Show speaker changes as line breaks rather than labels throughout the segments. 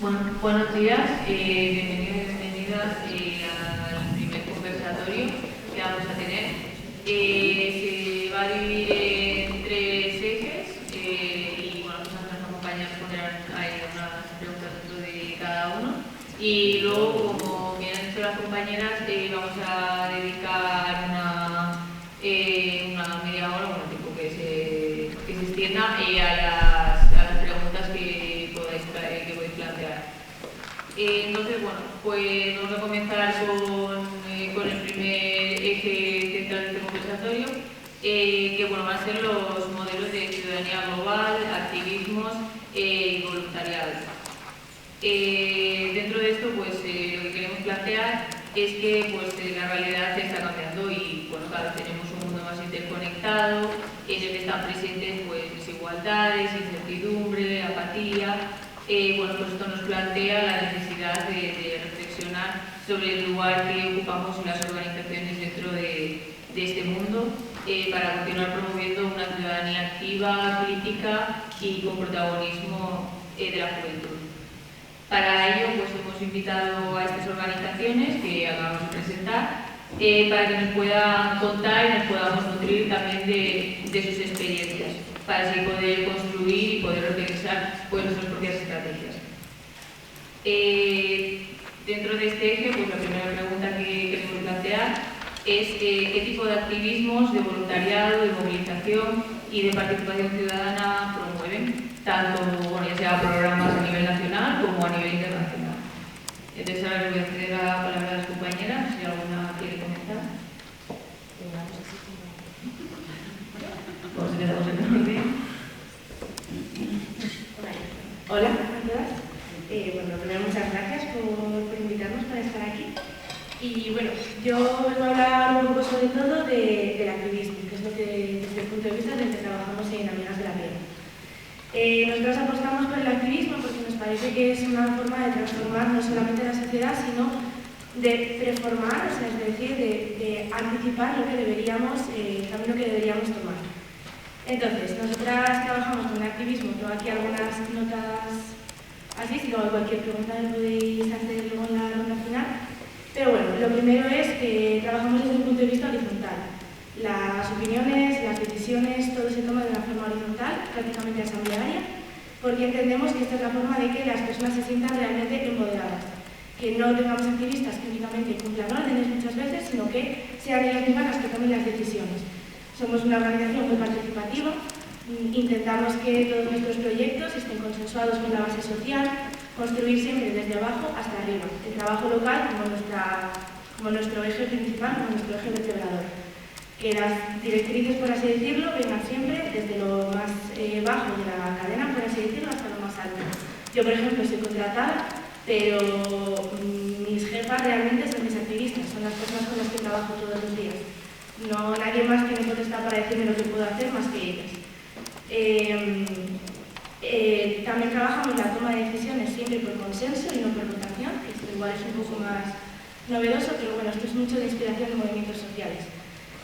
Bueno, buenos días, bienvenidos y bienvenidas al primer conversatorio que vamos a tener. Se va a dividir en tres ejes y bueno, pues nuestras compañeras pondrán ahí unas preguntas dentro de cada uno. Y luego, como bien han dicho las compañeras, vamos a dedicar una media hora, bueno, tiempo que se extienda a las preguntas que podéis plantear. Entonces, bueno, pues vamos a comenzar con el primer eje central de este conversatorio, que bueno, van a ser los modelos de ciudadanía global, activismos y voluntariado. Dentro de esto, pues lo que queremos plantear es que pues, la realidad está cambiando y bueno, cada vez tenemos un mundo más interconectado, en el que están presentes pues, desigualdades, incertidumbre, apatía. Bueno, pues esto nos plantea la necesidad de reflexionar sobre el lugar que ocupamos las organizaciones dentro de este mundo para continuar promoviendo una ciudadanía activa, crítica y con protagonismo de la juventud. Para ello, pues hemos invitado a estas organizaciones que acabamos de presentar para que nos puedan contar y nos podamos nutrir también de sus experiencias, para así poder construir y poder organizar pues, nuestras propias estrategias. Dentro de este eje, pues la primera pregunta que queremos plantear es qué tipo de activismos, de voluntariado, de movilización y de participación ciudadana promueven, tanto bueno, ya sea programas a nivel nacional como a nivel internacional. Entonces ahora les voy a ceder la palabra a las compañeras, si alguna quiere comentar. Pues quedamos en orden.
Hola a todas. Bueno, primero muchas gracias por invitarnos para estar aquí. Y bueno, yo os voy a hablar un poco sobre todo del activismo, que es lo que desde el punto de vista del que trabajamos en Amigas de la Piel. Nosotros apostamos por el activismo porque nos parece que es una forma de transformar no solamente la sociedad, sino de preformar, o sea, es decir, de anticipar lo que deberíamos, el camino que deberíamos tomar. Entonces, nosotras trabajamos con el activismo, tengo aquí algunas notas así, si luego cualquier pregunta me podéis hacer luego en la ronda final. Pero bueno, lo primero es que trabajamos desde un punto de vista horizontal. Las opiniones, las decisiones, todo se toma de una forma horizontal, prácticamente asamblearia, porque entendemos que esta es la forma de que las personas se sientan realmente empoderadas. Que no tengamos activistas que únicamente cumplan órdenes muchas veces, sino que sean ellas mismas las que tomen las decisiones. Somos una organización muy participativa, intentamos que todos nuestros proyectos estén consensuados con la base social, construir siempre desde abajo hasta arriba, el trabajo local como nuestro eje principal, como nuestro eje vertebrador. Que las directrices, por así decirlo, vengan siempre desde lo más bajo de la cadena, por así decirlo, hasta lo más alto. Yo, por ejemplo, soy contratada, pero mis jefas realmente son mis activistas, son las personas con las que trabajo todos los días. No, nadie más tiene potestad para decirme lo que puedo hacer más que ellas. También trabajamos en la toma de decisiones siempre por consenso y no por votación, que esto igual es un poco más novedoso, pero bueno, esto es mucho de inspiración de movimientos sociales.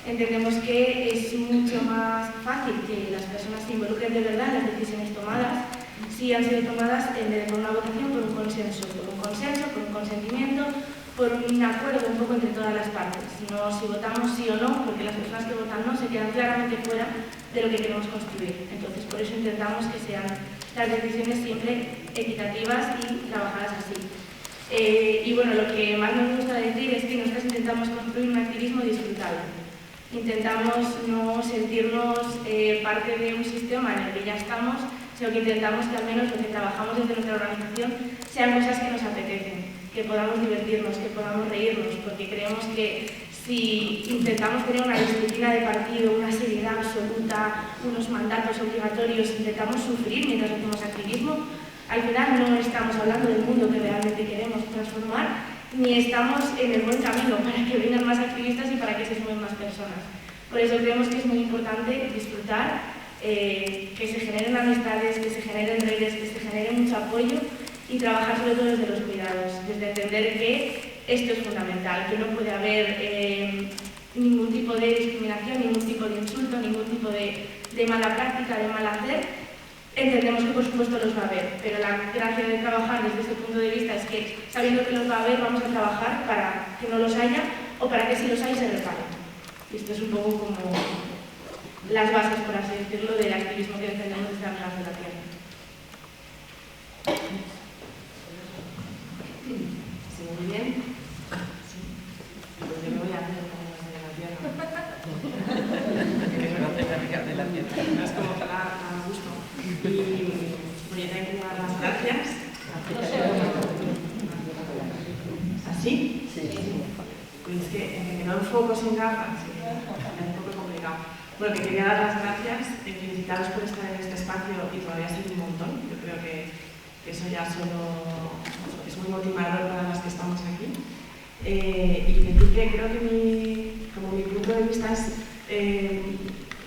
Entendemos que es mucho más fácil que las personas se involucren de verdad en las decisiones tomadas si han sido tomadas en vez de por una votación, por un consenso, por un consentimiento, por un acuerdo un poco entre todas las partes. No si votamos sí o no, porque las personas que votan no se quedan claramente fuera de lo que queremos construir. Entonces, por eso intentamos que sean las decisiones siempre equitativas y trabajadas así. Y bueno, lo que más nos gusta decir es que nosotros intentamos construir un activismo disfrutable. Intentamos no sentirnos parte de un sistema en el que ya estamos, sino que intentamos que al menos lo que trabajamos desde nuestra organización sean cosas que nos apetecen, que podamos divertirnos, que podamos reírnos, porque creemos que si intentamos tener una disciplina de partido, una seriedad absoluta, unos mandatos obligatorios, intentamos sufrir mientras hacemos activismo, al final no estamos hablando del mundo que realmente queremos transformar, ni estamos en el buen camino para que vengan más activistas y para que se sumen más personas. Por eso creemos que es muy importante disfrutar, que se generen amistades, que se generen redes, que se genere mucho apoyo y trabajar sobre todo desde los cuidados, desde entender que esto es fundamental, que no puede haber ningún tipo de discriminación, ningún tipo de insulto, ningún tipo de mala práctica, de mal hacer, entendemos que por supuesto los va a haber, pero la gracia de trabajar desde este punto de vista es que, sabiendo que los va a haber, vamos a trabajar para que no los haya o para que si los hay se reparen. Y esto es un poco como las bases, por así decirlo, del activismo que defendemos desde Amigas de la Tierra.
Sí, muy bien. Sí. Pues yo me voy a hacer Amigas de la Tierra.
Que no hace Amigas de la Tierra.
Es como que a gusto. Y voy a tener que dar las gracias. ¿Así? Sí. Pues es que no enfoco sin gafas, es un poco complicado. Bueno, que quería dar las gracias, felicitaros por estar en este espacio y todavía ser un montón. Yo creo que eso ya solo es muy motivador para las que estamos aquí. Y decir que creo que como mi punto de vista es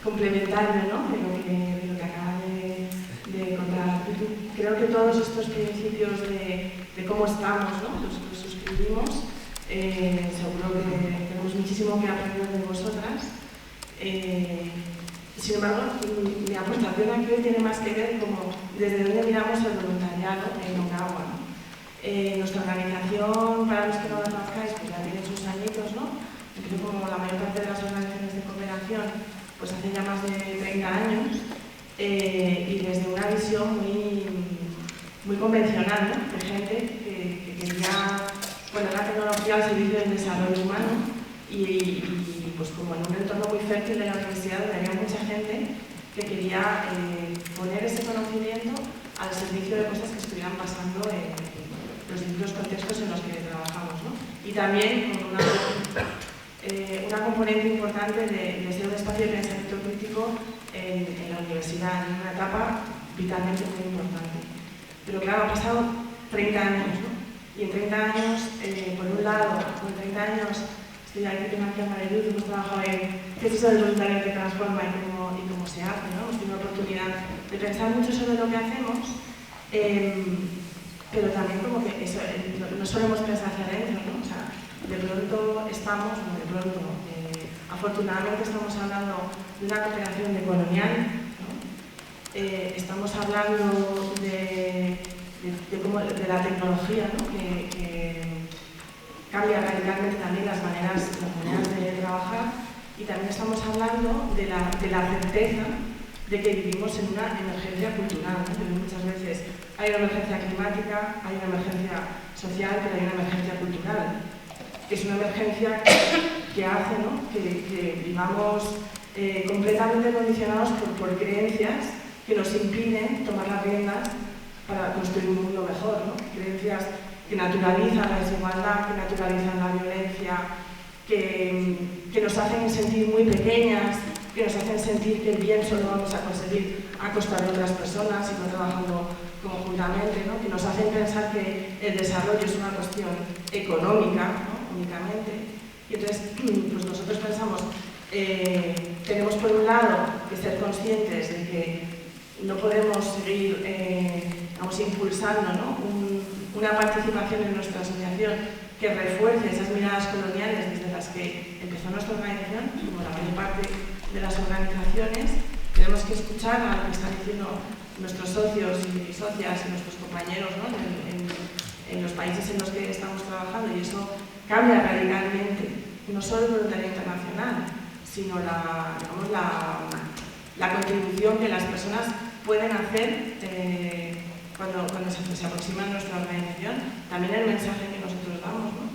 complementario, ¿no?, de lo que acaba de contar. Creo que todos estos principios de cómo estamos, ¿no?, los suscribimos. Seguro que tenemos muchísimo que aprender de vosotras. Sin embargo, mi aportación aquí hoy tiene más que ver como desde dónde miramos el voluntariado en Onagua, ¿no? Nuestra organización, para los que no la conozcáis, pues ya tiene sus añitos, ¿no? Creo como la mayor parte de las organizaciones de cooperación, pues hace ya más de 30 años, y desde una visión muy convencional, ¿no?, de gente que quería poner la tecnología al servicio del desarrollo humano y pues como en un entorno muy fértil de la universidad donde había mucha gente que quería poner ese conocimiento al servicio de cosas que estuvieran pasando en los distintos contextos en los que trabajamos, ¿no? Y también con una componente importante de ser un espacio de pensamiento crítico en la universidad, en una etapa vitalmente muy importante. Pero claro, han pasado 30 años, ¿no? Y en 30 años, por un lado, por 30 años, estoy aquí con Ángel Mareluz, hemos trabajado en qué es eso del voluntariado que transforma y cómo se hace, ¿no? Hemos tenido la oportunidad de pensar mucho sobre lo que hacemos, pero también como que eso, no solemos pensar hacia adentro, ¿no? O sea, de pronto estamos, afortunadamente estamos hablando de una cooperación decolonial, ¿no? Estamos hablando de la tecnología, ¿no?, que cambia radicalmente también las maneras de trabajar, y también estamos hablando de la certeza de que vivimos en una emergencia cultural, ¿no? Porque muchas veces hay una emergencia climática, hay una emergencia social, pero hay una emergencia cultural, que es una emergencia que hace, ¿no?, que vivamos completamente condicionados por creencias que nos impiden tomar las riendas para construir un mundo mejor, ¿no? Creencias que naturalizan la desigualdad, que naturalizan la violencia, que nos hacen sentir muy pequeñas, que nos hacen sentir que el bien solo vamos a conseguir a costa de otras personas y no trabajando conjuntamente, ¿no? Que nos hacen pensar que el desarrollo es una cuestión económica, ¿no?, únicamente. Y entonces, pues nosotros pensamos, tenemos por un lado que ser conscientes de que no podemos seguir impulsando, ¿no?, una participación en nuestra asociación que refuerce esas miradas coloniales desde las que empezó nuestra organización, como la mayor parte de las organizaciones. Tenemos que escuchar a lo que están diciendo nuestros socios y socias y nuestros compañeros, ¿no?, en los países en los que estamos trabajando, y eso cambia radicalmente no solo el voluntariado internacional, sino la contribución que las personas pueden hacer cuando se aproximan a nuestra organización, también el mensaje que nosotros damos, ¿no?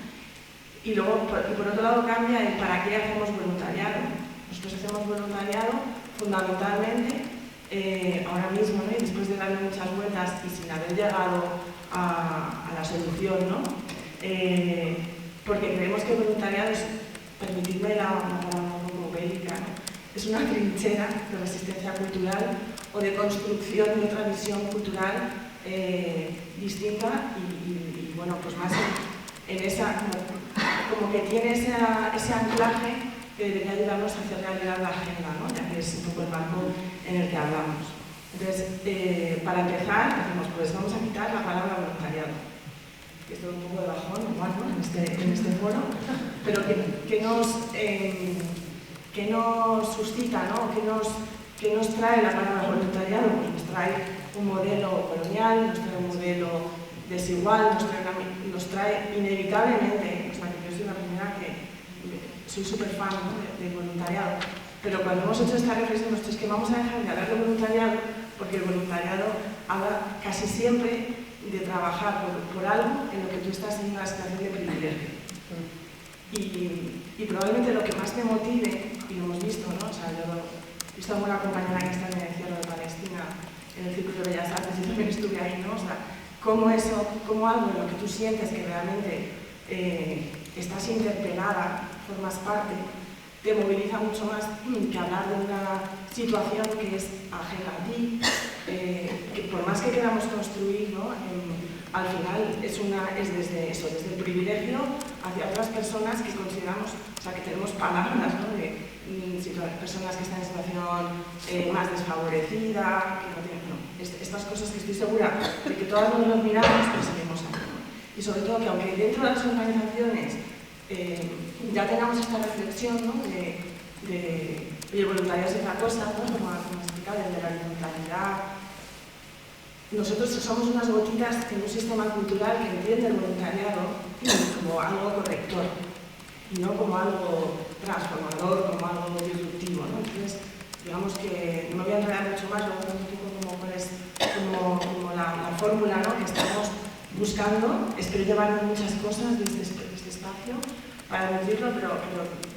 Y luego, por otro lado, cambia el para qué hacemos voluntariado. Nosotros hacemos voluntariado fundamentalmente ahora mismo, ¿no?, y después de darle muchas vueltas y sin haber llegado a la solución, ¿no? Porque creemos que el voluntariado es, permitidme la palabra un poco bélica, ¿no?, es una trinchera de resistencia cultural o de construcción de otra visión cultural distinta y bueno, pues más en esa, como que tiene ese anclaje que debería ayudarnos a hacer realidad la agenda, ¿no?, ya que es un poco el marco en el que hablamos. Entonces, para empezar, decimos, pues vamos a quitar la palabra voluntariado, que es todo un poco de bajón, igual, ¿no?, en este foro, pero que nos suscita, ¿no?, ¿Qué nos trae la palabra voluntariado? Pues nos trae un modelo colonial, nos trae un modelo desigual, nos trae inevitablemente, o sea, que yo soy la primera que soy súper fan, ¿no?, del voluntariado, pero cuando hemos hecho esta reflexión, es que vamos a dejar de hablar de voluntariado, porque el voluntariado habla casi siempre de trabajar por algo en lo que tú estás en una situación de privilegio. Y probablemente lo que más me motive, y lo hemos visto, ¿no? O sea, yo he visto a una compañera que está en el Encierro de Palestina, en el Círculo de Bellas Artes, y también estuve ahí, ¿no? O sea, cómo algo en lo que tú sientes que realmente estás interpelada, formas parte, te moviliza mucho más que hablar de una situación que es ajena a ti, que por más que queramos construir, ¿no?, al final es desde eso, desde el privilegio hacia otras personas que consideramos, o sea, que tenemos palabras, ¿no?, de personas que están en situación más desfavorecida, que no tienen, estas cosas que estoy segura de que todas nos miramos, pues seguimos aquí, ¿no? Y sobre todo que aunque dentro de las organizaciones ya tengamos esta reflexión, ¿no?, de el voluntariado es otra cosa, ¿no?, como has explicado, el de la voluntariedad. Nosotros somos unas gotitas en un sistema cultural que entiende el voluntariado como algo corrector y no como algo transformador, como algo disruptivo, ¿no? Entonces, digamos que no voy a enredar mucho más, luego un poco como la fórmula, ¿no?, que estamos buscando. Espero llevarme muchas cosas de este espacio para decirlo, pero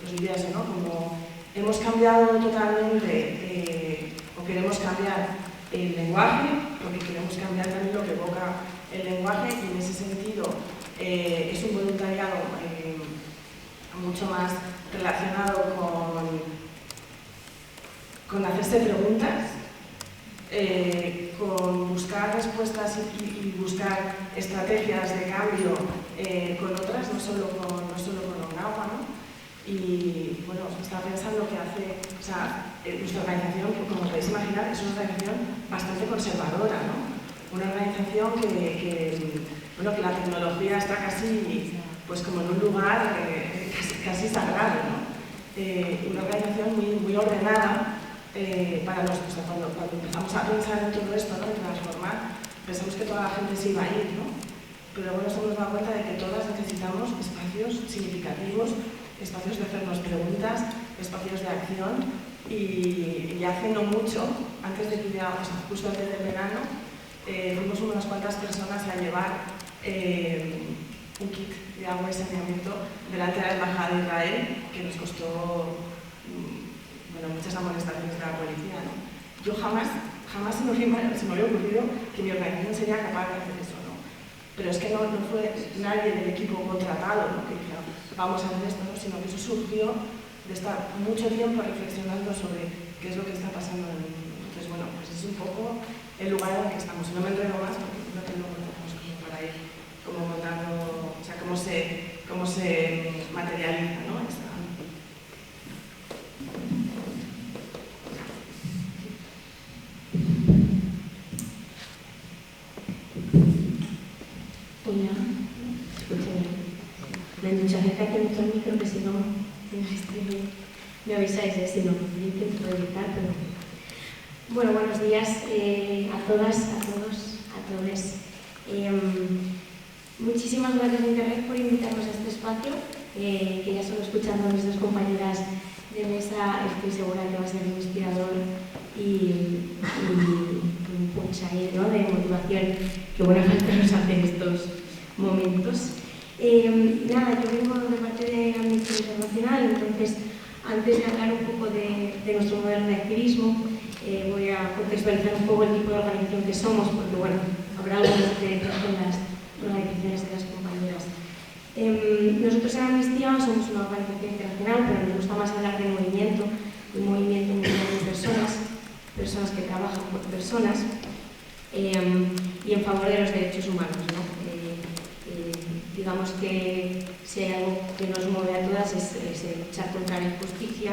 os diría eso, ¿no? Como hemos cambiado totalmente, o queremos cambiar el lenguaje, porque queremos cambiar también lo que evoca el lenguaje, y en ese sentido es un voluntariado mucho más relacionado con hacerse preguntas, con buscar respuestas y buscar estrategias de cambio con otras, no solo con agua, ¿no? Y bueno, estaba pensando que hace, o sea, nuestra organización, como podéis imaginar, es una organización bastante conservadora, ¿no? Una organización bueno, que la tecnología está casi, pues como en un lugar casi sagrado, ¿no? Una organización muy ordenada para nosotros. O sea, cuando empezamos a pensar en todo esto, ¿no?, en transformar, pensamos que toda la gente se iba a ir, ¿no? Pero bueno, nos hemos dado cuenta de que todas necesitamos espacios significativos, espacios de hacernos preguntas, espacios de acción, y hace no mucho, antes de que justo antes del verano, fuimos unas cuantas personas a llevar un kit de agua y saneamiento delante de la Embajada de Israel, que nos costó muchas amonestaciones de la policía, ¿no? Yo jamás se me había ocurrido que mi organización sería capaz de hacer eso, ¿no? Pero es que no fue nadie del equipo contratado, ¿no?, que dijera, vamos a hacer esto, ¿no?, sino que eso surgió de estar mucho tiempo reflexionando sobre qué es lo que está pasando en el mundo. Entonces, bueno, pues es un poco el lugar en el que estamos. No me enredo más porque no tengo como para ir como montando, o sea, cómo se materializa, ¿no?
Hola, escúchame. Me han dicho acércate mucho al micro, que si no me avisáis, si no, yo intento evitar, pero... Bueno, buenos días a todas, a todos, a todos. Muchísimas gracias a Interreg por invitarnos a este espacio, que ya solo escuchando a mis dos compañeras de mesa estoy segura que va a ser muy inspirador y un punch ahí, ¿no?, de motivación que buena falta nos hace en estos momentos. Nada, yo vengo de parte de Amnistía Internacional, entonces antes de hablar un poco de nuestro modelo de activismo, voy a contextualizar un poco el tipo de organización que somos, porque bueno, habrá algunas diferencias con las organizaciones de las compañeras. Nosotros en Amnistía somos una organización internacional, pero nos gusta más hablar de movimiento, un movimiento mundial de personas que trabajan por personas y en favor de los derechos humanos, ¿no? Digamos que si hay algo que nos mueve a todas es luchar contra la injusticia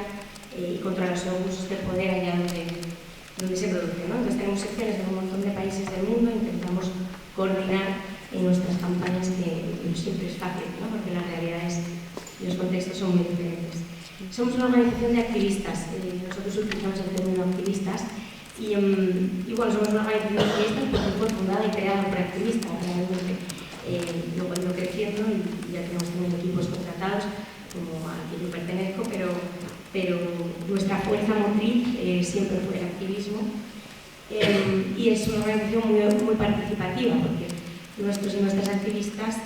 y contra los abusos de poder allá donde se produce, ¿no? Entonces tenemos secciones en un montón de países del mundo e intentamos coordinar en nuestras campañas, que no siempre es fácil, ¿no?, porque las realidades y los contextos son muy diferentes. Somos una organización de activistas. Nosotros utilizamos el término activistas una organización activista porque fue fundada y creada por activistas, realmente. Luego ha ido creciendo y ya tenemos también equipos contratados, como al que yo pertenezco, pero nuestra fuerza motriz siempre fue el activismo. Y es una organización muy participativa, porque nuestros y nuestras activistas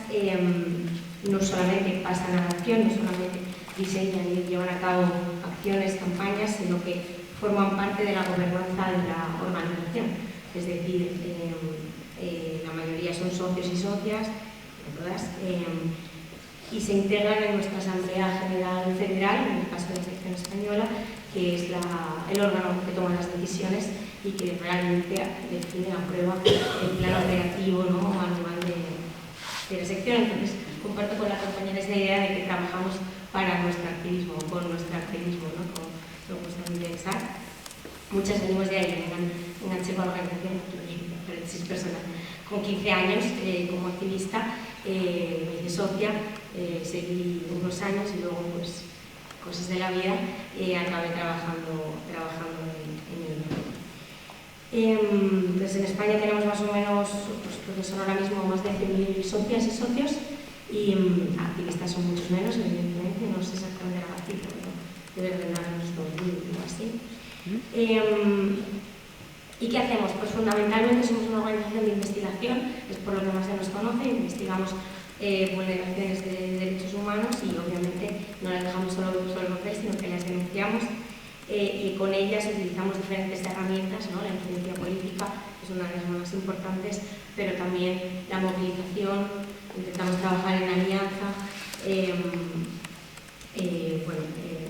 no solamente pasan a la acción, no solamente diseñan y llevan a cabo acciones, campañas, sino que forman parte de la gobernanza de la organización. Es decir, la mayoría son socios y socias, todas, y se integran en nuestra Asamblea General Federal, en el caso de la sección española, que es el órgano que toma las decisiones y que realmente define, aprueba el plan operativo, ¿no?, anual de la sección. Entonces, comparto con la compañera esa idea de que trabajamos para nuestro activismo, con nuestro activismo, ¿no?, como lo gusta pensar. Muchas venimos de ahí, enganché con la organización, paréntesis personal. Con 15 años como activista, me hice socia, seguí unos años y luego, pues, cosas de la vida, acabé trabajando en el mundo. Pues en España tenemos más o menos, pues creo que son ahora mismo más de 100.000 socias y socios, y activistas son muchos menos, evidentemente, no sé exactamente la cifra, pero debe de dar unos 2.000 o así. ¿Y qué hacemos? Pues fundamentalmente somos una organización de investigación, es por lo que más se nos conoce, investigamos vulneraciones de derechos humanos y obviamente no las dejamos solo sobre el papel, sino que las denunciamos. Y con ellas utilizamos diferentes herramientas, ¿no? La influencia política es una de las más importantes, pero también la movilización, intentamos trabajar en alianza,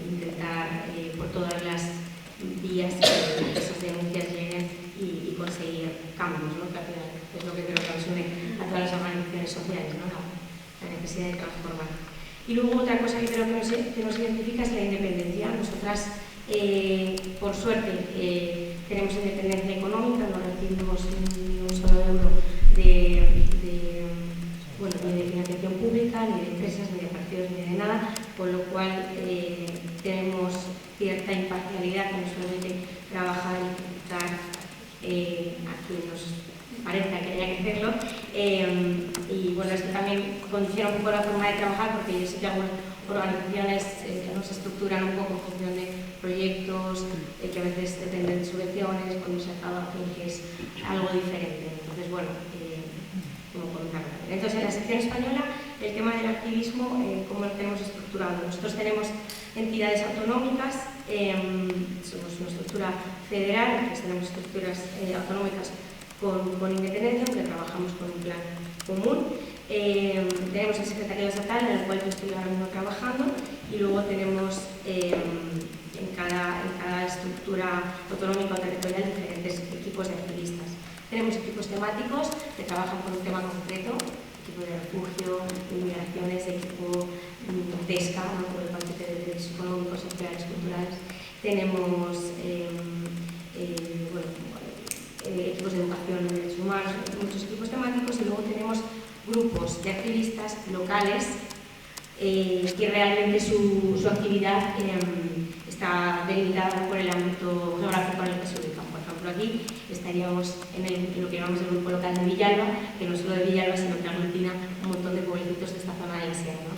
intentar por todas las vías que esas denuncias lleguen y conseguir cambios, ¿no?, que al final es lo que creo que nos une a todas las organizaciones sociales, ¿no?, la necesidad de transformar. Y luego otra cosa que creo que nos identifica es la independencia. Nosotras, por suerte, tenemos independencia económica, no recibimos ni un solo euro ni de financiación pública, ni de empresas, ni de partidos, ni de nada, con lo cual tenemos cierta imparcialidad que nos permite trabajar y criticar a quien nos parezca que haya que hacerlo. Y bueno, esto también condiciona un poco la forma de trabajar, porque yo sé que algunas organizaciones que no se estructuran un poco en función de proyectos que a veces dependen de subvenciones, cuando se acaba, que es algo diferente. Entonces, bueno, como contarlo. Entonces, en la sección española, el tema del activismo, ¿cómo lo tenemos estructurado? Nosotros tenemos entidades autonómicas, somos una estructura federal, entonces tenemos estructuras autonómicas con independencia, aunque trabajamos con un plan común. Tenemos el secretariado estatal, en el cual yo estoy ahora mismo trabajando, y luego tenemos en cada estructura autonómica o territorial diferentes equipos de activistas. Tenemos equipos temáticos que trabajan por un tema concreto, equipo de refugio, de migraciones, equipo pesca, ¿no?, por el paquete de derechos económicos, sociales, culturales. Tenemos equipos de educación en derechos humanos, muchos equipos temáticos, y luego tenemos grupos de activistas locales que realmente su actividad está delimitada por el ámbito geográfico en el que se ubican. Por ejemplo, aquí estaríamos en lo que llamamos el grupo local de Villalba, que no es solo de Villalba, sino que aglutina un montón de pueblecitos de esta zona de la sierra, ¿no?,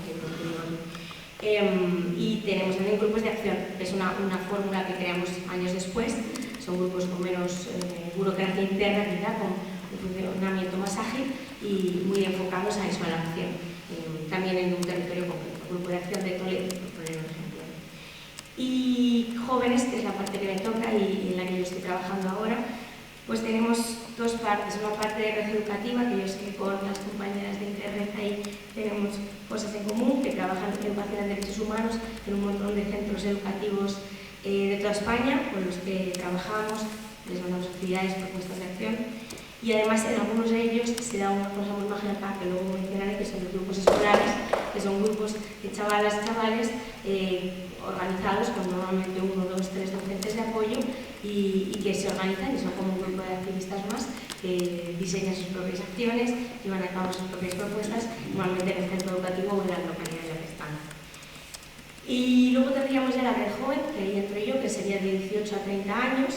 y tenemos también grupos de acción, que es una fórmula que creamos años después. Son grupos con menos burocracia interna, quizá, con un funcionamiento más ágil y muy enfocados a eso, a la acción. También en un territorio concreto, grupo de acción de Toledo, por poner un ejemplo. Y jóvenes, que es la parte que me toca y en la que yo estoy trabajando ahora, pues tenemos dos partes. Una parte de red educativa, que yo sé que con las compañeras de Internet ahí tenemos cosas en común, que trabajan en educación en derechos humanos en un montón de centros educativos de toda España, con los que trabajamos, les mandamos actividades, propuestas de acción. Y además en algunos de ellos se da una cosa muy mágica que luego mencionaré, que son los grupos escolares, que son grupos de chavalas y chavales organizados con normalmente 1, 2, 3 docentes de apoyo y que se organizan y son como un grupo de activistas más que diseñan sus propias acciones, llevan a cabo sus propias propuestas, normalmente en el centro educativo o en la localidad en la que están. Y luego tendríamos ya la red joven, que ahí entro yo, que sería de 18 a 30 años,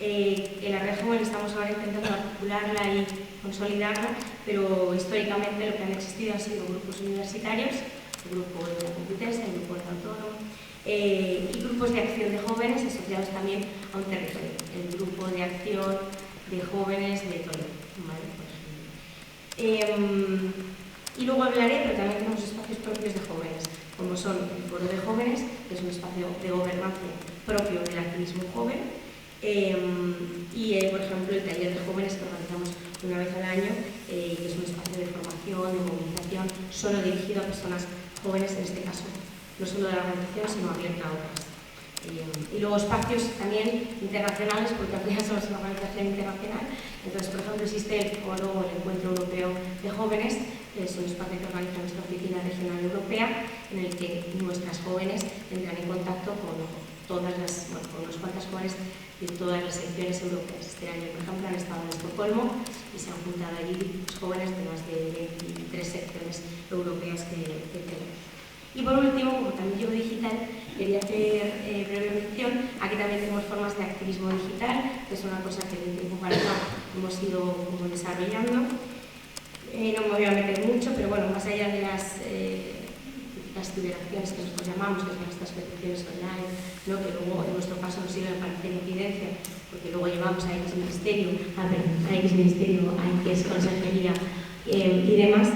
En la red joven estamos ahora intentando articularla y consolidarla, pero históricamente lo que han existido han sido grupos universitarios, el grupo de la Complutense, el grupo del Autónomo, y grupos de acción de jóvenes asociados también a un territorio, el grupo de acción de jóvenes de Toledo, ¿vale? Y luego hablaré, pero también tenemos espacios propios de jóvenes, como son el Foro de Jóvenes, que es un espacio de gobernanza propio del activismo joven, y por ejemplo el taller de jóvenes que organizamos una vez al año, que es un espacio de formación, de movilización, solo dirigido a personas jóvenes, en este caso no solo de la organización, sino abierta a otras. Y luego espacios también internacionales, porque apenas somos una organización internacional. Entonces, por ejemplo, existe el Foro, el Encuentro Europeo de Jóvenes, es un espacio que organiza nuestra Oficina Regional Europea, en el que nuestras jóvenes entran en contacto con todas las, bueno, con unas cuantas jóvenes de todas las secciones europeas. Este año, por ejemplo, han estado en Estocolmo y se han juntado allí jóvenes de más de 23 secciones europeas que tenemos. Y por último, como también llevo digital, quería hacer breve mención. Aquí también tenemos formas de activismo digital, que es una cosa que de tiempo para acá hemos ido desarrollando. No me voy a meter mucho, pero bueno, más allá de las liberaciones que nosotros llamamos, que son estas peticiones online, ¿no? Que luego en nuestro caso nos sirven para hacer incidencia, porque luego llevamos a X ministerio, a X consejería y demás.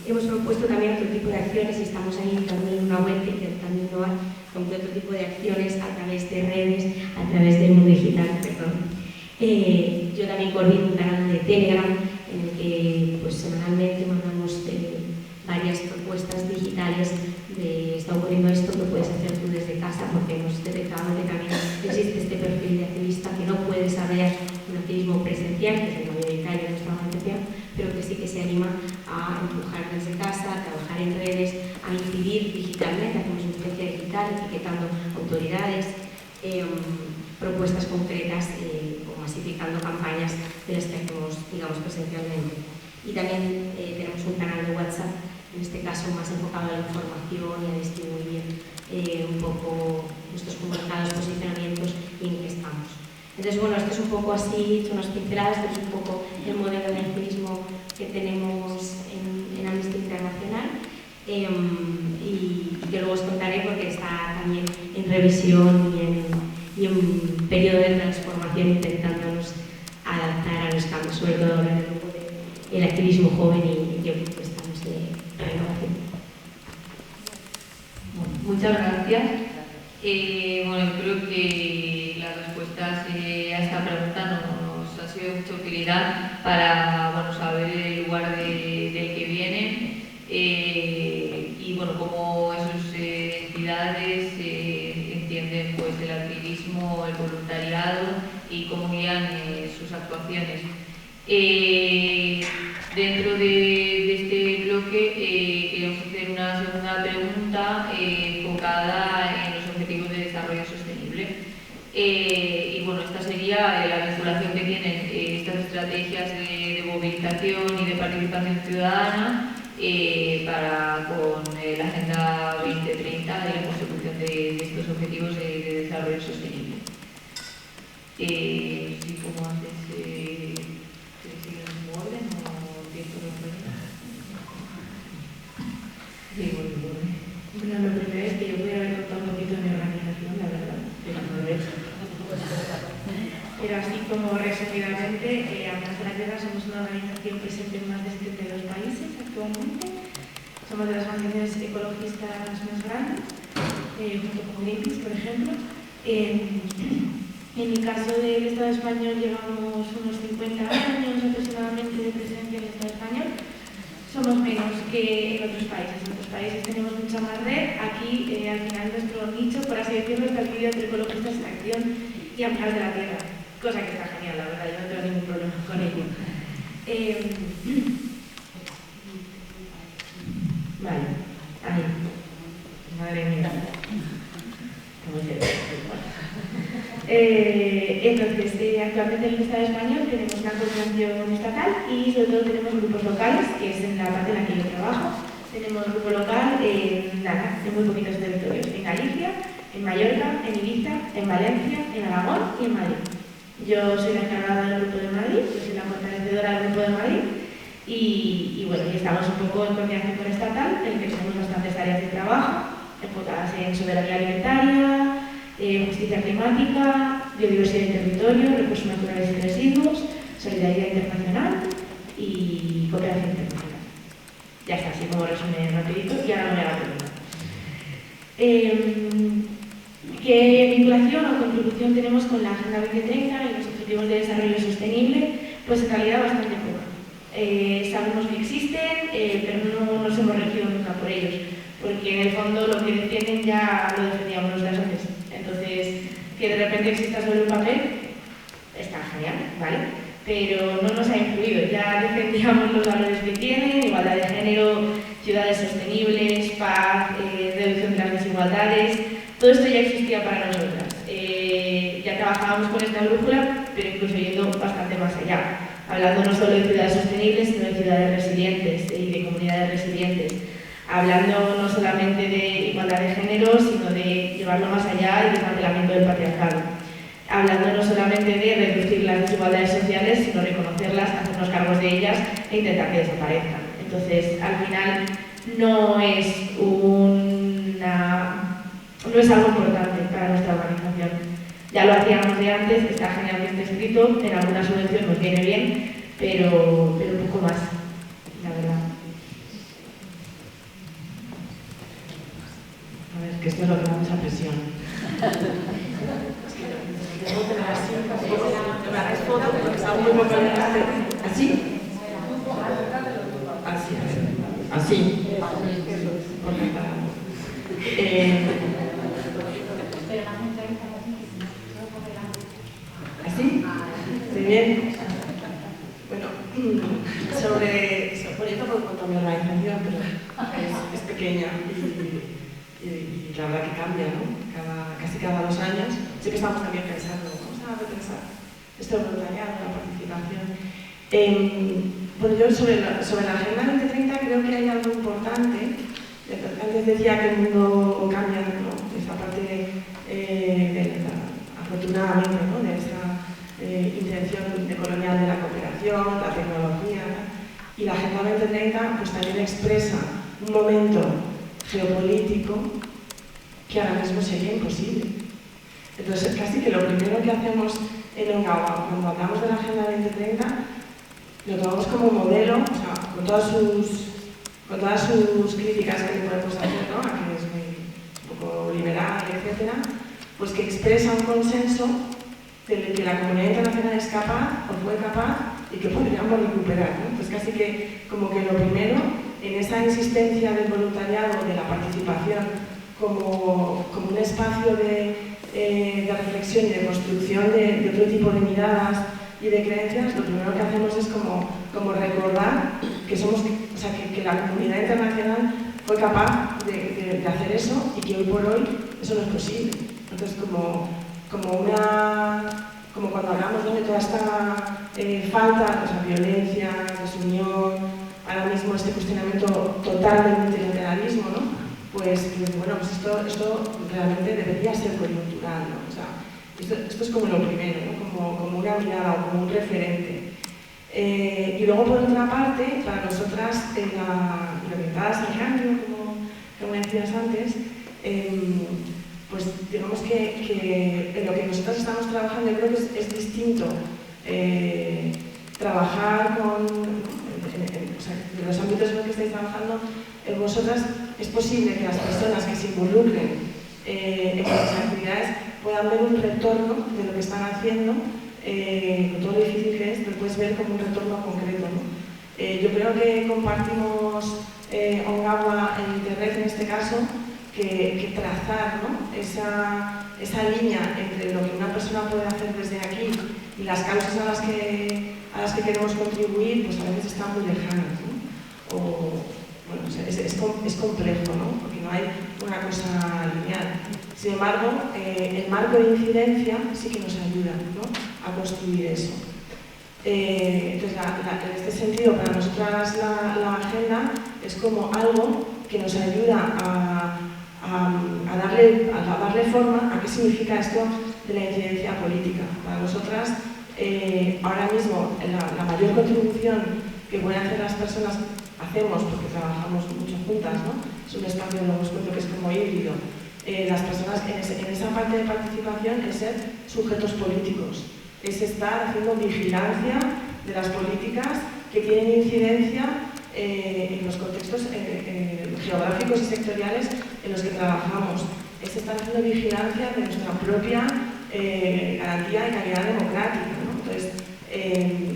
Hemos propuesto también otro tipo de acciones y estamos ahí también en una web que también innovar con otro tipo de acciones a través de redes, a través del mundo digital, perdón. Yo también coordino un canal de Telegram en el que pues, semanalmente mandamos varias propuestas digitales de está ocurriendo esto que puedes hacer tú desde casa, porque hemos detectado que también existe este perfil de activista que no puede desarrollar un activismo presencial, que es el mayoritario de nuestra organización, pero que sí que se anima a empujar desde casa, a trabajar en redes, a incidir digitalmente, hacemos influencia digital, etiquetando autoridades, propuestas concretas o masificando campañas de las que hacemos, digamos, presencialmente. Y también tenemos un canal de WhatsApp, en este caso más enfocado a la información y a distribuir un poco nuestros comunicados, posicionamientos y en qué estamos. Entonces, bueno, esto es un poco así, son unas pinceladas, pero es un poco el modelo de activismo que tenemos en Amnistía Internacional y que luego os contaré porque está también en revisión y en periodo de transformación, intentándonos adaptar a los cambios, sobre todo ahora el activismo joven y que pues, estamos de renovación.
Muchas gracias. Bueno, creo que las respuestas a esta pregunta nos ha sido de mucha utilidad para bueno, saber el lugar del que vienen y bueno, cómo esas entidades entienden pues, el activismo, el voluntariado y cómo guían sus actuaciones. Dentro de este bloque queremos hacer una segunda pregunta enfocada en los objetivos de desarrollo sostenible. Y bueno, esta sería la vinculación que tienen estas estrategias de movilización y de participación ciudadana con la Agenda 2030 y la consecución de estos objetivos de desarrollo sostenible. Sí, como antes, ¿siguen en su orden o tiempo de orden? Sí,
Bueno, lo primero es que yo voy a haber contado un poquito de mi organización, la verdad, pero no lo he hecho. Pero así como resumidamente, Amigas de la Tierra somos una organización presente en más de 72 países actualmente. Somos de las organizaciones ecologistas más grandes, junto con Greenpeace, por ejemplo. En el caso del Estado español llevamos unos 50 años aproximadamente de presencia en el Estado español. Somos menos que en otros países. En otros países tenemos mucha más red. Aquí, al final, nuestro nicho, por así decirlo, está dividido entre ecologistas en acción y Amigas de la Tierra. Cosa que está genial, la verdad, yo no tengo ningún problema con ello. Vale, ahí. Madre mía. Entonces, actualmente en el Estado español tenemos una coordinación estatal y sobre todo tenemos grupos locales, que es en la parte en la que yo trabajo. Tenemos grupo local en muy poquitos territorios, en Galicia, en Mallorca, en Ibiza, en Valencia, en Aragón y en Madrid. Yo soy la encargada del Grupo de Madrid, yo soy la fortalecedora del Grupo de Madrid y bueno, y estamos un poco en coordinación con Estatal, en el que tenemos bastantes áreas de trabajo enfocadas en soberanía alimentaria, justicia climática, biodiversidad y territorio, recursos naturales y residuos, solidaridad internacional y cooperación internacional. Ya está, así como resumen rapidito y ahora me voy a la pregunta. ¿Qué vinculación o contribución tenemos con la Agenda 2030 y los Objetivos de Desarrollo Sostenible? Pues en realidad bastante poca. Sabemos que existen, pero no nos hemos regido nunca por ellos, porque en el fondo lo que defienden ya lo defendíamos los de antes. Entonces, que de repente exista sobre un papel, está genial, ¿vale? Pero no nos ha influido, ya defendíamos los valores que tienen, igualdad de género, ciudades sostenibles, paz, reducción de las desigualdades, todo esto ya existía para nosotras. Ya trabajábamos con esta brújula, pero incluso yendo bastante más allá, hablando no solo de ciudades sostenibles, sino de ciudades resilientes y de comunidades resilientes, hablando no solamente de igualdad de género, sino de llevarlo más allá y desmantelamiento del patriarcado, hablando no solamente de reducir las desigualdades sociales, sino reconocerlas, hacernos cargos de ellas e intentar que desaparezcan. Entonces, al final, no es algo importante para nuestra organización. Ya lo hacíamos de antes, está genialmente escrito, en alguna subvención nos viene bien, pero un poco más, la verdad.
A ver, que esto es lo que da mucha presión. ¿Así? Así. ¿Así? Muy bien. Bueno, sobre esto por cuanto a mi organización, pero es pequeña y la verdad que cambia, ¿no? Casi cada 2 años. Sí que estamos también pensando, vamos a repensar esto del voluntariado, la participación. Bueno, yo sobre la Agenda 2030 creo que hay algo importante. Antes decía que el mundo cambia, ¿no? Esa parte, afortunadamente, ¿no? De esa intención colonial de la cooperación, la tecnología, ¿no? Y la Agenda 2030 pues, también expresa un momento geopolítico que ahora mismo sería imposible. Entonces, casi que lo primero que hacemos en Ongawa, cuando hablamos de la Agenda 2030, lo tomamos como modelo, o sea, con todas sus críticas que podemos hacer, ¿no? A que es un poco liberal, etc., pues que expresa un consenso del que la comunidad internacional es capaz, o fue capaz, y que podríamos recuperar, ¿no? Entonces, casi que como que lo primero, en esa insistencia del voluntariado, de la participación, como un espacio de reflexión y de construcción de otro tipo de miradas y de creencias, lo primero que hacemos es como recordar que somos, o sea, que la comunidad internacional fue capaz de hacer eso y que hoy por hoy eso no es posible. Entonces, como cuando hablamos, ¿no? De toda esta falta, o sea, violencia, desunión, ahora mismo este cuestionamiento total del multilateralismo, ¿no? Pues bueno, pues esto realmente debería ser coyuntural, ¿no? O sea, esto es como lo primero, ¿no? Como una mirada o como un referente. Y luego, por otra parte, para nosotras, orientadas al cambio, como decías antes, pues digamos que en lo que nosotros estamos trabajando, yo creo que es distinto trabajar o sea, en los ámbitos en los que estáis trabajando, vosotras es posible que las personas que se involucren en estas actividades puedan ver un retorno de lo que están haciendo, con todo lo difícil que es, lo puedes ver como un retorno concreto, ¿no? Yo creo que compartimos Ongawa e Interred en este caso, que trazar, ¿no? esa línea entre lo que una persona puede hacer desde aquí y las causas a las que queremos contribuir, pues a veces están muy lejanas, ¿no? Bueno, es complejo, ¿no? Porque no hay una cosa lineal. Sin embargo, el marco de incidencia sí que nos ayuda, ¿no? A construir eso. Entonces, en este sentido, para nosotras la agenda es como algo que nos ayuda a darle forma a qué significa esto de la incidencia política. Para nosotras ahora mismo la mayor contribución que pueden hacer las personas, hacemos porque trabajamos mucho juntas, ¿no? Es un espacio, luego os cuento que es como híbrido. Las personas en esa parte de participación es ser sujetos políticos, es estar haciendo vigilancia de las políticas que tienen incidencia en los contextos geográficos y sectoriales en los que trabajamos, es estar haciendo vigilancia de nuestra propia garantía y calidad democrática, ¿no? Entonces,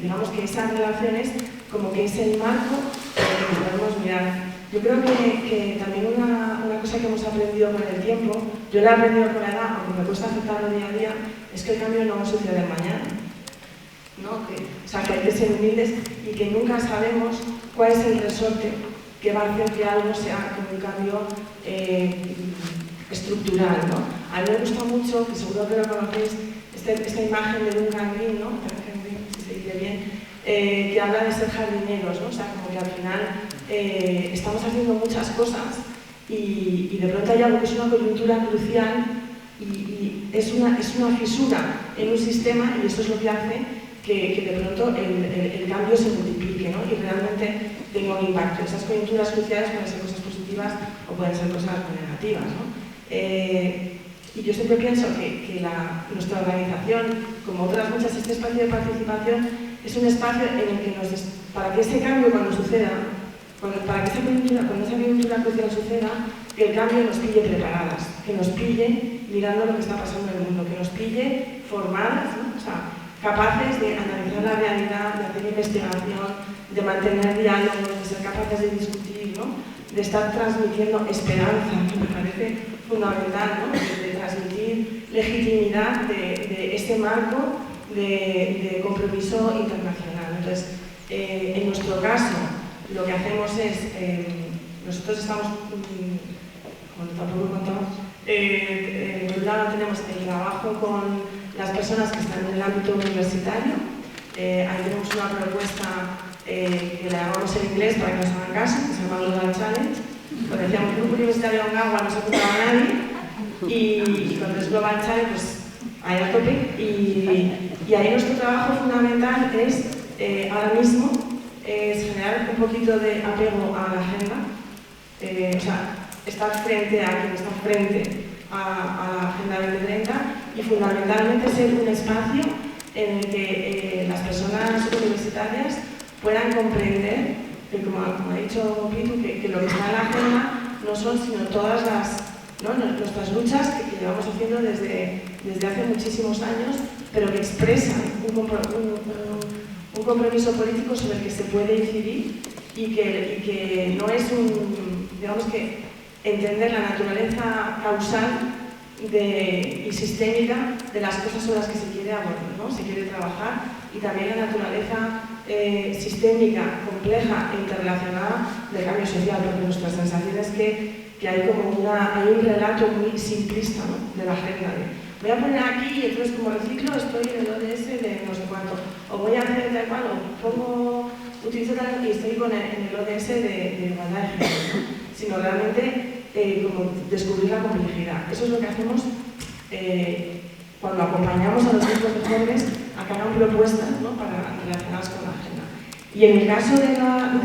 digamos que esas relaciones como que es el marco que podemos mirar. Yo creo que también una cosa que hemos aprendido con el tiempo, yo la he aprendido con la edad, aunque me cuesta aceptarlo día a día, es que el cambio no sucede mañana, ¿no? O sea, que hay que ser humildes y que nunca sabemos cuál es el resorte que va a hacer que algo sea como un cambio estructural, ¿no? A mí me gusta mucho, que seguro que lo conocéis, esta imagen de Duncan Green, ¿no? Si se dice bien, que habla de ser jardineros, ¿no? O sea, como que al final estamos haciendo muchas cosas y de pronto hay algo que es una coyuntura crucial y es una fisura en un sistema y eso es lo que hace que de pronto el cambio se multiplique, ¿no? Y realmente tenga un impacto. Esas coyunturas cruciales pueden ser cosas positivas o pueden ser cosas negativas, ¿no? Y yo siempre pienso que nuestra organización, como otras muchas, este espacio de participación es un espacio en el que para que ese cambio cuando suceda, para que esa coyuntura crucial suceda, que el cambio nos pille preparadas, que nos pille mirando lo que está pasando en el mundo, que nos pille formadas, ¿no? O sea, capaces de analizar la realidad, de hacer investigación, de mantener diálogos, de ser capaces de discutir, ¿no? De estar transmitiendo esperanza, que me parece fundamental, ¿no? De transmitir legitimidad de ese marco de compromiso internacional. Entonces, en nuestro caso, lo que hacemos es, nosotros estamos, como tampoco contamos, por un lado tenemos el trabajo con las personas que están en el ámbito universitario, ahí tenemos una propuesta que la llamamos en inglés para que nos hagan caso, que se llama Global Challenge. Cuando decíamos grupo universitario en agua no se apuntaba a nadie y cuando es Global Challenge pues ahí a tope y ahí nuestro trabajo fundamental es ahora mismo es generar un poquito de apego a la agenda, o sea, estar frente a quien está frente a la Agenda 2030 y fundamentalmente ser un espacio en el que las personas universitarias puedan comprender, que como ha dicho Pitu, que lo que está en la agenda no son sino todas nuestras luchas que llevamos haciendo desde hace muchísimos años, pero que expresan un compromiso político sobre el que se puede incidir y que no es digamos que entender la naturaleza causal y sistémica de las cosas sobre las que se quiere abordar, ¿no? Se quiere trabajar y también la naturaleza sistémica, compleja e interrelacionada del cambio social, porque nuestra sensación es que hay como hay un relato muy simplista, ¿no? De la agenda voy a poner aquí y entonces como reciclo estoy en el ODS de no sé cuánto, o voy a hacer tal cual, o utilizo tal y estoy en el ODS de igualdad de género, ¿no? Sino realmente como descubrir la complejidad. Eso es lo que hacemos cuando acompañamos a los grupos de jóvenes a que hagan propuestas, ¿no? Para relacionadas con la agenda. Y en el caso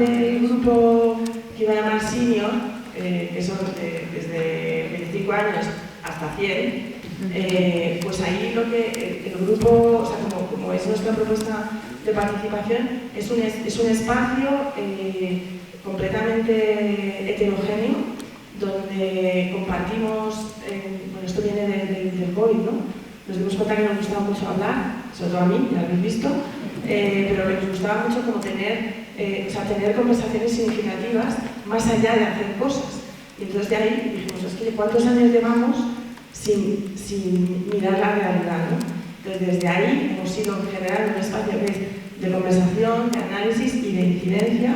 del grupo que iba a llamar Senior, que son desde 25 años hasta 100, pues ahí lo que el grupo, o sea, como es nuestra propuesta de participación, es un espacio completamente heterogéneo, donde compartimos, bueno, esto viene del COVID, ¿no? Nos dimos cuenta que nos gustaba mucho hablar, sobre todo a mí, ya lo habéis visto, pero que nos gustaba mucho como tener conversaciones significativas más allá de hacer cosas. Y entonces de ahí dijimos, es que ¿cuántos años llevamos sin mirar la realidad, ¿no? Entonces desde ahí hemos ido generando un espacio que es de conversación, de análisis y de incidencia,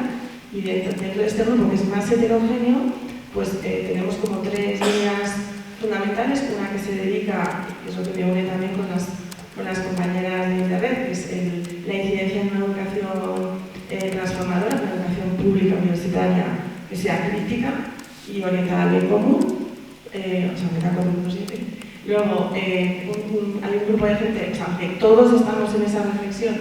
y dentro de este grupo que es más heterogéneo, pues tenemos como 3 líneas fundamentales, una que se dedica, que es lo que me une también con las compañeras de Internet, que es la incidencia en una educación transformadora, una educación pública universitaria que sea crítica y orientada al bien común, o sea, meta común no siempre, Luego, hay un grupo de gente, o sea, que todos estamos en esa reflexión,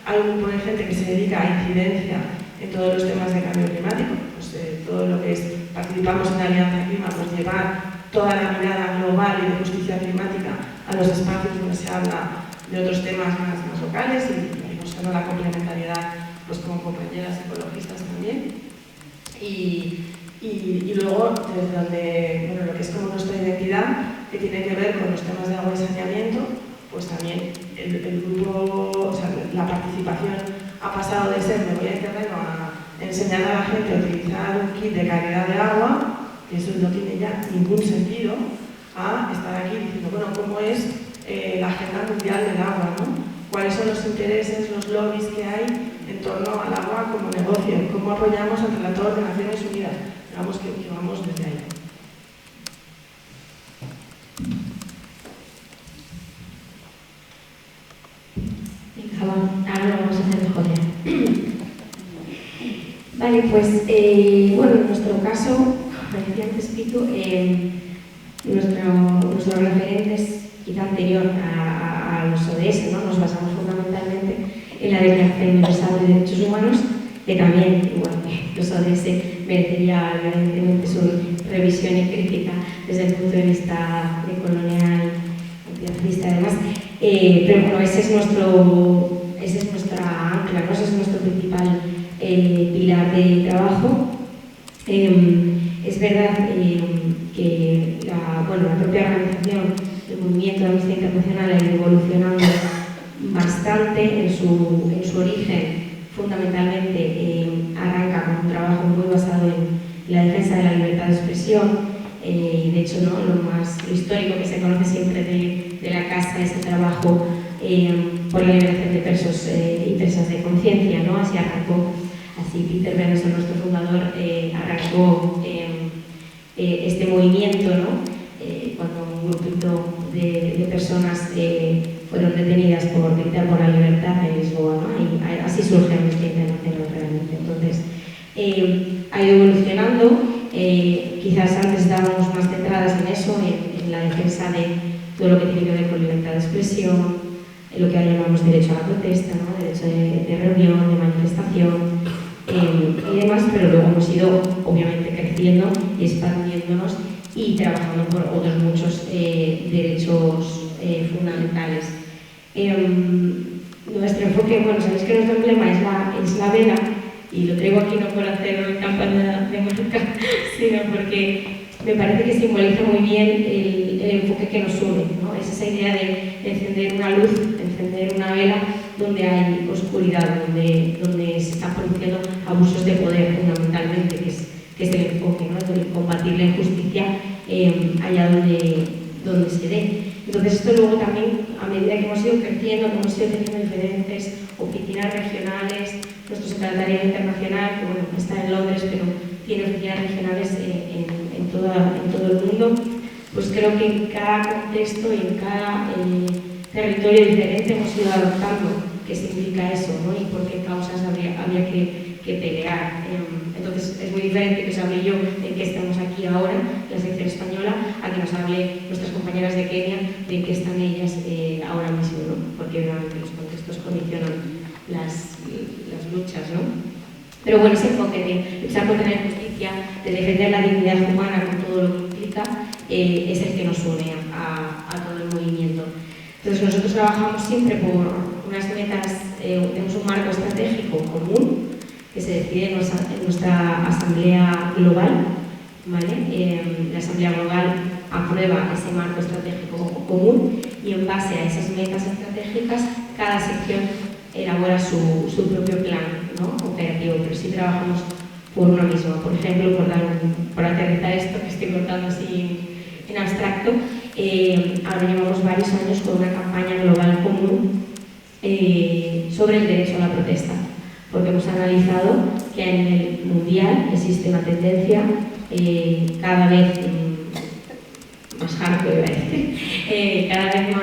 hay un grupo de gente que se dedica a incidencia en todos los temas de cambio climático, pues, todo lo que es, participamos en la Alianza Clima, pues llevar toda la mirada global y de justicia climática a los espacios donde se habla de otros temas más locales y buscando la complementariedad pues con compañeras ecologistas también. Y luego, desde donde, bueno, lo que es como nuestra identidad, que tiene que ver con los temas de agua y saneamiento, pues también el grupo, o sea, la participación ha pasado de ser, me voy a terreno a enseñar a la gente a utilizar un kit de calidad de agua, que eso no tiene ya ningún sentido, a estar aquí diciendo, bueno, ¿cómo es la agenda mundial del agua, ¿no? ¿Cuáles son los intereses, los lobbies que hay en torno al agua como negocio? ¿Cómo apoyamos al relator de Naciones Unidas? Digamos que vamos desde ahí.
Ahora lo vamos a hacer mejor ya. Vale, pues bueno, en nuestro caso, como decía antes Pitu, nuestros referentes quizá anterior a los ODS, ¿no? Nos basamos fundamentalmente en la Declaración Universal de Derechos Humanos, que también, igual que los ODS, merecería evidentemente su revisión y crítica desde el punto de vista colonial, antirracista además. Pero bueno, ese es nuestra ancla, ¿no? Ese es nuestro principal pilar de trabajo. Es verdad que la propia organización, el movimiento de Amnistía Internacional ha ido evolucionando bastante en su origen. Fundamentalmente arranca con un trabajo muy basado en la defensa de la libertad de expresión. Y de hecho, ¿no? Lo histórico que se conoce siempre de la casa es el trabajo por la liberación de presos y presas de conciencia, ¿no? Así arrancó, así Peter Benenson, nuestro fundador, arrancó este movimiento, ¿no? Cuando un grupito de personas fueron detenidas por gritar por la libertad en Lisboa, ¿no? Y así surge Amnistía Internacional realmente. Entonces, ha ido evolucionando. Quizás antes estábamos más centradas en eso, en la defensa de todo lo que tiene que ver con libertad de expresión, en lo que llamamos derecho a la protesta, ¿no? Derecho de reunión, de manifestación y demás, pero luego hemos ido obviamente creciendo y expandiéndonos y trabajando por otros muchos derechos fundamentales. Nuestro enfoque, bueno, sabéis que nuestro emblema es la vela, y lo traigo aquí no por hacer campaña de marca, sino porque me parece que simboliza muy bien el enfoque que nos une, ¿no? Es esa idea de encender una luz, encender una vela donde hay oscuridad, donde se están produciendo abusos de poder fundamentalmente, que es el enfoque, ¿no? De combatir la injusticia allá donde se dé. Entonces esto luego también, a medida que hemos ido creciendo, que hemos ido teniendo diferentes oficinas regionales, nuestro secretariado internacional, que bueno, está en Londres, pero tiene oficinas regionales en todo el mundo, pues creo que en cada contexto y en cada territorio diferente hemos ido adaptando qué significa eso, ¿no? Y por qué causas había que pelear. Entonces es muy diferente que os hable yo en qué estamos aquí ahora, la sección española, a que nos hable nuestras compañeras de Kenia de en qué están ellas ahora mismo, ¿no? Porque obviamente los contextos condicionan las luchas, ¿no? Pero bueno, ese enfoque de luchar contra la injusticia, de defender la dignidad humana con todo lo que implica, es el que nos une a todo el movimiento. Entonces nosotros trabajamos siempre por unas metas, tenemos un marco estratégico común que se decide en nuestra asamblea global, ¿vale? La asamblea global aprueba ese marco estratégico común y en base a esas metas estratégicas cada sección elabora su propio plan, ¿no? Operativo, pero sí trabajamos por una misma. Por ejemplo, por aterrizar esto que estoy contando así en abstracto, ahora llevamos varios años con una campaña global común sobre el derecho a la protesta, porque hemos analizado que a nivel mundial existe una tendencia cada vez más hardcore, iba a decir, cada vez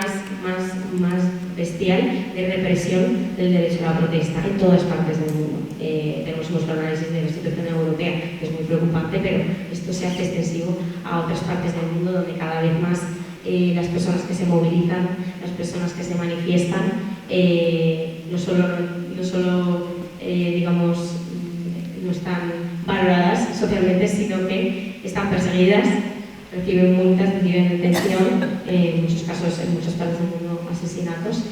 más bestial de represión del derecho a la protesta en todas partes del mundo. Tenemos nuestro análisis de la situación europea, que es muy preocupante, pero esto se hace extensivo a otras partes del mundo donde cada vez más las personas que se movilizan, las personas que se manifiestan, no solo digamos, no están valoradas socialmente, sino que están perseguidas, reciben multas, reciben detención, en muchos casos, en muchas partes del mundo, asesinatos.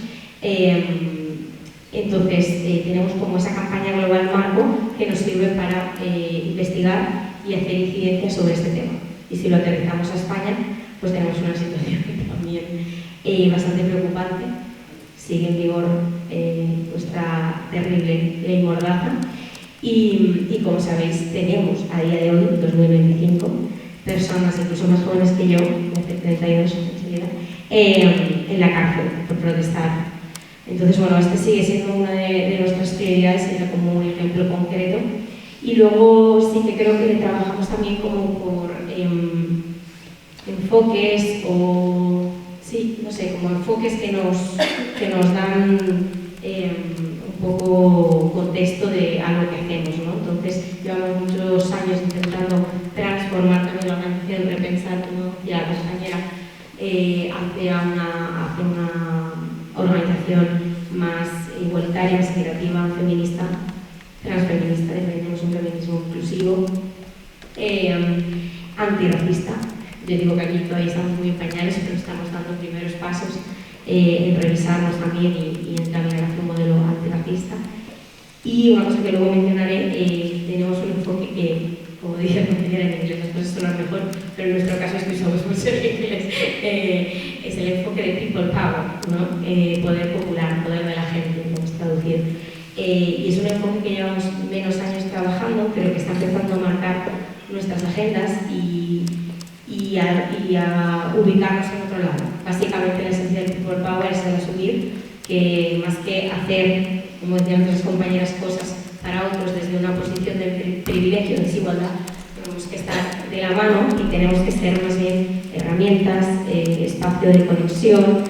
Entonces, tenemos como esa campaña global marco que nos sirve para investigar y hacer incidencia sobre este tema. Y si lo aterrizamos a España, pues tenemos una situación también bastante preocupante. Sigue en vigor nuestra terrible ley Mordaza y como sabéis, tenemos a día de hoy, 2025, personas incluso más jóvenes que yo, de 32 enseguida, en la cárcel por protestar. Entonces, bueno, este sigue siendo una de nuestras prioridades, era como un ejemplo concreto. Y luego sí que creo que trabajamos también como por enfoques o, sí, no sé, como enfoques que nos dan un poco contexto de algo que hacemos, ¿no? Entonces, llevamos muchos años intentando transformar también la organización, repensar, como decía la compañera, hacia una organización más igualitaria, más equitativa, feminista, transfeminista, defendemos un feminismo inclusivo, antirracista. Yo digo que aquí todavía estamos muy en pañales, pero estamos dando primeros pasos en revisarnos también y en caminar hacia un modelo antirracista. Y una cosa que luego mencionaré, tenemos un enfoque que, como dice la compañera en inglés, las cosas suenan mejor, pero en nuestro caso es que usamos mucho el inglés, es el enfoque de people power, ¿no? Poder popular, poder de la gente, vamos a traducir. Y es un enfoque que llevamos menos años trabajando, pero que está empezando a marcar nuestras agendas y a ubicarnos en otro lado. Básicamente la esencia del people power es el asumir que más que hacer, como decían otras compañeras, cosas para otros desde una posición de privilegio, de desigualdad, tenemos que estar de la mano y tenemos que ser más bien herramientas, espacio de conexión,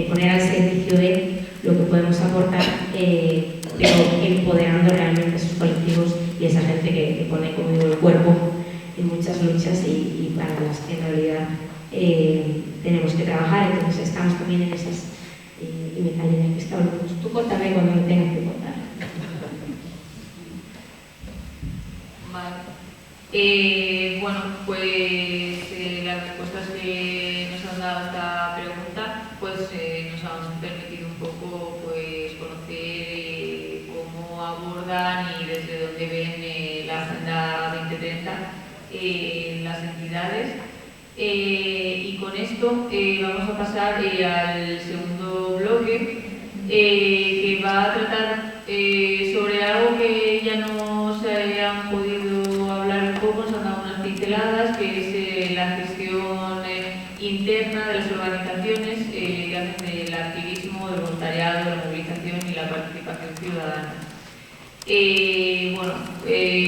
poner al servicio de lo que podemos aportar, pero empoderando realmente a esos colectivos y a esa gente que pone, como digo, el cuerpo en muchas luchas y para las que en realidad tenemos que trabajar. Entonces estamos también en esas, y me callo ya que es que hablo, pues tú cortame cuando me tengas que cortar.
Vale. Bueno, pues las respuestas que nos han dado a esta pregunta pues nos han permitido un poco pues conocer cómo abordan y desde dónde ven la Agenda 2030 las entidades. Y con esto vamos a pasar al segundo bloque que va a tratar sobre algo que ya nos han podido hablar un poco, nos han dado unas pinceladas, que es la gestión interna de las organizaciones que hacen del activismo, del voluntariado, la movilización y la participación ciudadana. Bueno,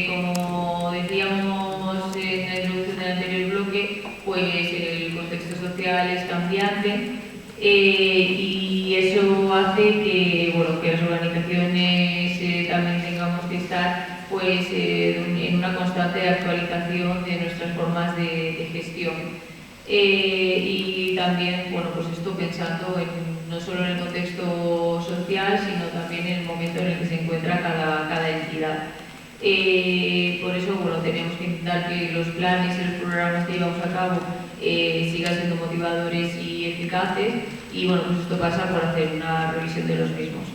como decíamos en la introducción del anterior bloque, pues el contexto social es cambiante y eso hace que, bueno, que las organizaciones también tengamos que estar pues, en una constante actualización de nuestras formas de gestión. Y también, bueno, pues esto pensando no solo en el contexto social, sino también en el momento en el que se encuentra cada entidad. Por eso, bueno, tenemos que intentar que los planes y los programas que llevamos a cabo sigan siendo motivadores y eficaces, y bueno, pues esto pasa por hacer una revisión de los mismos.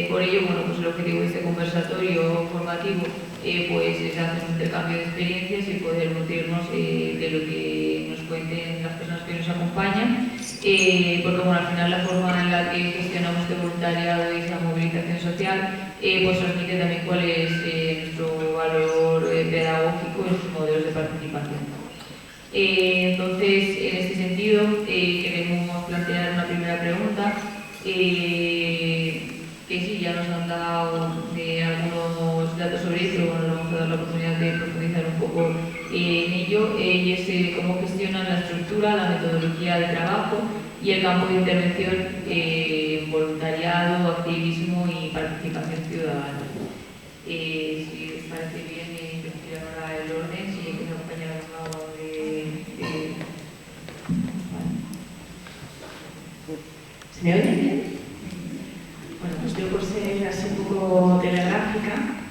Por ello, bueno, pues el objetivo de este conversatorio formativo pues es hacer un intercambio de experiencias y poder nutrirnos de lo que nos cuenten las personas que nos acompañan, porque bueno, al final la forma en la que gestionamos este voluntariado y esa movilización social pues transmite también cuál es nuestro valor pedagógico en sus modelos de participación. Entonces, en este sentido, queremos plantear una primera pregunta, que sí, ya nos han dado algunos datos sobre ello, pero bueno, vamos a dar la oportunidad de profundizar un poco en ello, y es cómo gestionan la estructura, la metodología de trabajo y el campo de intervención en voluntariado, activismo y participación ciudadana. Si les parece bien, introducir ahora el orden, si hay que acompañar a de
¿Me oyen bien? Bueno, pues yo por ser así un poco telegráfica,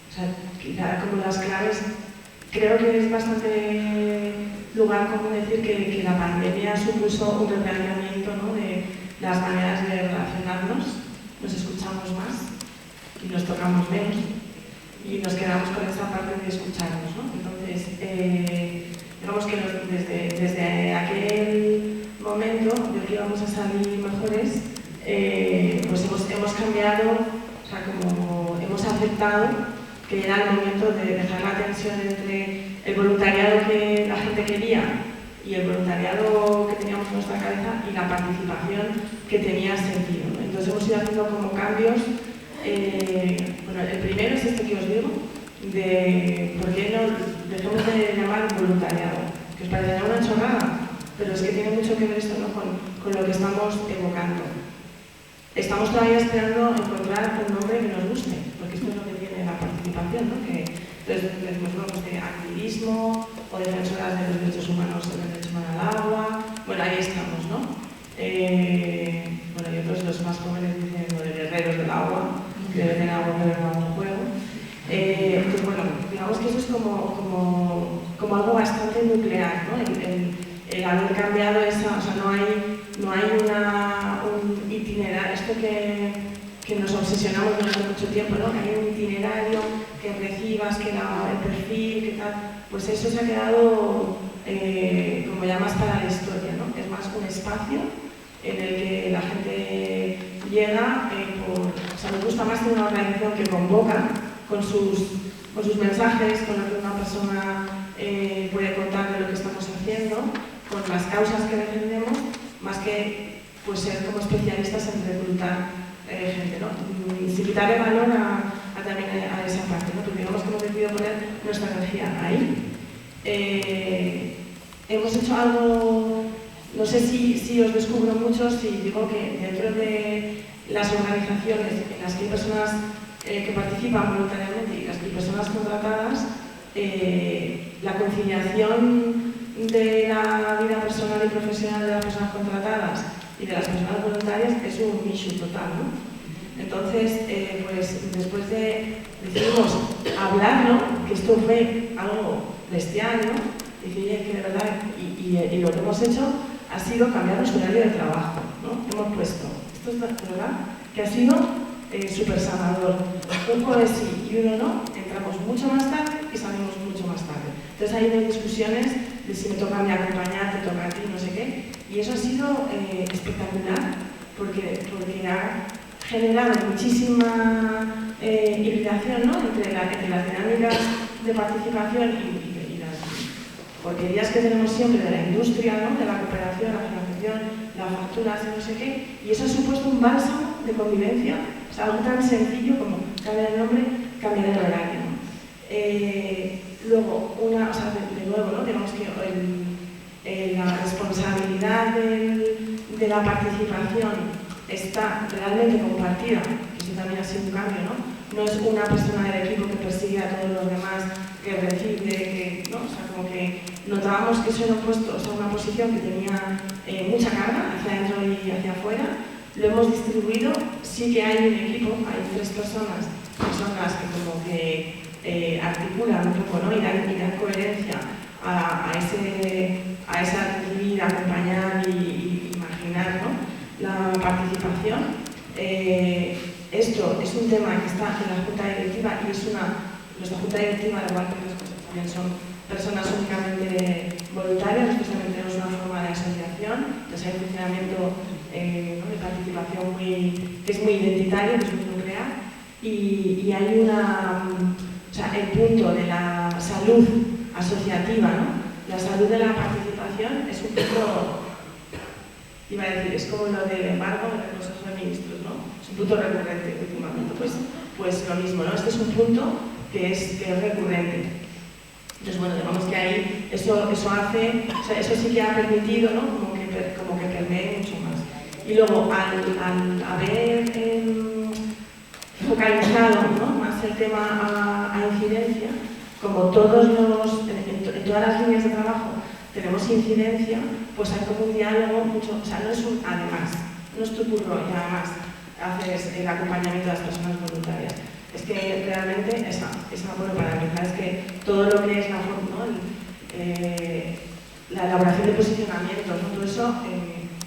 o sea, quizá como las claves, creo que es bastante lugar común decir que la pandemia supuso un replanteamiento, ¿no?, de las maneras de relacionarnos, nos escuchamos más y nos tocamos menos y nos quedamos con esa parte de escucharnos, ¿no? Entonces, digamos que desde aquel momento de que íbamos a salir mejores, pues hemos cambiado, o sea, como hemos aceptado que era el momento de dejar la tensión entre el voluntariado que la gente quería y el voluntariado que teníamos en nuestra cabeza y la participación que tenía sentido, ¿no? Entonces hemos ido haciendo como cambios. Bueno, el primero es este que os digo, de por qué no dejemos de llamar voluntariado, que os parecerá una chorrada, pero es que tiene mucho que ver esto, ¿no?, con lo que estamos evocando. Estamos todavía esperando encontrar un nombre que nos guste, porque esto es lo que tiene la participación, ¿no? Que entonces decimos, bueno, pues de activismo o defensoras de los derechos humanos, del derecho humano al agua. Bueno, ahí estamos, ¿no? Bueno, y otros, los más jóvenes, dicen lo de guerreros del agua, que deben tener agua, pero no un juego. Pues bueno, digamos que eso es como algo bastante nuclear, ¿no? El haber cambiado esa, o sea, no hay un itinerario, esto que nos obsesionamos durante mucho tiempo, ¿no? Que hay un itinerario que recibas, que el perfil, que tal, pues eso se ha quedado como ya más para la historia, ¿no? Es más un espacio en el que la gente llega o sea, nos gusta más tener una organización que convoca con sus mensajes, con lo que una persona puede contar de lo que estamos haciendo, con las causas que defendemos, más que pues ser como especialistas en reclutar gente, ¿no? Sin quitarle valor también a esa parte, ¿no? Porque digamos que hemos decidido poner nuestra energía ahí. Hemos hecho algo, no sé si os descubro mucho, si digo que dentro de las organizaciones en las que hay personas que participan voluntariamente y las que hay personas contratadas, la conciliación de la vida personal y profesional de las personas contratadas y de las personas voluntarias es un issue total, ¿no? Entonces, pues después decidimos hablarlo, que esto fue algo bestial, ¿no? Decir que de verdad, y lo que hemos hecho ha sido cambiar nuestro horario de trabajo, ¿no? Hemos puesto, esto es verdad, que ha sido súper sanador. Un jueves sí y uno no, entramos mucho más tarde y salimos mucho más tarde. Entonces ahí no hay discusiones de si me toca a mí acompañar, te toca a ti, no sé qué. Y eso ha sido espectacular porque ha generado muchísima hibridación, ¿no?, entre las dinámicas de participación y las porquerías que tenemos siempre de la industria, ¿no?, de la cooperación, la financiación, las facturas y no sé qué. Y eso ha supuesto un bálsamo de convivencia, o sea, algo tan sencillo como cambiar el nombre, cambiar el horario, ¿no? Luego, o sea, de nuevo, ¿no?, digamos que la responsabilidad de la participación está realmente compartida, que eso también ha sido un cambio, ¿no? No es una persona del equipo que persigue a todos los demás, que recibe, ¿no? O sea, como que notábamos que eso era una posición que tenía mucha carga hacia adentro y hacia afuera. Lo hemos distribuido, sí que hay un equipo, hay 3 personas que son las que como que articulan un poco, ¿no?, y dan coherencia a esa recibir, acompañar y imaginar, ¿no?, la participación. Esto es un tema que está en la Junta Directiva y nuestra Junta Directiva, al igual que otras cosas, también son personas únicamente voluntarias, nosotros también tenemos una forma de asociación, entonces hay un funcionamiento de participación que es muy identitario, que es muy nuclear, y hay o sea, el punto de la salud asociativa, ¿no?, la salud de la participación es un punto, iba a decir, es como lo del embargo en el Consejo de Ministros, ¿no? Es un punto recurrente últimamente. Pues lo mismo, ¿no? Este es un punto que es recurrente. Entonces, bueno, digamos que ahí eso hace, o sea, eso sí que ha permitido, ¿no?, como que permee mucho más. Y luego, al haber focalizado, ¿no?, más el tema a incidencia, como en todas las líneas de trabajo tenemos incidencia, pues hay como un diálogo mucho, o sea, no es un además, no es tu curro y además haces el acompañamiento de las personas voluntarias. Es que realmente es bueno, para empezar, es que todo lo que es la elaboración de posicionamientos, ¿no? Todo eso,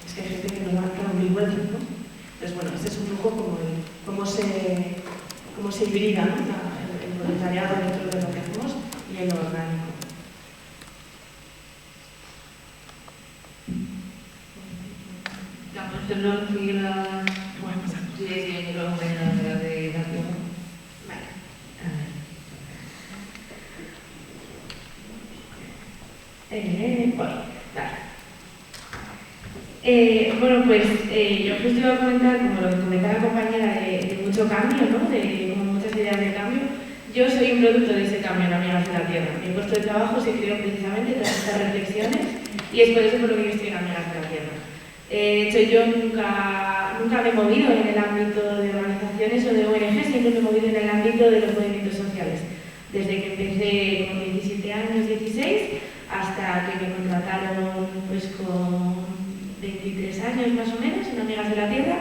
es que hay gente que nos va a dar mil vueltas, ¿no? Entonces, bueno, este es un poco como cómo se hibrida, ¿no? El voluntariado dentro de lo que hacemos y el orgánico.
Vamos a hablar de la... Bueno, sí, yo lo voy a hablar de la tierra.
Vale. Bueno, pues yo justo iba a comentar, como lo que comentaba la compañera, de mucho cambio, ¿no? De como muchas ideas de cambio. Yo soy un producto de ese cambio en Amigas de la Tierra. Mi puesto de trabajo se creó precisamente tras estas reflexiones y es por eso por lo que yo estoy en Amigas de la Tierra. De hecho, yo nunca me he movido en el ámbito de organizaciones o de ONG, siempre me he movido en el ámbito de los movimientos sociales. Desde que empecé con 17 años, 16, hasta que me contrataron pues con 23 años más o menos en Amigas de la Tierra.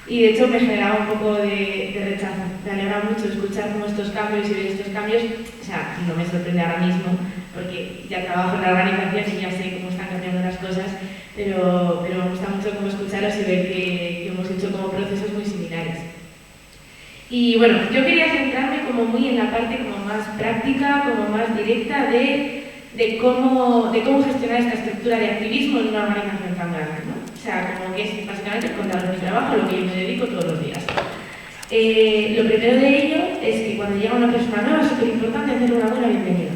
Y de hecho me generaba un poco de rechazo. Me alegra mucho escuchar como estos cambios y ver estos cambios. O sea, no me sorprende ahora mismo, porque ya trabajo en la organización y ya sé cómo están cambiando las cosas, pero me gusta mucho como escucharos y ver que hemos hecho como procesos muy similares. Y bueno, yo quería centrarme como muy en la parte como más práctica, como más directa de cómo gestionar esta estructura de activismo en una organización tan grande, ¿no? O sea, como que es básicamente contar mi trabajo, a lo que yo me dedico todos los días. Lo primero de ello es que cuando llega una persona nueva es súper importante hacerle una buena bienvenida.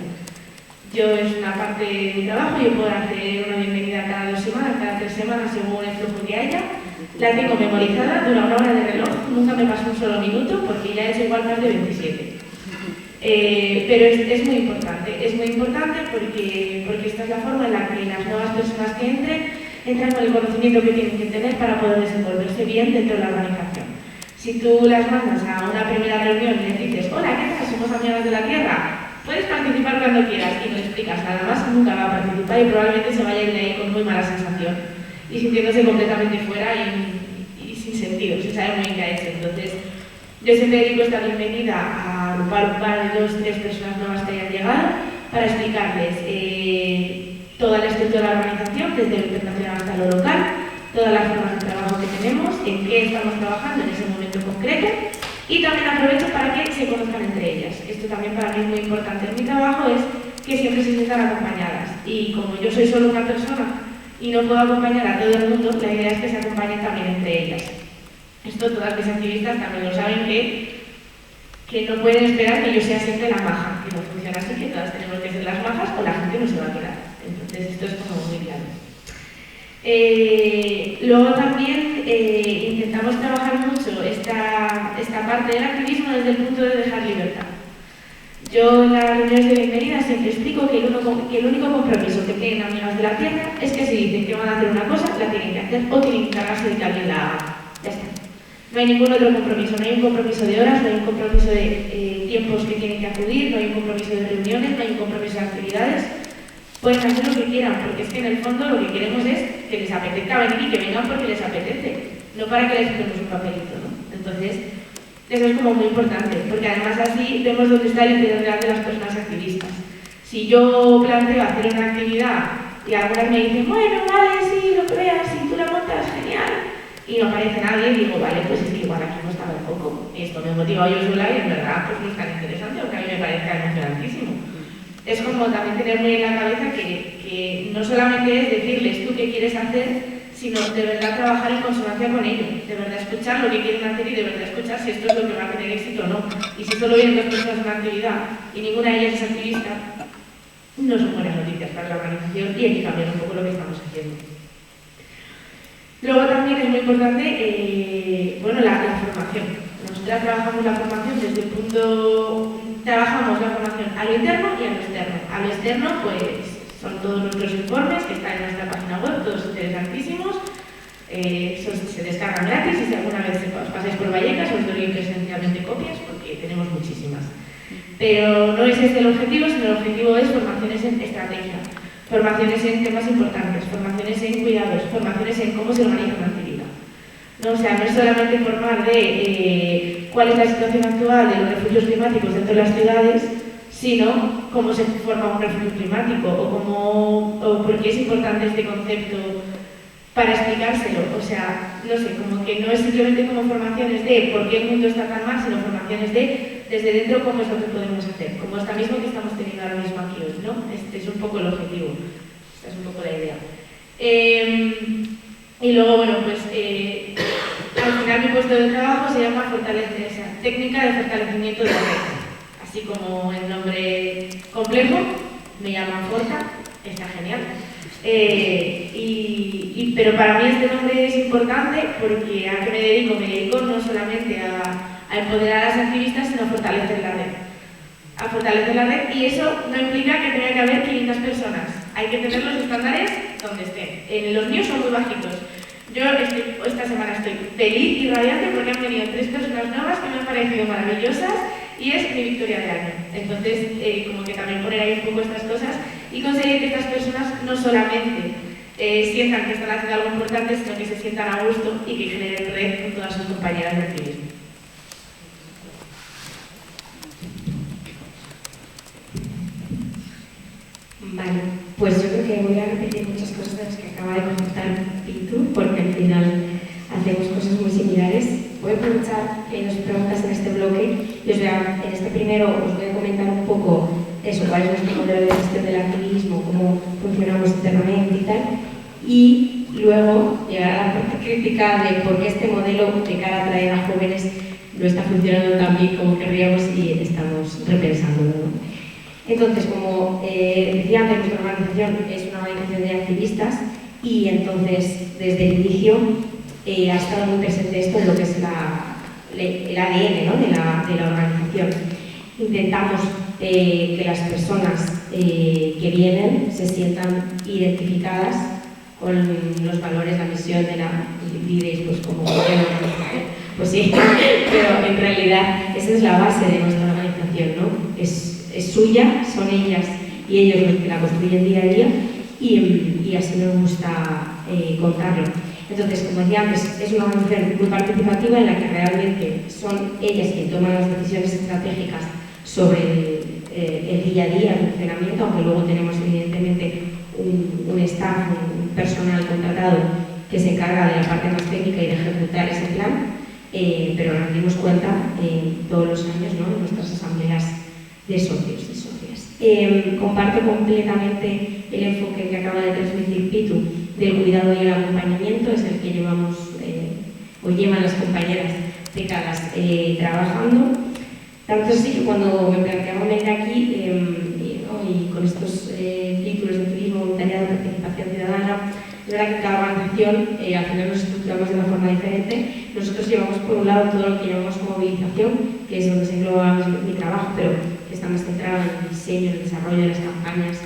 Yo es una parte de mi trabajo, yo puedo hacer una bienvenida cada 2 semanas, cada 3 semanas, según el flujo que haya. La tengo memorizada, dura 1 hora de reloj, nunca me pasa un solo minuto porque ya es igual más de 27. Pero es muy importante porque esta es la forma en la que las nuevas personas que entran con el conocimiento que tienen que tener para poder desenvolverse bien dentro de la organización. Si tú las mandas a una primera reunión y les dices, hola, ¿qué tal? Somos Amigas de la Tierra, puedes participar cuando quieras y no explicas nada más, nunca va a participar y probablemente se vaya a ir de ahí con muy mala sensación y sintiéndose completamente fuera y sin sentido, sin saber muy bien qué ha hecho. Entonces, yo siempre dedico esta bienvenida a agrupar un par de 2 o 3 personas nuevas que hayan llegado para explicarles toda la estructura de la organización, desde lo internacional hasta lo local, todas las formas de trabajo que tenemos, en qué estamos trabajando en ese momento concreto y también aprovecho para que se conozcan entre ellas. Esto también para mí es muy importante en mi trabajo, es que siempre se sientan acompañadas y como yo soy solo una persona y no puedo acompañar a todo el mundo, la idea es que se acompañen también entre ellas. Esto todas mis activistas también lo saben que no pueden esperar que yo sea siempre la maja, que no funciona así, que todas tenemos que ser las majas o la gente no se va a quedar. Entonces esto es como muy claro. Luego también intentamos trabajar mucho esta parte del activismo desde el punto de dejar libertad. Yo en las reuniones de bienvenida siempre explico que el único compromiso que tienen Amigas de la Tierra es que si dicen que van a hacer una cosa, la tienen que hacer o tienen que encargarse de que alguien la haga. Ya está. No hay ningún otro compromiso, no hay un compromiso de horas, no hay un compromiso de tiempos que tienen que acudir, no hay un compromiso de reuniones, no hay un compromiso de actividades. Pueden hacer lo que quieran, porque es que en el fondo lo que queremos es que les apetezca venir y que vengan porque les apetece, no para que les ponemos un papelito, ¿no? Entonces, eso es como muy importante, porque además así vemos dónde está el interés real de las personas activistas. Si yo planteo hacer una actividad y algunas me dicen, bueno, vale, sí, lo que veas, si tú la montas, genial, y no aparece nadie, digo, vale, pues es que igual aquí no estaba el foco. Y esto me motiva yo sola y en verdad pues no es tan interesante, aunque a mí me parezca emocionantísimo. Es como también tener muy en la cabeza que no solamente es decirles tú qué quieres hacer, sino de verdad trabajar en consonancia con ello, de verdad escuchar lo que quieren hacer y de verdad escuchar si esto es lo que va a tener éxito o no. Y si solo vienen 2 personas en una actividad y ninguna de ellas es activista, no son buenas noticias para la organización y hay que cambiar un poco lo que estamos haciendo. Luego también es muy importante bueno, la formación. Nosotros trabajamos la formación desde el punto... Trabajamos la formación a lo interno y a lo externo. A lo externo, pues, son todos nuestros informes que están en nuestra página web, todos interesantísimos. Se descargan gratis y si alguna vez os pasáis por Vallecas os doy presencialmente copias porque tenemos muchísimas. Pero no es este el objetivo, sino el objetivo es formaciones en estrategia. formaciones en temas importantes, formaciones en cuidados, formaciones en cómo se organiza una actividad. ¿No? O sea, no es solamente informar de cuál es la situación actual de los refugios climáticos dentro de las ciudades, sino cómo se forma un refugio climático o por qué es importante este concepto para explicárselo. O sea, no sé, como que no es simplemente como formaciones de por qué el mundo está tan mal, sino formaciones de desde dentro cómo es lo que podemos hacer, como esta misma que estamos teniendo ahora mismo aquí hoy, ¿no? Este es un poco el objetivo, esta es un poco la idea. Y luego, bueno, pues al final mi puesto de trabajo se llama técnica de fortalecimiento de la red. Así como el nombre complejo, me llaman Forta, está genial. Pero para mí este nombre es importante porque a qué me dedico no solamente a empoderar a las activistas, sino a fortalecer la red. A fortalecer la red, y eso no implica que tenga que haber 500 personas. Hay que tener los estándares donde estén. Los míos son muy bajitos. Yo esta semana estoy feliz y radiante porque han venido 3 personas nuevas que me han parecido maravillosas y es mi victoria de año. Entonces, como que también poner ahí un poco estas cosas y conseguir que estas personas no solamente sientan que están haciendo algo importante, sino que se sientan a gusto y que generen red con todas sus compañeras de activismo.
Vale, pues yo creo que voy a repetir muchas cosas de las que acaba de comentar Pitu, porque al final hacemos cosas muy similares. Voy a aprovechar que nos preguntas en este bloque y en este primero os voy a comentar un poco eso, cuál es nuestro modelo de gestión del activismo, cómo funcionamos internamente y tal, y luego llegar a la parte crítica de por qué este modelo de cara a atraer a jóvenes no está funcionando tan bien como querríamos y estamos repensándolo, ¿no? Entonces, como decía antes, nuestra organización es una organización de activistas y entonces desde el inicio ha estado muy presente esto en lo que es el ADN, ¿no? de la organización. Intentamos que las personas que vienen se sientan identificadas con los valores, la misión de la diréis, pues como pues sí, pero en realidad esa es la base de nuestra organización, ¿no? Es suya, son ellas y ellos los que la construyen día a día y así nos gusta contarlo. Entonces, como decía antes, es una organización muy participativa en la que realmente son ellas quienes toman las decisiones estratégicas sobre el día a día, el funcionamiento, aunque luego tenemos evidentemente un staff, un personal contratado que se encarga de la parte más técnica y de ejecutar ese plan, pero nos dimos cuenta todos los años, ¿no? En nuestras asambleas de socios y socias. Comparto completamente el enfoque que acaba de transmitir Pitu del cuidado y el acompañamiento, es el que llevamos o llevan las compañeras décadas trabajando. Tanto así que cuando me planteaba venir aquí y con estos títulos de turismo, voluntariado, participación ciudadana, es verdad que cada organización al final nos estructuramos de una forma diferente. Nosotros llevamos por un lado todo lo que llamamos movilización, que es donde se engloba mi trabajo, pero que está más centrado en el diseño, el desarrollo de las campañas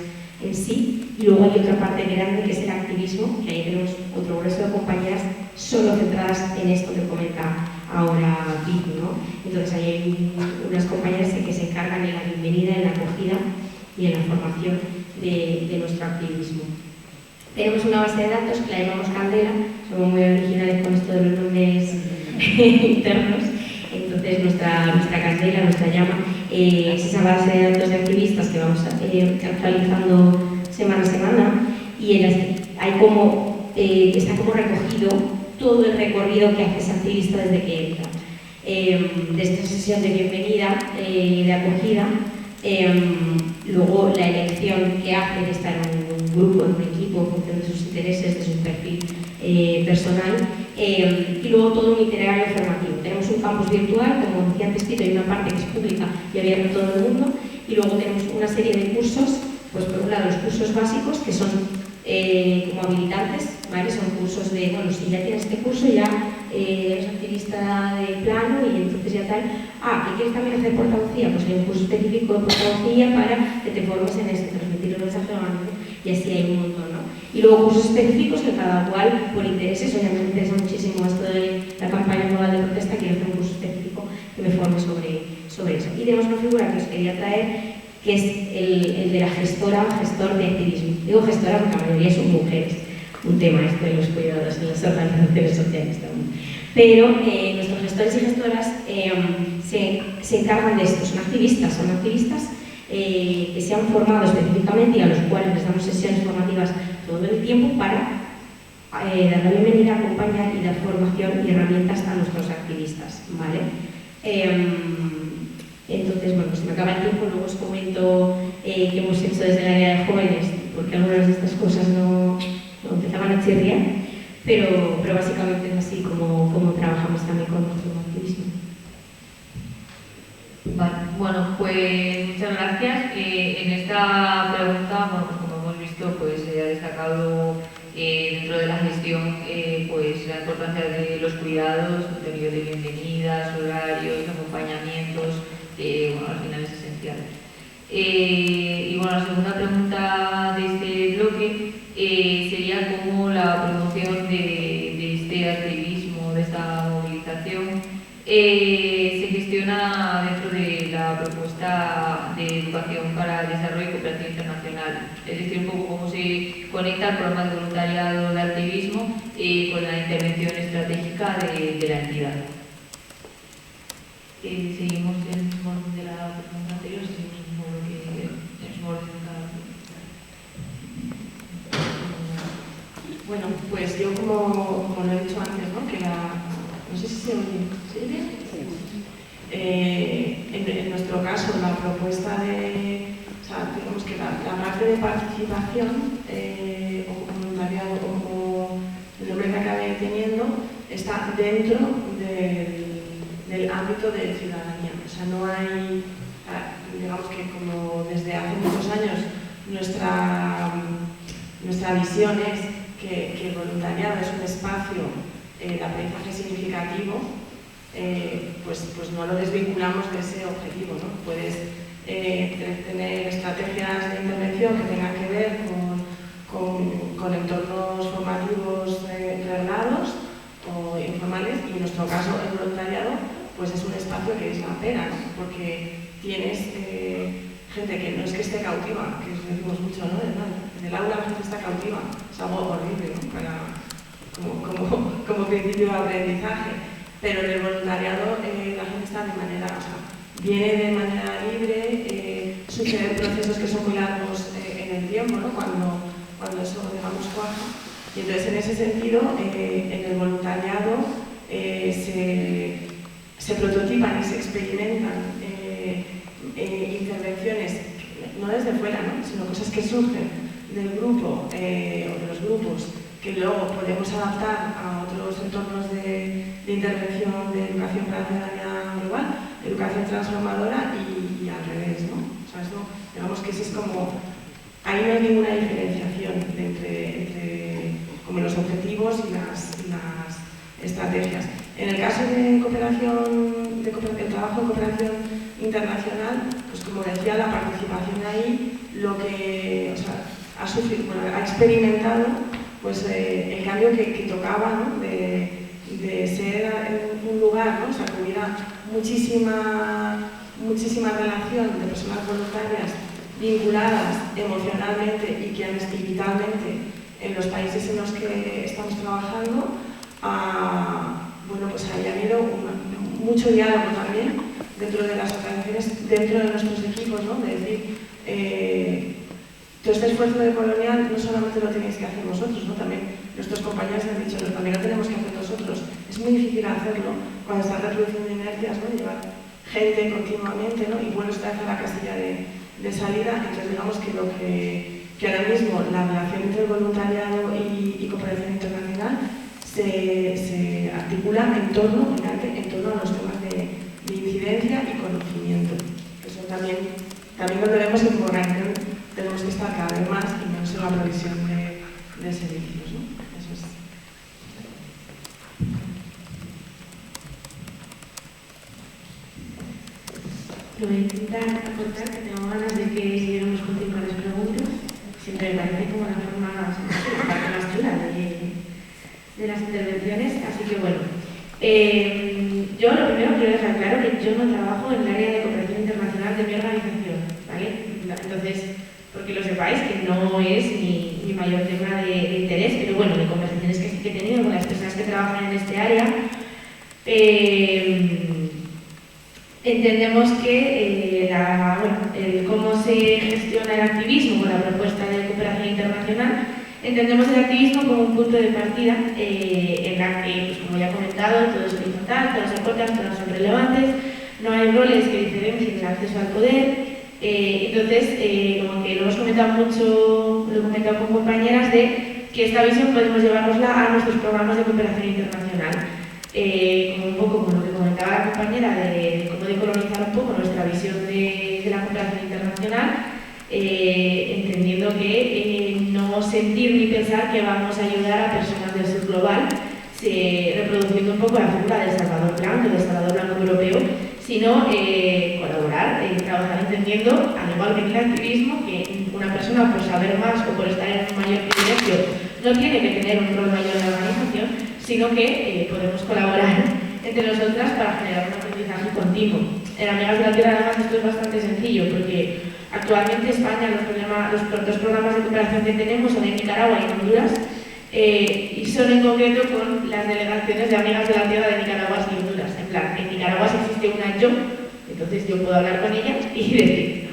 en sí. Y luego hay otra parte grande que es el activismo, que ahí tenemos otro grueso de compañeras solo centradas en esto que comenta ahora Pitu, ¿no? Entonces ahí hay unas compañeras que se encargan en la bienvenida, en la acogida y en la formación de nuestro activismo. Tenemos una base de datos que la llamamos Candela, somos muy originales con esto de los nombres internos. Entonces nuestra Candela, nuestra llama, es esa base de datos de activistas que vamos actualizando semana a semana y en las que hay está como recogido todo el recorrido que hace ese activista desde que entra. Desde esta sesión de bienvenida, de acogida, luego la elección que hace de estar en un grupo, en un equipo, en función de sus intereses, de su perfil personal, y luego todo un itinerario formativo. Tenemos un campus virtual, como decía antes Tito, hay una parte que es pública y abierta a todo el mundo, y luego tenemos una serie de cursos, pues por un lado los cursos básicos, que son como habilitantes, ¿vale? Son cursos de, bueno, si ya tienes este curso ya eres activista de plano y entonces ya tal, ¿que quieres también hacer portavocía? Pues hay un curso específico de portavocía para que te formes en esto, transmitir el mensaje organizado, y así hay un montón, ¿no? Y luego cursos específicos que cada cual, por intereses, o ya me interesa muchísimo esto de la campaña global de protesta, quiero hacer un curso específico que me forme sobre eso. Y tenemos una figura que os quería traer, que es el de la gestora o gestor de activismo. Digo gestora porque la mayoría son mujeres, un tema esto de los cuidados en las organizaciones sociales también. Pero nuestros gestores y gestoras se encargan de esto, son activistas que se han formado específicamente y a los cuales les damos sesiones formativas todo el tiempo para dar la bienvenida, acompañar y dar formación y herramientas a nuestros activistas, ¿vale? Entonces, bueno, pues se me acaba el tiempo, luego os comento qué hemos hecho desde el área de jóvenes, porque algunas de estas cosas no empezaban a chirriar, pero básicamente es así como trabajamos también con nuestro activismo.
Vale, bueno, pues muchas gracias. En esta pregunta, bueno, pues como hemos visto, pues se ha destacado dentro de la gestión pues la importancia de los cuidados, contenido de bienvenidas, horarios, acompañamientos, bueno, al final es esencial. Y bueno, la segunda pregunta de este bloque sería cómo la promoción de este activismo, de esta movilización, se gestiona dentro de la propuesta de educación para el desarrollo y cooperación internacional. Es decir, un poco cómo se conecta el programa de voluntariado de activismo con la intervención estratégica de la entidad. Seguimos en el mismo orden de la pregunta anterior, seguimos en el mismo orden de cada pregunta.
Bueno, pues yo como lo he dicho antes, ¿no? Que no sé si se oye. ¿Se oye? En nuestro caso, la propuesta o sea, digamos que la parte de participación o voluntariado o el nombre que acabe teniendo está dentro del ámbito de ciudadanía. O sea, no hay, digamos que como desde hace muchos años nuestra visión es que el voluntariado es un espacio de aprendizaje significativo, pues no lo desvinculamos de ese objetivo, ¿no? Puedes tener estrategias de intervención que tengan que ver con entornos formativos reglados o informales, y en nuestro caso el voluntariado pues es un espacio que es la pena, ¿no? Porque tienes gente que no es que esté cautiva, que decimos mucho, ¿no? En el aula la gente está cautiva, es algo horrible, ¿no? Como principio de aprendizaje, pero en el voluntariado la gente está de manera, o sea, viene de manera libre, suceden procesos que son muy largos en el tiempo, ¿no? Cuando eso, digamos, cuaja. Y entonces, en ese sentido, en el voluntariado se prototipan y se experimentan intervenciones, no desde fuera, ¿no? Sino cosas que surgen del grupo o de los grupos, que luego podemos adaptar a otros entornos de intervención de educación para la ciudadanía global, educación transformadora y al revés, ¿no? O sea, eso, digamos que ese es como, ahí no hay ninguna diferenciación entre como los objetivos y las estrategias. En el caso de cooperación, el trabajo en cooperación internacional, pues como decía, la participación ahí, lo que, o sea, ha experimentado pues el cambio que tocaba, ¿no? de ser un lugar, ¿no? O sea, que hubiera muchísima relación de personas voluntarias vinculadas emocionalmente y vitalmente en los países en los que estamos trabajando. Bueno, pues ahí ha habido mucho diálogo también dentro de las organizaciones, dentro de nuestros equipos, ¿no? De decir, todo este esfuerzo de colonial no solamente lo tenéis que hacer vosotros, ¿no? También nuestros compañeros han dicho, también lo tenemos que hacer nosotros. Es muy difícil hacerlo cuando estás reproduciendo inercias, ¿no? Llevar gente continuamente, ¿no? Y vuelves a la casilla de salida. Entonces, digamos que ahora mismo la relación entre el voluntariado y cooperación internacional se articula en torno a los temas de incidencia y conocimiento. Eso también lo vemos que como organización tenemos que estar cada vez más y menos en la provisión de servicios, ¿no? Eso es.
Lo voy a intentar aportar, que tengo ganas de que siguiéramos contigo las preguntas. Siempre me parece como la forma más chula de las intervenciones, así que bueno. Yo lo primero quiero dejar claro que yo no trabajo en el área de cooperación internacional de mi organización, ¿vale? no es mi mayor tema de interés, pero bueno, de conversaciones que sí que he tenido con las personas que trabajan en este área, entendemos que el cómo se gestiona el activismo con la propuesta de cooperación internacional, entendemos el activismo como un punto de partida en la que, pues, como ya he comentado, todo es horizontal, todos se aportan, todos son relevantes, no hay roles que diferencien el acceso al poder. Entonces, como que lo hemos comentado mucho, lo he comentado con compañeras, de que esta visión podemos llevárnosla a nuestros programas de cooperación internacional. Como un poco como lo que comentaba la compañera, de cómo decolonizar un poco nuestra visión de la cooperación internacional, entendiendo que no sentir ni pensar que vamos a ayudar a personas del sur global, reproduciendo un poco la figura del Salvador Blanco europeo, sino colaborar, trabajar entendiendo, al igual que en el activismo, que una persona por saber más o por estar en un mayor privilegio no tiene que tener un rol mayor en la organización, sino que podemos colaborar entre nosotras para generar un aprendizaje continuo. En Amigas de la Tierra, además, esto es bastante sencillo, porque actualmente España, los dos programas de cooperación que tenemos son en Nicaragua y en Honduras, y son en concreto con las delegaciones de Amigas de la Tierra de Nicaragua y Honduras. En plan, en Nicaragua si existe una yo, entonces yo puedo hablar con ella y decir,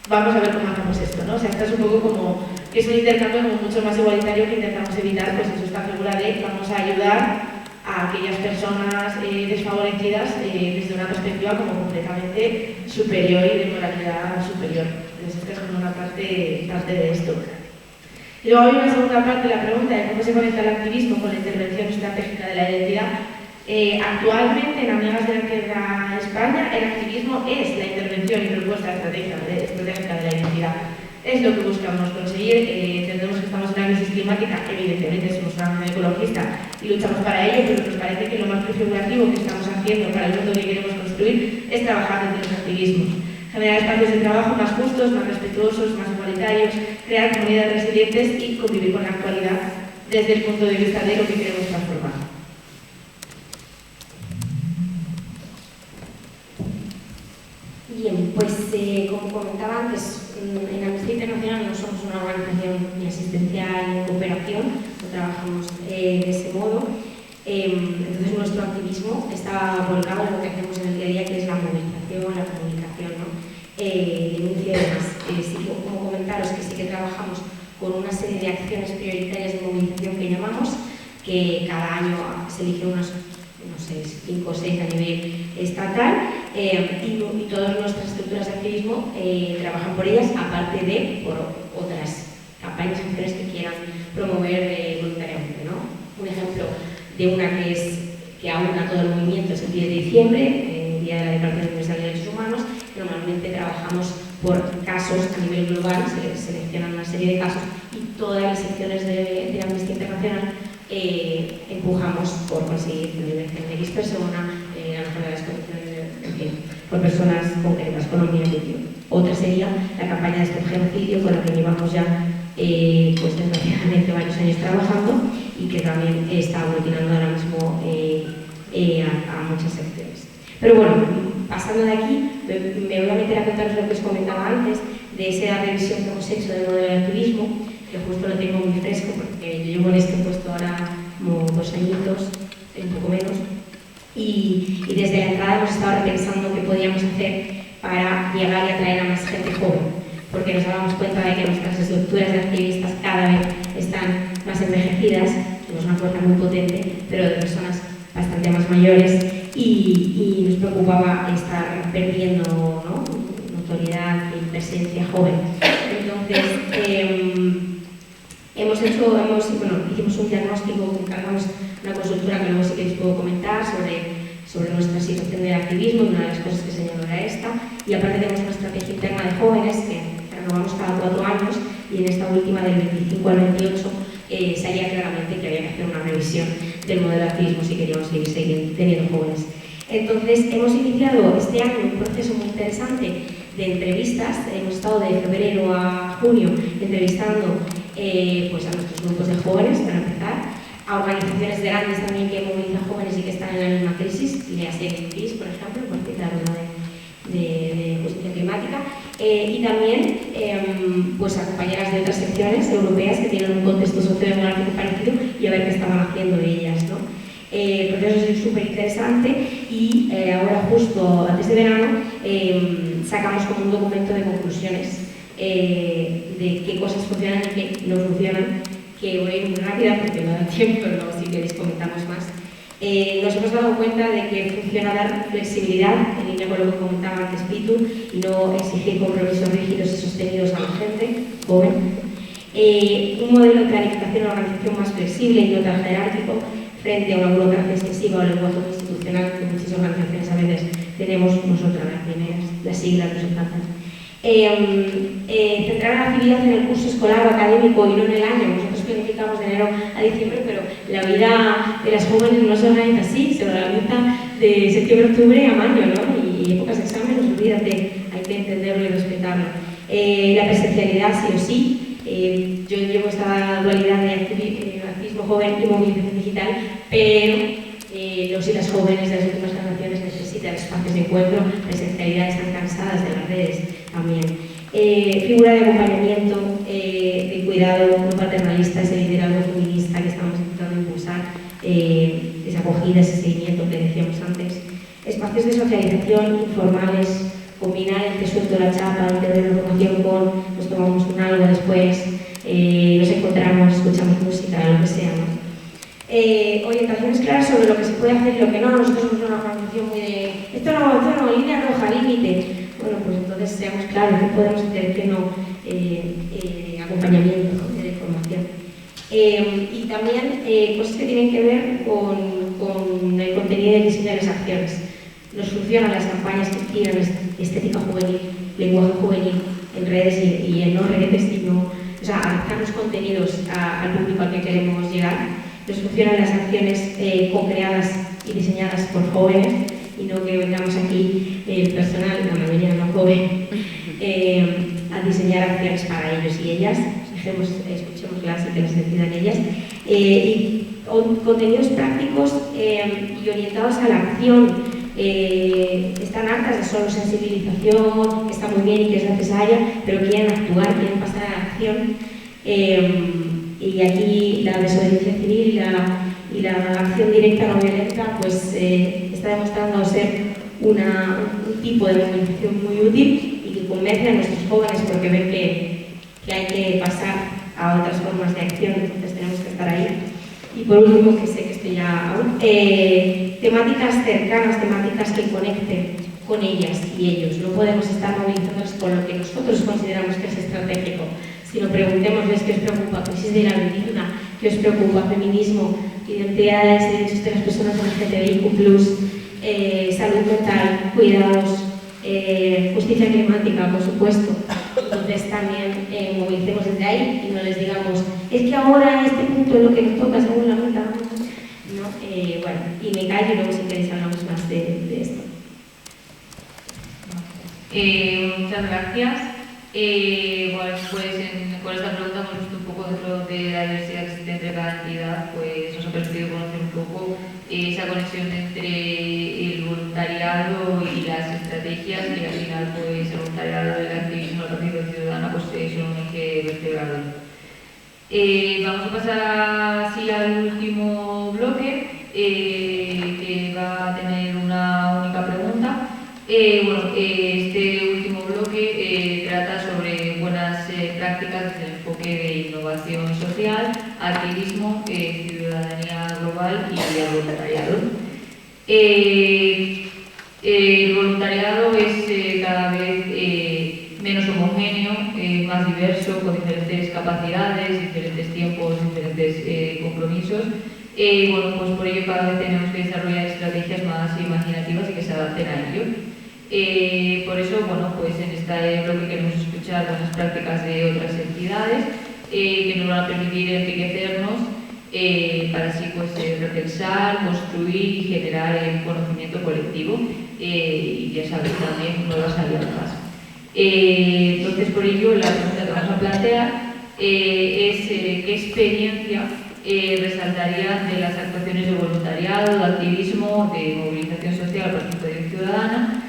vamos a ver cómo hacemos esto, ¿no? O sea, esto es un poco como, es un intercambio como mucho más igualitario, que intentamos evitar, pues eso, esta figura de vamos a ayudar a aquellas personas desfavorecidas desde una perspectiva como completamente superior y de moralidad superior. Entonces esta es como una parte de esto. Y luego hay una segunda parte de la pregunta de cómo se conecta el activismo con la intervención estratégica de la identidad. Actualmente en Amigas de la Tierra España el activismo es la intervención y propuesta estratégica de la identidad. Es lo que buscamos conseguir. Entendemos que estamos en una crisis climática, evidentemente somos una movida ecologista y luchamos para ello, pero nos parece que lo más prefigurativo que estamos haciendo para el mundo que queremos construir es trabajar desde los activismos. Generar espacios de trabajo más justos, más respetuosos, más igualitarios, crear comunidades resilientes y convivir con la actualidad desde el punto de vista de lo que queremos transformar.
Bien, pues como comentaba antes, en Amnistía Internacional no somos una organización ni asistencial ni de cooperación, no trabajamos de ese modo. Entonces nuestro activismo está volcado en lo que hacemos en el día a día, que es la movilización, la comunicación, ¿no? Denuncia y demás. Sí, como comentaros que sí que trabajamos con una serie de acciones prioritarias de movilización que llamamos, que cada año se eligen unos, no sé, 5 o 6 a nivel estatal, y todas nuestras estructuras de activismo trabajan por ellas, aparte de por otras campañas y acciones que quieran promover voluntariamente, ¿no? Un ejemplo de una que aúna todo el movimiento es el 10 de diciembre, Día de la Declaración Universal de Derechos Humanos. Normalmente trabajamos por casos a nivel global, se seleccionan una serie de casos y todas las secciones de Amnistía Internacional empujamos por conseguir la liberación de X persona, la mejora de las condiciones, en fin, por personas concretas, con un nivel. Otra sería la campaña de Stop Genocidio, con la que llevamos ya pues desgraciadamente varios años trabajando y que también está aglutinando ahora mismo a muchas secciones. Pero bueno, pasando de aquí, me voy a meter a contaros lo que os comentaba antes de esa revisión que hemos hecho del modelo de activismo, que justo lo tengo muy fresco porque yo llevo en este puesto ahora como 2 añitos, un poco menos, y desde la entrada hemos estado repensando qué podíamos hacer para llegar y atraer a más gente joven, porque nos damos cuenta de que nuestras estructuras de activistas cada vez están más envejecidas, tenemos una fuerza muy potente, pero de personas bastante más mayores, y nos preocupaba estar perdiendo, ¿no?, notoriedad y presencia joven. Entonces, hicimos un diagnóstico que encargamos una consultora que luego sí que les puedo comentar sobre nuestra situación de activismo, y una de las cosas que señaló era esta, y aparte tenemos una estrategia interna de jóvenes que renovamos cada 4 años, y en esta última del 25 al 28 salía claramente que había que hacer una revisión del modelo de activismo si queríamos seguir teniendo jóvenes. Entonces hemos iniciado este año un proceso muy interesante de entrevistas. Hemos estado de febrero a junio entrevistando pues a nuestros grupos de jóvenes, para empezar, a organizaciones grandes también que movilizan jóvenes y que están en la misma crisis, le hace Greenpeace, por ejemplo, en particular una de justicia climática, y también pues a compañeras de otras secciones europeas que tienen un contexto sociodemográfico parecido y a ver qué estaban haciendo ellas, ¿no? El proceso es súper interesante y ahora justo antes de verano sacamos como un documento de conclusiones de qué cosas funcionan y qué no funcionan, que voy a ir muy rápida porque no da tiempo, luego si queréis comentamos más. Nos hemos dado cuenta de que funciona dar flexibilidad, en línea con lo que comentaba antes Pitu, y no exigir compromisos rígidos y sostenidos a la gente joven. Un modelo de planificación y organización más flexible y no tan jerárquico frente a una burocracia excesiva o lenguaje institucional que muchas organizaciones a veces tenemos nosotras, las siglas nos encantan. Centrar la actividad en el curso escolar o académico y no en el año. Nosotros planificamos de enero a diciembre, pero la vida de las jóvenes no se organiza así, se organiza de septiembre a octubre a mayo, ¿no? Y épocas de exámenes, olvídate, hay que entenderlo y respetarlo. La presencialidad sí o sí. Yo llevo esta dualidad de activismo joven y movilización digital, pero los y las jóvenes de las últimas generaciones necesitan espacios de encuentro, presencialidad, están cansadas de las redes también. Figura de acompañamiento, de cuidado no paternalista, ese liderazgo feminista que estamos intentando impulsar, esa acogida, ese seguimiento que decíamos antes. Espacios de socialización informales, combinar el que suelto la chapa, el de la formación con nos tomamos un algo después, nos encontramos, escuchamos música, lo que sea, ¿no? Orientaciones claras sobre lo que se puede hacer y lo que no. Nosotros somos una organización muy de esto no, línea roja, límite. Bueno, pues entonces seamos claros qué podemos hacer, qué no, acompañamiento, de formación. Y también cosas que tienen que ver con el contenido y el diseño de las acciones. Nos funcionan las campañas que tiran estética juvenil, lenguaje juvenil en redes y en no redes, sino, o sea, adaptar los contenidos al público al que queremos llegar. Nos funcionan las acciones co-creadas y diseñadas por jóvenes y no que vengamos aquí el personal, la mayoría no joven, a diseñar acciones para ellos y ellas. Escuchémoslas y que nos decidan ellas. Y contenidos prácticos y orientados a la acción. Están hartas de solo sensibilización, que está muy bien y que es necesaria, pero quieren actuar, quieren pasar a la acción. Y aquí la desobediencia civil y la acción directa no violenta pues, está demostrando ser un tipo de movilización muy útil y que convence a nuestros jóvenes porque ven que hay que pasar a otras formas de acción, entonces tenemos que estar ahí. Y por último, que sé que estoy ya aún, temáticas cercanas, temáticas que conecten con ellas y ellos. No podemos estar movilizándonos con lo que nosotros consideramos que es estratégico, sino preguntémosles qué os preocupa, crisis de la vivienda, qué os preocupa, feminismo, identidades y derechos de las personas LGTBIQ+, salud mental, cuidados, justicia climática, por supuesto. Entonces también movilicemos desde ahí y no les digamos es que ahora este punto es lo que nos toca según la meta, ¿no? Bueno, y me callo y luego si queréis hablamos más de esto.
Muchas gracias. Bueno, pues con esta pregunta hemos visto un poco dentro de la diversidad que existe entre cada entidad, pues nos ha permitido conocer un poco esa conexión entre el voluntariado y las estrategias, y al final pues el voluntariado, el activismo, la participación ciudadana pues son un eje vertebrador. Vamos a pasar así al último bloque, que va a tener una única pregunta. Este último bloque trata sobre buenas prácticas desde el enfoque de innovación social, activismo, ciudadanía global y el voluntariado. El voluntariado es cada vez menos homogéneo, más diverso, con diferentes capacidades, diferentes tiempos, diferentes compromisos. Bueno, pues por ello cada vez tenemos que desarrollar estrategias más imaginativas y que se adapten a ello. Por eso, bueno, pues en este bloque queremos escuchar buenas prácticas de otras entidades que nos van a permitir enriquecernos para así pues, repensar, construir y generar conocimiento colectivo y ya sabéis también nuevas alianzas. Entonces, por ello, la pregunta que vamos a plantear es qué experiencia resaltaría de las actuaciones de voluntariado, de activismo, de movilización social, participación ciudadana,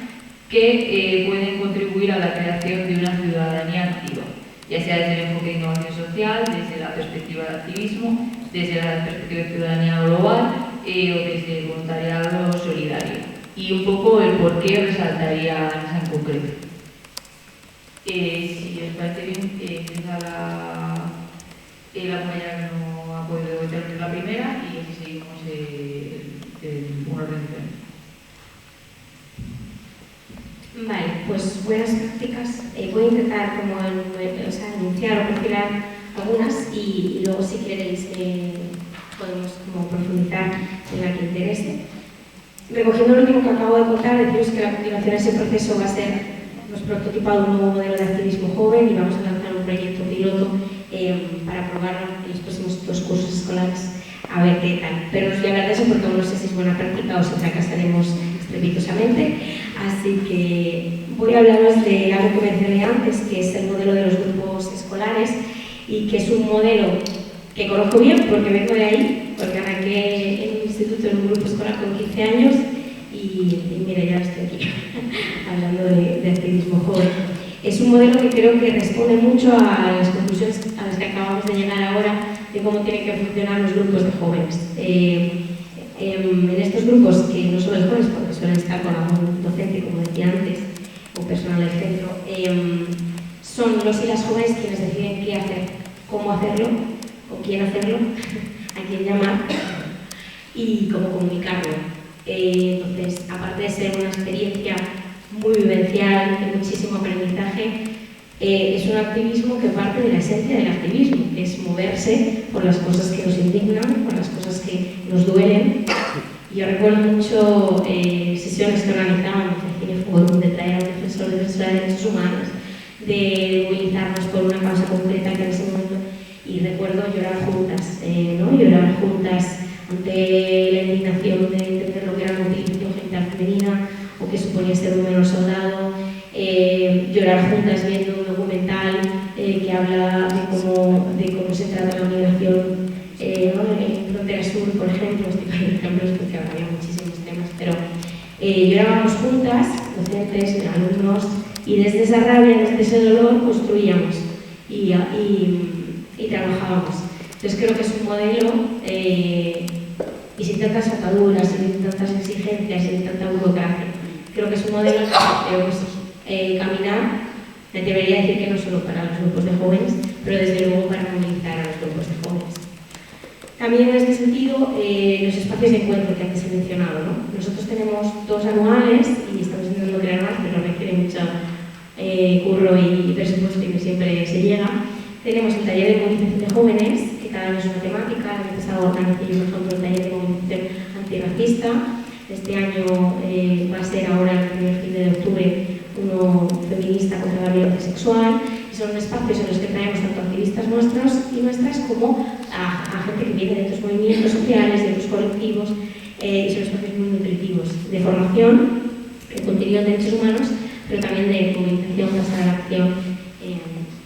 que pueden contribuir a la creación de una ciudadanía activa. ya sea desde el enfoque de innovación social, desde la perspectiva del activismo, desde la perspectiva de ciudadanía global o desde el voluntariado solidario. Y un poco el por qué resaltaría esa en concreto. Si os parece bien, empieza la compañera que no ha podido terminar la primera y así seguimos un orden diferente.
Vale, pues buenas prácticas. Voy a intentar como anunciar o perfilar algunas y luego si queréis podemos como profundizar en la que interese. Recogiendo lo último que acabo de contar, deciros que a continuación ese proceso va a ser prototipado un nuevo modelo de activismo joven y vamos a lanzar un proyecto piloto para probarlo en los próximos 2 cursos escolares a ver qué tal. Pero no os voy a hablar de eso porque aún no sé si es buena práctica o si fracasaremos estrepitosamente. Así que voy a hablaros de algo que mencioné antes, que es el modelo de los grupos escolares y que es un modelo que conozco bien porque vengo de ahí, porque arranqué en un instituto en un grupo escolar con 15 años y mira, ya estoy aquí hablando de activismo joven. Es un modelo que creo que responde mucho a las conclusiones a las que acabamos de llegar ahora de cómo tienen que funcionar los grupos de jóvenes. En estos grupos, que no solo de jóvenes, porque suelen estar con algún docente, como decía antes, o personal del centro, son los y las jóvenes quienes deciden qué hacer, cómo hacerlo, con quién hacerlo, a quién llamar y cómo comunicarlo. Entonces, aparte de ser una experiencia muy vivencial, de muchísimo aprendizaje, es un activismo que parte de la esencia del activismo, que es moverse por las cosas que nos indignan, por las cosas que nos duelen. Yo recuerdo mucho sesiones que organizábamos en Cineforum, de traer a un defensor de derechos humanos, de movilizarnos por una causa concreta que en ese momento, y recuerdo llorar juntas, llorar juntas ante la indignación de entender lo que era la utilización genital femenina o que suponía ser un menor soldado, llorar juntas viendo un documental que habla de cómo se trata la migración en Frontera Sur, por ejemplo. Estoy poniendo ejemplos porque había muchísimos temas, pero llorábamos juntas, docentes, alumnos, y desde esa rabia, desde ese dolor, construíamos y trabajábamos. Entonces creo que es un modelo y sin tantas ataduras, sin tantas exigencias, sin tanta burocracia. Creo que es un modelo que debemos caminar. Me atrevería a decir que no solo para los grupos de jóvenes, pero desde luego para movilizar a los grupos de jóvenes. También en este sentido, los espacios de encuentro que antes he mencionado, ¿no? Nosotros tenemos 2 anuales y estamos intentando crear más, pero requiere mucho curro y presupuesto y no siempre se llega. Tenemos el taller de movilización de jóvenes, que cada año es una temática. El año pasado organizé yo, por ejemplo, el taller de movilización antirracista. Este año va a ser ahora el primer fin de octubre uno feminista contra la violencia sexual, y son espacios en los que traemos tanto activistas nuestros y nuestras como a gente que viene de otros movimientos sociales, de otros colectivos, y son espacios muy nutritivos de formación, de contenido de derechos humanos, pero también de movilización, pasar a la acción.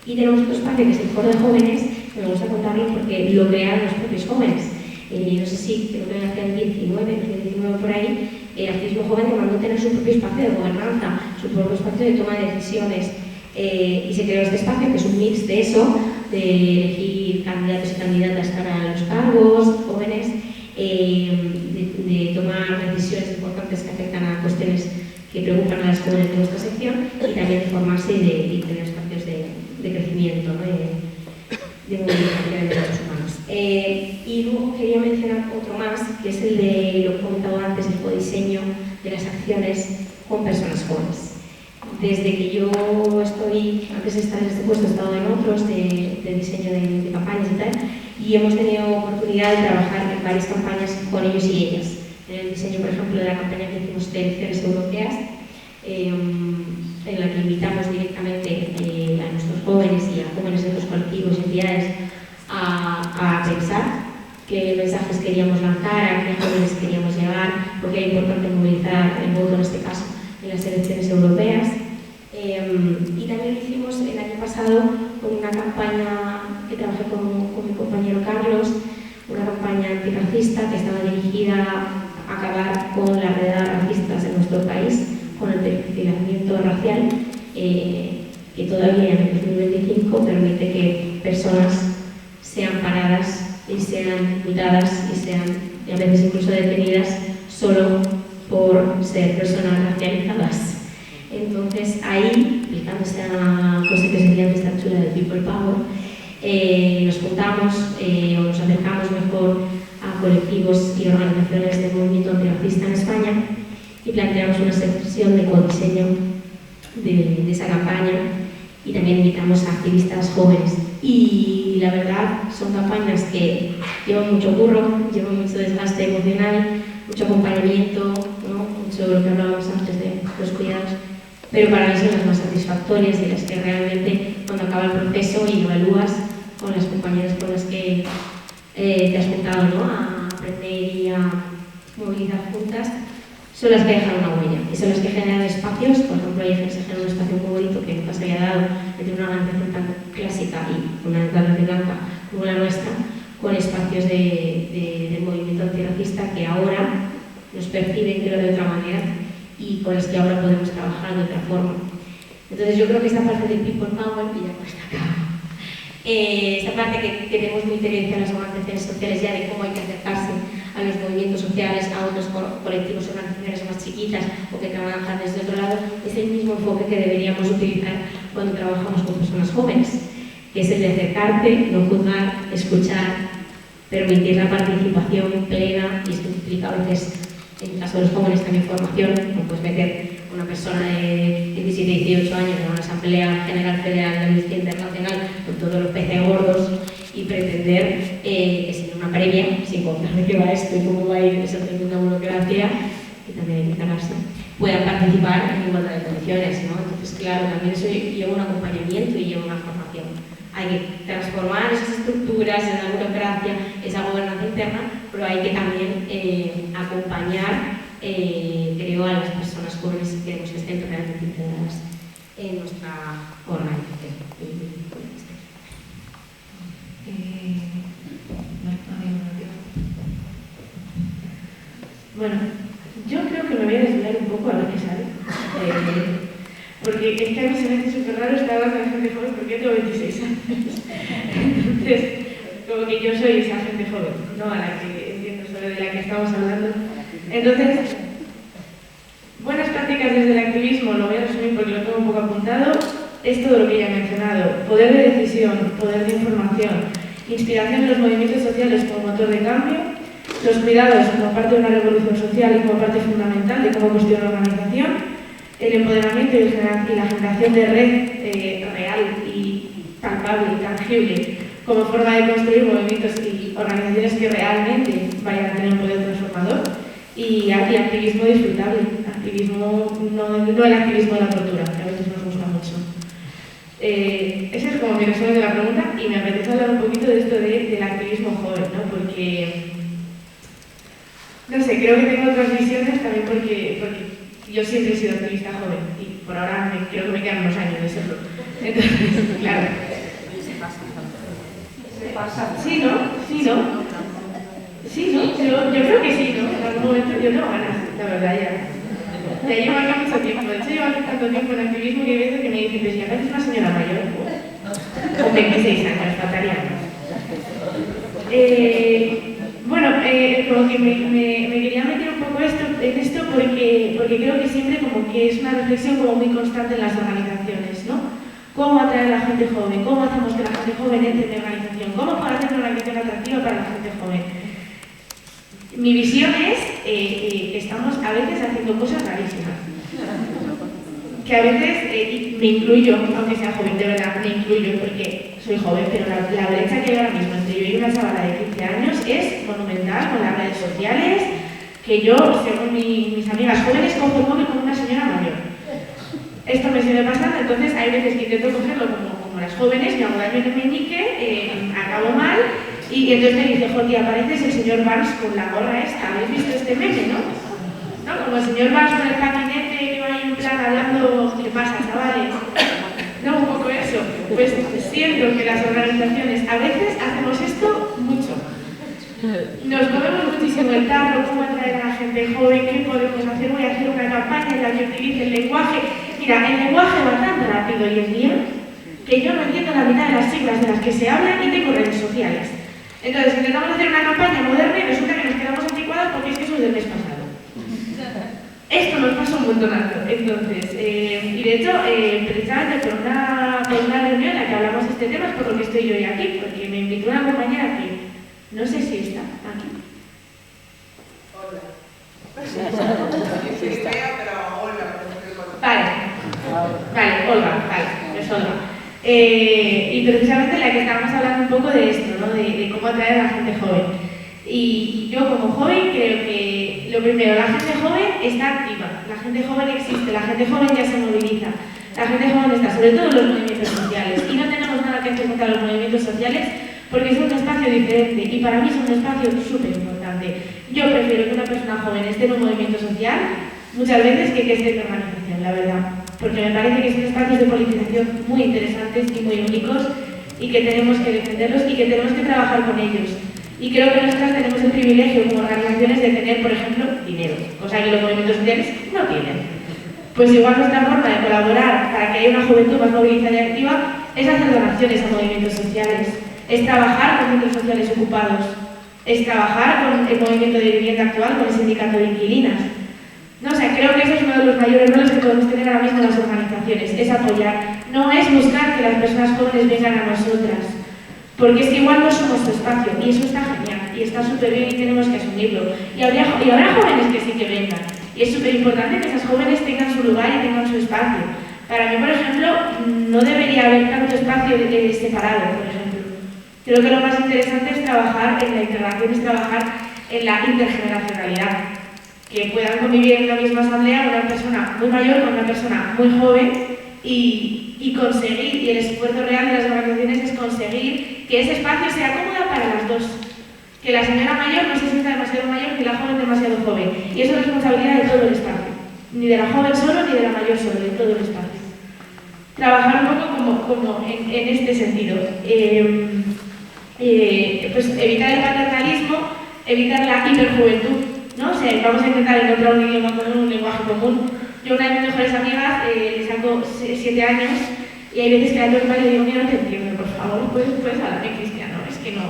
Y tenemos otro espacio que es el Foro de Jóvenes, que me gusta contarlo porque lo crearon los propios jóvenes. No sé si creo que hace el 19 por ahí, el activismo joven demandó tener su propio espacio de gobernanza, su propio espacio de toma de decisiones, y se creó este espacio que es un mix de eso, de elegir candidatos y candidatas para los cargos jóvenes, de tomar decisiones importantes que afectan a cuestiones que preocupan a las jóvenes de nuestra sección, y también de formarse y tener espacios de crecimiento, ¿no? de movilización de derechos humanos. Y luego quería mencionar otro más, que es el de lo que he comentado antes, el codiseño de las acciones con personas jóvenes. Desde que yo estoy, antes de estar en este puesto, he estado en otros de diseño de campañas y tal, y hemos tenido oportunidad de trabajar en varias campañas con ellos y ellas. En el diseño, por ejemplo, de la campaña que hicimos de elecciones europeas, en la que invitamos directamente a nuestros jóvenes y a jóvenes de otros colectivos y entidades a pensar qué mensajes queríamos lanzar, a qué jóvenes queríamos llegar, porque era importante movilizar el voto en este caso en las elecciones europeas. Y también lo hicimos el año pasado con una campaña que trabajé con mi compañero Carlos, una campaña antirracista que estaba dirigida a acabar con las redadas racistas en nuestro país, con el perfilamiento racial, que todavía en el 2025 permite que personas sean paradas y sean multadas y sean a veces incluso detenidas solo por ser personas racializadas. Entonces ahí, aplicándose a la cosa que se decía antes tan chula del People Power, nos juntamos o nos acercamos mejor a colectivos y organizaciones del movimiento antirracista en España y planteamos una sesión de codiseño de esa campaña y también invitamos a activistas jóvenes. Y la verdad son campañas que llevan mucho curro, llevan mucho desgaste emocional, mucho acompañamiento, ¿no? Mucho lo que hablábamos antes de los cuidados, pero para mí son las más satisfactorias y las que realmente cuando acaba el proceso y evalúas con las compañeras con las que te has juntado, ¿no? A aprender y a movilizar juntas, son las que dejan una huella y son las que generan espacios. Por ejemplo, ayer se generó un espacio muy bonito que nunca se había dado entre una organización tan clásica y una organización blanca como la nuestra, con espacios del movimiento antirracista que ahora nos perciben, creo, de otra manera y con las que ahora podemos trabajar de otra forma. Entonces yo creo que esta parte del People Power, y ya pues acá, esta parte que tenemos muy interiorizada en las organizaciones sociales ya de cómo hay que acercarse a los movimientos sociales, a otros colectivos, organizaciones más chiquitas o que trabajan desde otro lado, es el mismo enfoque que deberíamos utilizar cuando trabajamos con personas jóvenes, que es el de acercarte, no juzgar, escuchar, permitir la participación plena, y esto implica a veces, en el caso de los jóvenes, también formación. No puedes meter una persona de 17, 18 años en una Asamblea General Federal de Amnistía Internacional con todos los peces gordos y pretender que sin una previa, sin contar de qué va esto y cómo va a ir esa tremenda burocracia, que también hay que encargarse, puedan participar en igualdad de condiciones, ¿no? Entonces, claro, también eso lleva un acompañamiento y lleva una formación. Hay que transformar esas estructuras, esa burocracia, esa gobernanza interna, pero hay que también acompañar, creo, a las personas jóvenes que queremos que estén realmente integradas en nuestra organización.
Bueno, yo creo que me voy a desviar un poco a ver qué sale. Porque es que a mí se me hace súper raro estar hablando de gente joven porque yo tengo 26 años. Entonces, como que yo soy esa gente joven, no a la que entiendo sobre de la que estamos hablando. Entonces, buenas prácticas desde el activismo, lo voy a resumir porque lo tengo un poco apuntado, es todo lo que ya he mencionado: poder de decisión, poder de información, inspiración en los movimientos sociales como motor de cambio, los cuidados como parte de una revolución social y como parte fundamental de cómo construir una organización, el empoderamiento y la generación de red real y palpable y tangible como forma de construir movimientos y organizaciones que realmente vayan a tener un poder transformador, y activismo disfrutable, activismo, no el activismo de la tortura, que a veces nos gusta mucho. Ese es como mi resumen de la pregunta, y me apetece hablar un poquito de esto del activismo joven, ¿no? Porque, no sé, creo que tengo otras visiones también porque yo siempre he sido activista joven y por ahora creo que me quedan unos años de serlo. Entonces, claro. Se pasa. Sí, ¿no? Sí, ¿no? Sí, ¿no? Yo creo que sí, ¿no? En algún momento yo tengo ganas, la verdad, ya. Ya llevo acá mucho tiempo. De hecho, llevo hace tanto tiempo en activismo que hay veces que me dicen que si apareces una señora mayor, con 26 años, faltaría más. Bueno, como que me quería meter un poco en esto porque creo que siempre como que es una reflexión como muy constante en las organizaciones, ¿no? ¿Cómo atraer a la gente joven? ¿Cómo hacemos que la gente joven entre en la organización? ¿Cómo poder hacer una organización atractiva para la gente joven? Mi visión es que estamos a veces haciendo cosas rarísimas. Que a veces, me incluyo, aunque sea joven, de verdad, me incluyo porque soy joven, pero la brecha que hay ahora mismo entre yo y una chavala de 15 años es monumental con las redes sociales, que yo, según mis amigas jóvenes, cojo el móvil como una señora mayor. Esto me sigue pasando, entonces hay veces que intento cogerlo como las jóvenes, me hago daño en el meñique, acabo mal, y entonces me dice, joder, apareces el señor Barnes con la gorra esta, ¿habéis visto este meme, no? ¿No? Como el señor Barnes con el patinete que va ahí en plan hablando, ¿qué pasa, chavales? No, un poco eso. Pues siento que las organizaciones a veces hacemos esto mucho. Nos comemos muchísimo el tarro, cómo atraer a la gente joven, qué podemos hacer, voy a hacer una campaña en la que utilice el lenguaje. Mira, el lenguaje va tan rápido hoy en día que yo no entiendo la mitad de las siglas de las que se hablan y tengo redes sociales. Entonces, intentamos hacer una campaña moderna y resulta que nos quedamos anticuadas porque es que eso es del mes pasado. Esto nos pasa un montonazo. Entonces, y de hecho, precisamente por una reunión en la que hablamos de este tema es por lo que estoy yo hoy aquí, porque me invitó una compañera que no sé si está aquí.
Hola.
Sí,
está. Pero Olga.
Vale, Olga, es Olga. Y precisamente la que estábamos hablando un poco de esto, ¿no? De cómo atraer a la gente joven. Y yo como joven creo que lo primero, la gente joven está activa, la gente joven existe, la gente joven ya se moviliza, la gente joven está sobre todo en los movimientos sociales y no tenemos nada que hacer contra los movimientos sociales porque es un espacio diferente y para mí es un espacio súper importante. Yo prefiero que una persona joven esté en un movimiento social muchas veces que esté en organización, la verdad, porque me parece que son espacios de politización muy interesantes y muy únicos y que tenemos que defenderlos y que tenemos que trabajar con ellos. Y creo que nosotras tenemos el privilegio como organizaciones de tener, por ejemplo, dinero, cosa que los movimientos sociales no tienen. Pues igual nuestra forma de colaborar para que haya una juventud más movilizada y activa es hacer donaciones a movimientos sociales, es trabajar con centros sociales ocupados, es trabajar con el movimiento de vivienda actual, con el sindicato de inquilinas. No, o sea, creo que ese es uno de los mayores roles que podemos tener ahora mismo en las organizaciones, es apoyar, no es buscar que las personas jóvenes vengan a nosotras. Porque es que igual no somos su espacio, y eso está genial, y está súper bien y tenemos que asumirlo. Y habrá jóvenes que sí que vengan, y es súper importante que esas jóvenes tengan su lugar y tengan su espacio. Para mí, por ejemplo, no debería haber tanto espacio separado, por ejemplo. Creo que lo más interesante es trabajar en la integración, es trabajar en la intergeneracionalidad. Que puedan convivir en una misma asamblea una persona muy mayor con una persona muy joven y conseguir, y el esfuerzo real de las organizaciones es conseguir que ese espacio sea cómodo para las dos. Que la señora mayor no se sienta demasiado mayor ni la joven demasiado joven. Y eso es responsabilidad de todo el espacio. Ni de la joven solo ni de la mayor solo, de todo el espacio. Trabajar un poco como en este sentido. Pues evitar el paternalismo, evitar la hiperjuventud, ¿no? O sea, vamos a intentar encontrar un idioma común, un lenguaje común. Yo una de mis mejores amigas le saco 7 años y hay veces que la tengo y le digo, mira, no te entiendo, por favor, ¿puedes hablarme cristiano? Es que no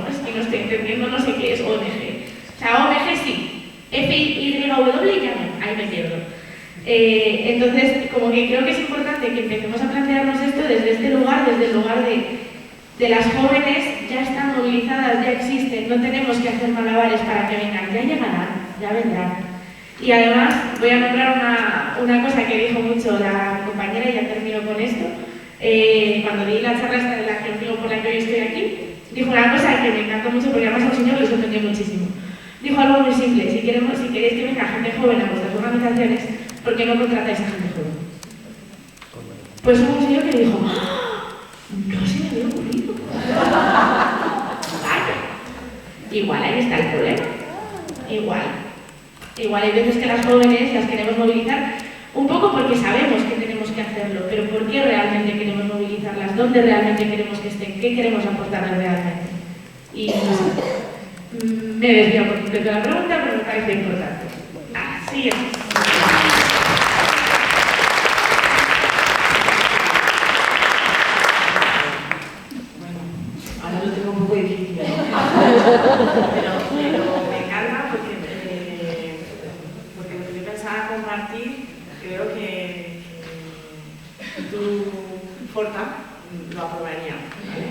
estoy entendiendo, no sé qué es ONG. O sea, ONG sí, FYW ya no, ahí me pierdo. Entonces, como que creo que es importante que empecemos a plantearnos esto desde este lugar, desde el lugar de las jóvenes ya están movilizadas, ya existen, no tenemos que hacer malabares para que vengan, ya llegarán, ya vendrán. Y además voy a nombrar una cosa que dijo mucho la compañera, y ya termino con esto. Cuando di la charla esta de la que por la que hoy estoy aquí, dijo una cosa que me encantó mucho porque además al señor le sorprendió muchísimo. Dijo algo muy simple: si queréis que venga gente joven a vuestras organizaciones, ¿por qué no contratáis a gente joven? Pues hubo un señor que dijo, ¡ah! No se me había ocurrido. Vaya, igual ahí está el problema. Igual hay veces que las jóvenes las queremos movilizar un poco porque sabemos que tenemos que hacerlo, pero ¿por qué realmente queremos movilizarlas? ¿Dónde realmente queremos que estén? ¿Qué queremos aportarles realmente? Y me desvío un poquito de la pregunta, pero me parece importante. Así es.
Bueno, ahora lo tengo un poco difícil, ¿no? Pero me calma porque lo que yo pensaba compartir, creo que tu Forta lo aprobaría, ¿vale?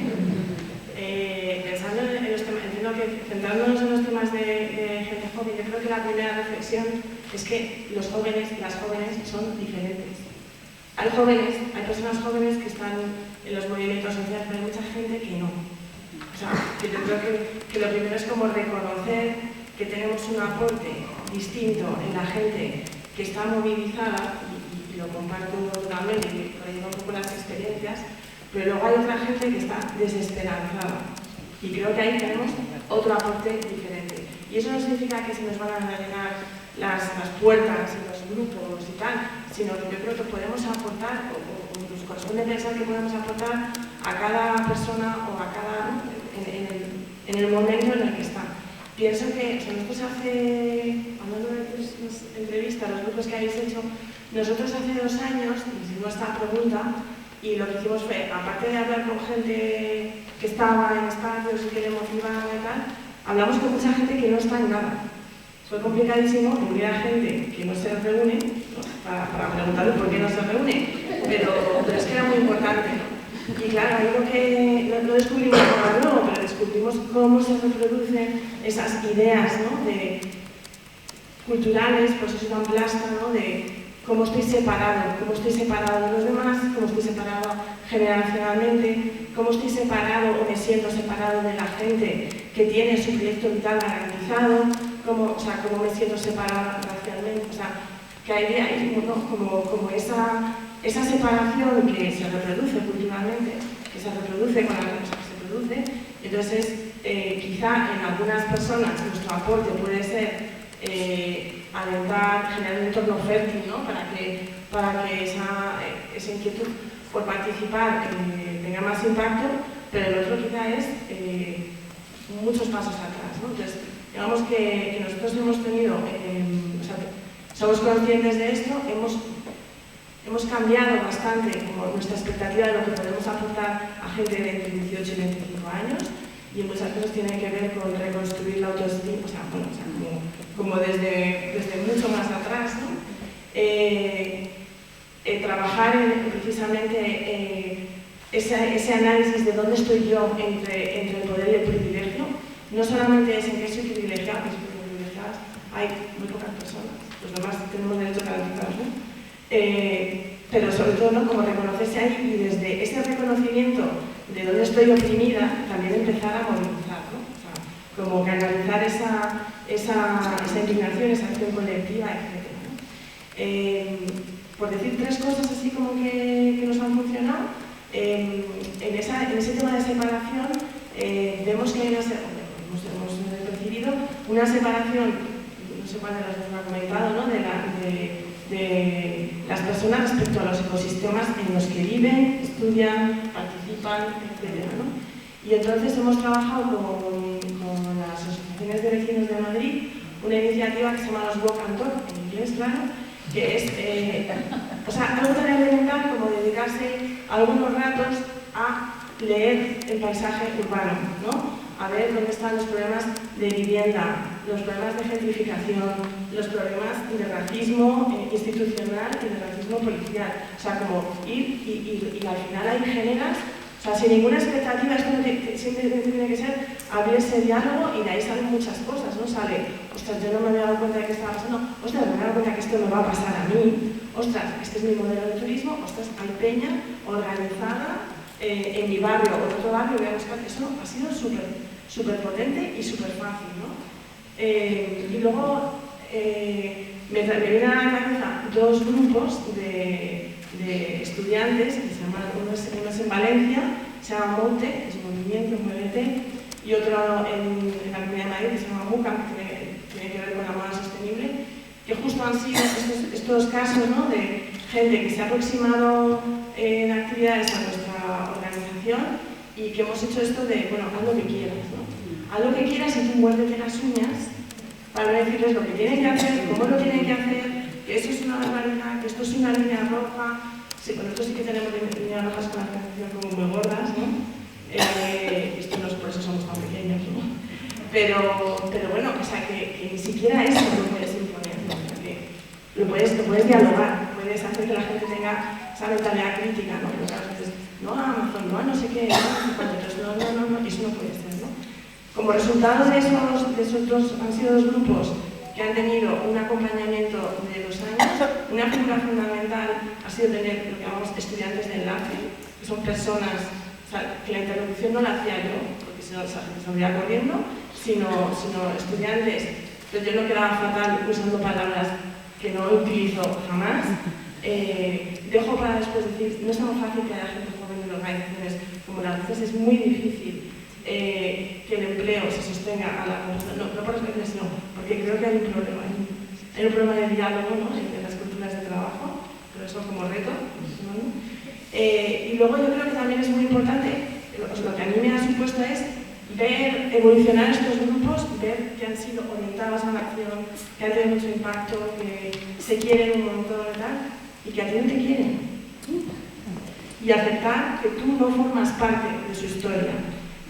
Pensando en los temas, entiendo que centrándonos en los temas de gente joven, yo creo que la primera reflexión es que los jóvenes y las jóvenes son diferentes. Hay personas jóvenes que están en los movimientos sociales, pero hay mucha gente que no. O sea, que yo creo que lo primero es como reconocer que tenemos un aporte distinto en la gente que está movilizada, y lo comparto totalmente, y por ahí un poco las experiencias, pero luego hay otra gente que está desesperanzada. Y creo que ahí tenemos otro aporte diferente. Y eso no significa que se nos van a llenar las puertas y los grupos y tal, sino que yo creo que podemos aportar, o nos corresponde pensar que podemos aportar a cada persona o a cada en el momento en el que está. Pienso que nosotros hablando de las entrevistas, los grupos que habéis hecho, Nosotros hace 2 años hicimos esta pregunta y lo que hicimos fue, aparte de hablar con gente que estaba en espacios y que le motivaban y tal, hablamos con mucha gente que no está en nada. Fue complicadísimo que hubiera gente que no se reúne, ¿no? para preguntarle por qué no se reúne, pero es que era muy importante, ¿no? Y claro, ahí lo que no descubrimos nada nuevo, pero descubrimos cómo se reproducen esas ideas, ¿no? Culturales, pues eso tan plasta, ¿no? De cómo estoy separado de los demás, cómo estoy separado generacionalmente, cómo estoy separado o me siento separado de la gente que tiene su proyecto vital garantizado, cómo me siento separado racialmente, o sea, que hay ¿no? como esa separación que se reproduce culturalmente, que se reproduce con las cosas que se produce. Entonces, quizá en algunas personas nuestro aporte puede ser alentar, generar un entorno fértil, ¿no? para que esa inquietud por participar tenga más impacto, pero el otro quizá es muchos pasos atrás, ¿no? Entonces, digamos que nosotros hemos tenido, somos conscientes de esto, hemos cambiado bastante como nuestra expectativa de lo que podemos aportar a gente de entre 18 y 25 años, y muchas cosas tienen que ver con reconstruir la autoestima, como desde mucho más atrás, ¿no? Trabajar en precisamente ese análisis de dónde estoy yo entre el poder y el privilegio. No solamente es en qué soy privilegiado, que soy privilegiadas, hay muy pocas personas, los demás tenemos derecho a garantizados, ¿no? Pero sobre todo, ¿no? Como reconocerse ahí y desde ese reconocimiento de dónde estoy oprimida, también empezar a movilizar, ¿no? O sea, como canalizar esa indignación, esa acción colectiva, etc., ¿no? Por decir 3 cosas así como que nos han funcionado, en ese tema de separación vemos que hay hemos percibido una separación, no sé cuál de las dos lo ha comentado, ¿no? de las personas respecto a los ecosistemas en los que viven, estudian, participan, etc., ¿no? Y entonces hemos trabajado con las asociaciones de vecinos de Madrid una iniciativa que se llama los Walk and Talk, en inglés, claro, que es algo tan elemental como dedicarse algunos ratos a leer el paisaje urbano, ¿no? A ver dónde están los problemas de vivienda, los problemas de gentrificación, los problemas de racismo institucional y de racismo policial. O sea, como ir y al final ahí generas, o sea, sin ninguna expectativa, esto siempre tiene que ser abrir ese diálogo y de ahí salen muchas cosas, ¿no? Sale, ostras, yo no me había dado cuenta de que estaba pasando, ostras, no me he dado cuenta que esto me va a pasar a mí, ostras, este es mi modelo de turismo, ostras, hay peña organizada en mi barrio o en otro barrio, voy a buscar que eso ha sido súper potente y súper fácil, ¿no? Y luego me vienen a la cabeza 2 grupos de estudiantes, que se llaman, uno es en Valencia, se llama Monte, es Movimiento, Muévete, y otro en la Comunidad de Madrid, que se llama MUCA, que tiene que ver con la moda sostenible, que justo han sido estos casos, ¿no? De gente que se ha aproximado en actividades a nuestra organización y que hemos hecho esto de, bueno, haz lo que quieras, ¿no? Haz lo que quieras y tú muérdete las uñas para decirles lo que tienen que hacer, cómo lo tienen que hacer, que eso es una barbaridad, que esto es una línea roja. Sí, bueno, nosotros sí que tenemos líneas rojas con la organización como muy gordas, ¿no? Esto no es por eso somos tan pequeños, ¿no? Pero bueno, o sea, que ni siquiera eso lo puedes imponer, ¿no? O sea, que lo puedes dialogar, puedes hacer que la gente tenga esa mentalidad crítica, ¿no? Pero claro, veces, no a Amazon, no a no sé qué, entonces no, eso no puede ser, ¿no? Como resultado de esos dos, han sido 2 grupos que han tenido un acompañamiento de 2 años. Una figura fundamental ha sido tener lo que llamamos estudiantes de enlace, que son personas, o sea, que la interlocución no la hacía yo, porque si no se saldría corriendo, sino estudiantes. Entonces yo no quedaba fatal usando palabras que no utilizo jamás. Dejo para después decir, no es tan fácil que haya gente joven en organizaciones como las nuestras, es muy difícil que el empleo se sostenga a la persona, no por experiencia, sino porque creo que hay un problema, hay un problema de diálogo, ¿no? Entre las culturas de trabajo, pero eso como reto, ¿no? Y luego yo creo que también es muy importante, lo que a mí me ha supuesto es ver evolucionar estos grupos trabajos, ver que han sido orientados a la acción, que han tenido mucho impacto, que se quieren un montón y tal, y que a ti no te quieren. Y aceptar que tú no formas parte de su historia.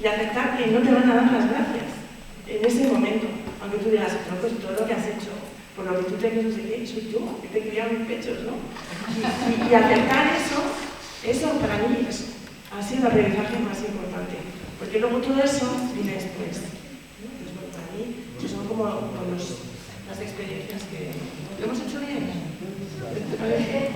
Y aceptar que no te van a dar las gracias en ese momento. Aunque tú digas, no, pues todo lo que has hecho, por lo que tú te crees, no sé qué, soy yo, que te he criado mis pechos, ¿no? Y aceptar eso para mí ha sido el aprendizaje más importante. Porque luego todo eso viene después. Pues bueno, para mí son como las experiencias que... ¿Lo hemos hecho bien? ¿Te parece?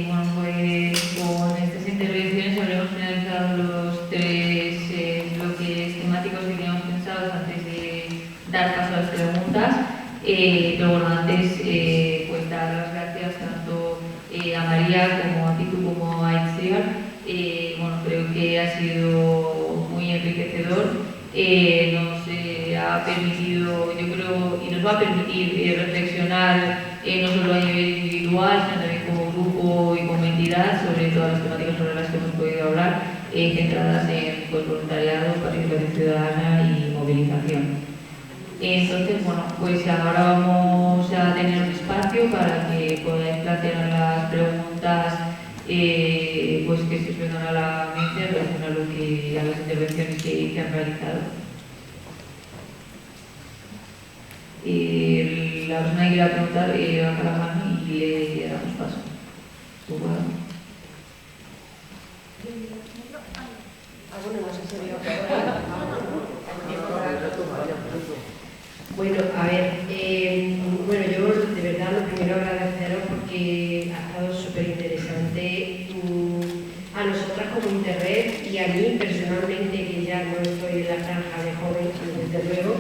Bueno, pues con estas intervenciones habremos finalizado los tres bloques temáticos que teníamos pensados antes de dar paso a las preguntas. Pero bueno, antes pues dar las gracias tanto a María como a Titu como a Itziar. Bueno, creo que ha sido muy enriquecedor. Nos ha permitido, yo creo, y nos va a permitir reflexionar no solo a nivel individual, sino también como grupo y como entidad sobre todas las temáticas sobre las que hemos podido hablar, centradas en pues, voluntariado, participación ciudadana y movilización. Entonces, bueno, pues ahora vamos a tener un espacio para que podáis plantear las preguntas pues que se os vengan a la mente en relación a las intervenciones que han realizado. La persona que quiera preguntar baja la mano y le damos paso.
Bueno, a ver, yo de verdad lo primero agradeceros porque ha estado súper interesante a nosotras como Interred y a mí personalmente, que ya no estoy en la franja de joven, desde luego,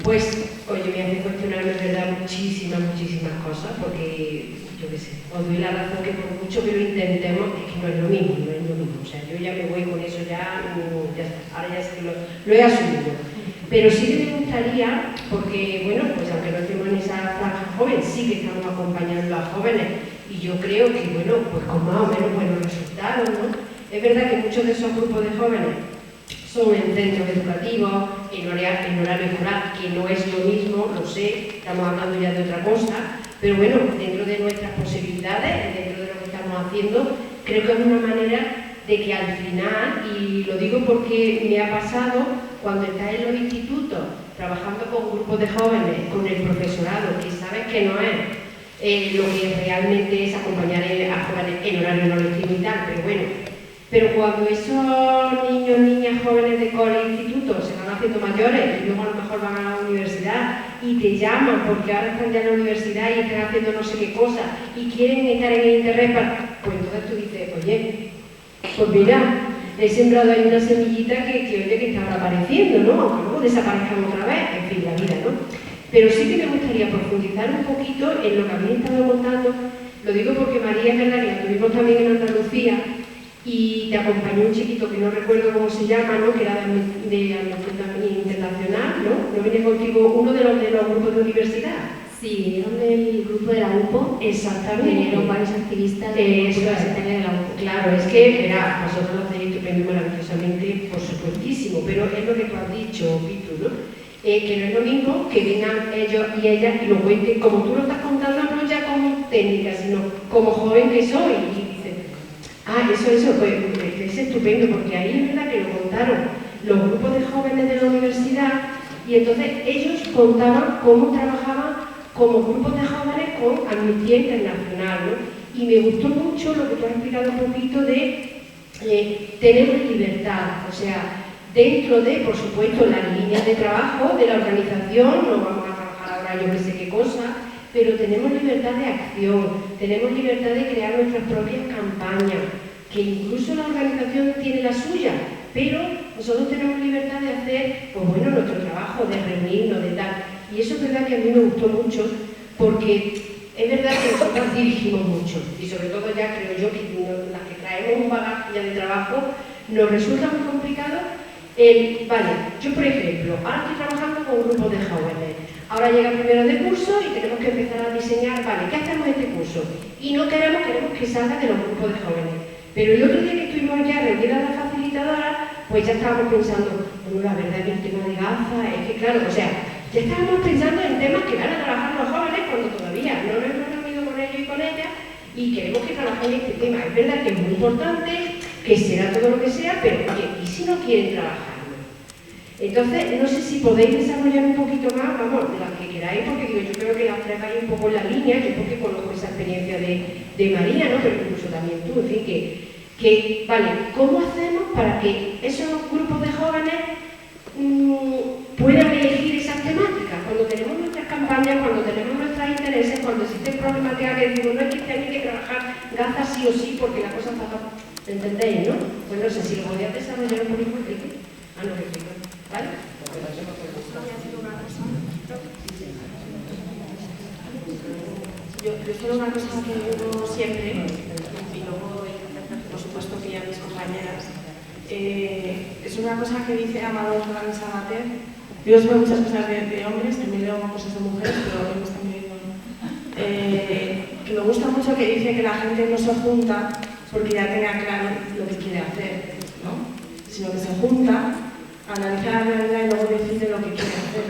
pues, oye, me hace cuestionarme de verdad muchísimas cosas porque, yo qué sé, os doy la razón que por mucho que lo intentemos, es que no es lo mismo, o sea, yo ya me voy con eso ya está, ahora ya sé que lo he asumido. Pero sí que me gustaría, porque, bueno, pues aunque no estemos en esa franja joven, sí que estamos acompañando a jóvenes y yo creo que, bueno, pues con más o menos buenos resultados, ¿no? Es verdad que muchos de esos grupos de jóvenes son en centros educativos, en horario escolar, que no es lo mismo, lo sé, estamos hablando ya de otra cosa, pero bueno, dentro de nuestras posibilidades, dentro de lo que estamos haciendo, creo que es una manera de que al final, y lo digo porque me ha pasado, cuando estás en los institutos, trabajando con grupos de jóvenes, con el profesorado, que sabes que no es lo que realmente es acompañar a jóvenes en horario no lectivo y tal, pero bueno, pero cuando esos niños, niñas, jóvenes de cole e instituto se van haciendo mayores y luego a lo mejor van a la universidad y te llaman porque ahora están ya en la universidad y están haciendo no sé qué cosa y quieren estar en el internet pues entonces tú dices, oye, pues mira, he sembrado ahí una semillita que está apareciendo, ¿no? Aunque luego desaparezcan otra vez, en fin, la vida, ¿no? Pero sí que me gustaría profundizar un poquito en lo que habéis estado contando. Lo digo porque María es verdad que la tuvimos también en Andalucía y te acompañó un chiquito que no recuerdo cómo se llama, ¿no? Que era de Amnistía Internacional, ¿no? ¿No venía contigo uno de los grupos de universidad?
Sí, vinieron del grupo de la UPO.
Exactamente.
Vinieron varios activistas del grupo universitario de la UPO.
Claro, es que, verá, vosotros lo hacéis estupendo maravillosamente, por supuestísimo, pero es lo que tú has dicho, Pitu, ¿no? Que no es lo mismo que vengan ellos y ellas y lo cuenten, como tú lo estás contando, no ya como técnica, sino como joven que soy. Y dicen, eso, pues es estupendo, porque ahí es verdad que lo contaron los grupos de jóvenes de la universidad y entonces ellos contaban cómo trabajaban como grupos de jóvenes con Amnistía Internacional, ¿no? Y me gustó mucho lo que tú has explicado un poquito de tener libertad, o sea, dentro de, por supuesto, las líneas de trabajo de la organización, no vamos a trabajar ahora yo que sé qué cosa, pero tenemos libertad de acción, tenemos libertad de crear nuestras propias campañas, que incluso la organización tiene la suya, pero nosotros tenemos libertad de hacer, pues bueno, nuestro trabajo, de reunirnos, de tal. Y eso es verdad que a mí me gustó mucho, porque es verdad que nosotros dirigimos mucho, y sobre todo ya creo yo que las que traemos un bagaje ya de trabajo, nos resulta muy complicado vale, yo por ejemplo, ahora estoy trabajando con grupos de jóvenes, Ahora llega primero de curso y tenemos que empezar a diseñar, vale, ¿qué hacemos este curso? Y no queremos que salga de los grupos de jóvenes. Pero el otro día que estuvimos ya reunidas las facilitadoras, pues ya estábamos pensando, bueno, la verdad que el tema de gafas, es que claro, o sea, ya estábamos pensando en temas que van a trabajar los jóvenes cuando todavía no nos hemos reunido con ellos y con ellas y queremos que trabajen este tema. Es verdad que es muy importante, que será todo lo que sea, pero oye, ¿y si no quieren trabajarlo? Entonces, no sé si podéis desarrollar un poquito más, vamos, las que queráis, porque digo, yo creo que las tres vais un poco en la línea, yo porque conozco esa experiencia de María, ¿no? Pero incluso también tú, en fin, que vale, ¿cómo hacemos para que esos grupos de jóvenes puedan elegir esas temáticas? Cuando tenemos nuestras campañas, cuando tenemos nuestros intereses, cuando existen problemáticas que digo, no es que hay que trabajar gafas sí o sí porque la cosa está... ¿Entendéis, no? Pues no sé si lo podías desarrollar un poquito, Enrique. No, ¿vale?
Yo solo una cosa que digo siempre, y luego, por supuesto, que ya mis compañeras, es una cosa que dice Amador Fernández Sabater. Yo veo muchas cosas de hombres, también leo cosas de mujeres, pero hombres también que me gusta mucho, que dice que la gente no se junta porque ya tenga claro lo que quiere hacer, ¿no? Sino que se junta, analiza la realidad y luego decide lo que quiere hacer.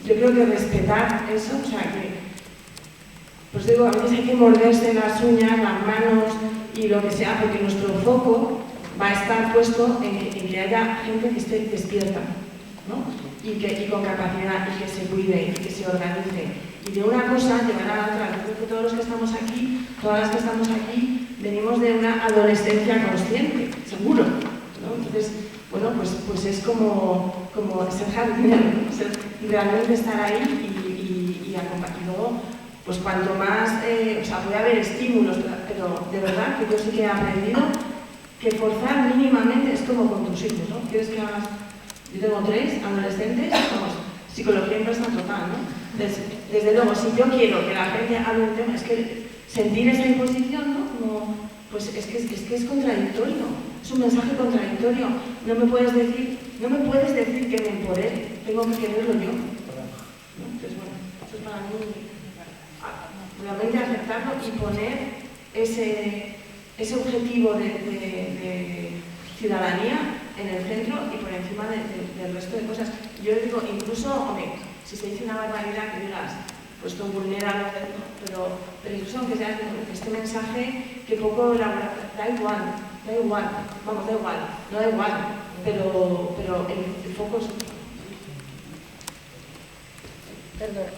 Yo creo que respetar eso, o sea, que, pues digo, a veces hay que morderse las uñas, las manos y lo que sea, porque nuestro foco va a estar puesto en que haya gente que esté despierta, ¿no? Y con capacidad, y que se cuide, y que se organice. Y de una cosa llevar a la otra. Yo creo que todos los que estamos aquí, todas las que estamos aquí, venimos de una adolescencia consciente, seguro, ¿no? Entonces, bueno, pues es como ser jardinero, ¿no? Realmente estar ahí y acompañar. Y luego, pues cuanto más, o sea, puede haber estímulos, pero de verdad que yo sí que he aprendido que forzar mínimamente es como con tus hijos, ¿no? ¿Quieres que hagas? Yo tengo 3 adolescentes, vamos, psicología inversa total, ¿no? Desde luego, si yo quiero que la gente hable un tema, es que sentir esa imposición, ¿no? Como, pues es que es contradictorio, es un mensaje contradictorio. No me puedes decir que me empodere, tengo que quererlo yo, ¿no? Entonces, bueno, eso es para mí, realmente aceptarlo y poner ese objetivo de ciudadanía en el centro y por encima del resto de cosas. Yo digo, incluso, hombre, si se dice una barbaridad que digas, pues esto vulnera, pero incluso aunque sea este mensaje que poco da igual, vamos, da igual, no da igual, pero el foco es...
Perdón.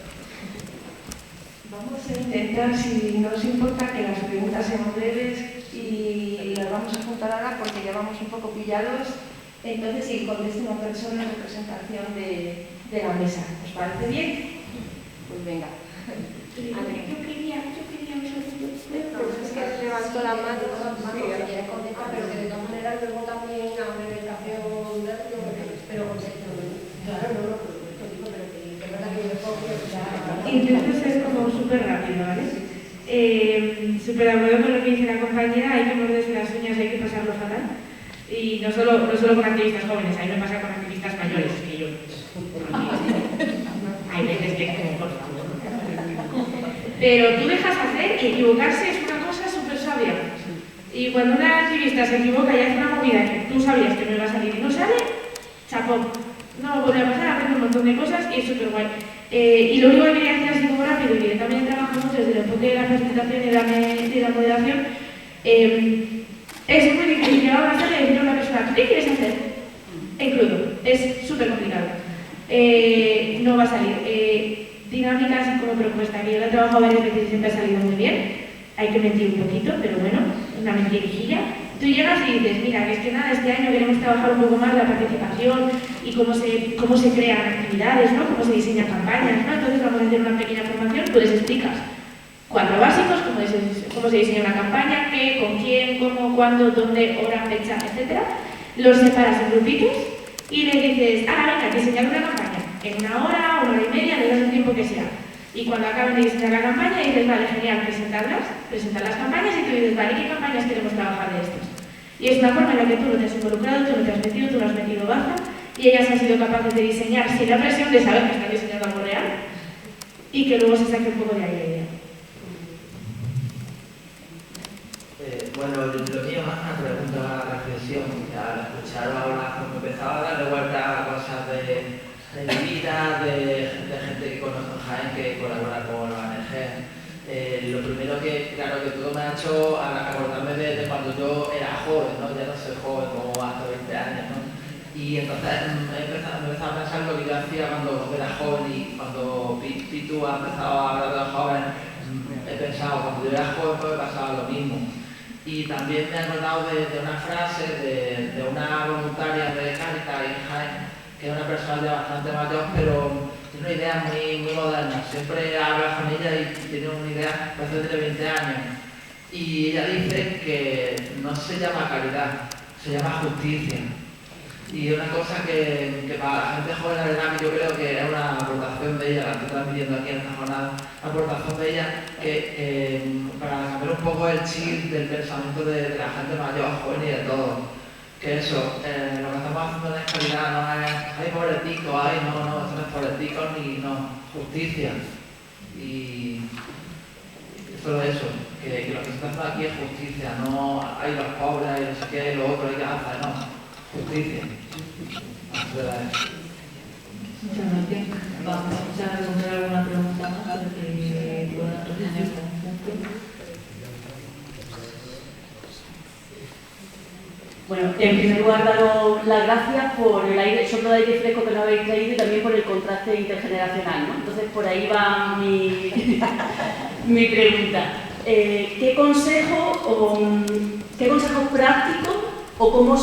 Vamos a intentar, si no os importa, que las preguntas sean breves y las vamos a juntar ahora porque ya vamos un poco pillados. Entonces, si conteste una persona en representación de la mesa. ¿Os parece bien? Pues venga.
Yo quería
Es que levantó la mano, quiere contestar, pero que de todas maneras luego también a medicación, pero claro, no, pero que es verdad que yo puedo
intento ser como súper rápido, ¿vale? Súper de acuerdo con lo que dice la compañera, hay que morderse las uñas, hay que pasarlo fatal. Y no solo con activistas jóvenes, a mí me pasa con activistas mayores, que yo, hay veces que es como, por favor. Pero tú dejas hacer y equivocarse es una cosa súper sabia. Y cuando una activista se equivoca y hace una movida que tú sabías que no iba a salir y no sale, chapó. No vuelve a pasar, aprende un montón de cosas y es súper guay. Y lo único que quería decir así como rápido, y que también trabajamos desde el enfoque de la facilitación y la moderación, es muy difícil llegar a una sala y decirle a una persona, ¿qué quieres hacer? En crudo. Es súper complicado. No va a salir. Dinámica así como propuesta, que yo la he trabajado varias veces y siempre ha salido muy bien. Hay que mentir un poquito, pero bueno, una mentirijilla. Tú llegas y dices, mira, que es que nada, este año queremos trabajar un poco más la participación y cómo se crean actividades, ¿no? Cómo se diseñan campañas, ¿no? Entonces vamos a hacer una pequeña formación, tú les explicas 4 básicos, cómo se diseña una campaña, qué, con quién, cómo, cuándo, dónde, hora, fecha, etc. Los separas en grupitos y les dices, venga, diseñar una campaña en 1 hora, 1 hora y media, le das el tiempo que sea. Y cuando acaben de diseñar la campaña dices, vale, genial, presentar las campañas y tú dices, vale, ¿qué campañas queremos trabajar de estas? Y es una forma en la que tú no te has involucrado, tú no te has metido, tú no has metido baza y ellas han sido capaces de diseñar sin la presión de saber que están diseñando algo real, y que luego se saque un poco de ahí la idea.
Bueno, lo mío más una pregunta, una reflexión. Al escucharos ahora, como empezaba a darle vuelta a cosas de mi vida, de gente que conozco en Jaén, que colabora con la ONG. Lo primero que, claro, que todo me ha hecho acordarme de cuando yo era joven, ¿no? Ya no soy joven como hace 20 años, ¿no? Y entonces me he empezado a pensar lo que yo hacía cuando era joven y cuando Pitu ha empezado a hablar de los jóvenes, he pensado, cuando yo era joven pues me pasaba lo mismo. Y también me he acordado de una frase de una voluntaria de Cáritas en Jaén, que es una persona ya bastante mayor, pero tiene una idea muy moderna. Siempre habla con ella y tiene una idea, parece que tiene 20 años. Y ella dice que no se llama caridad, se llama justicia. Y es una cosa que para la gente joven, la verdad, que yo creo que es una aportación de ella, la estoy transmitiendo aquí en esta jornada, una aportación de ella que para cambiar un poco el chip del pensamiento de la gente mayor, joven y de todos. Que eso, lo que estamos haciendo no es caridad, no es, ay, pobretico, ay, no, esto no es pobretico ni no, justicia. Y solo eso, que lo que se está haciendo aquí es justicia, no hay los pobres, hay no sé qué, lo otro, hay que hacer, no. Justicia.
Muchas gracias. Vamos a escuchar alguna pregunta más para que puedan responder esta conjunto.
Bueno, en primer lugar, daros las gracias por el soplo de aire fresco que nos habéis traído y también por el contraste intergeneracional, ¿no? Entonces, por ahí va mi pregunta. ¿Qué consejos prácticos o cómo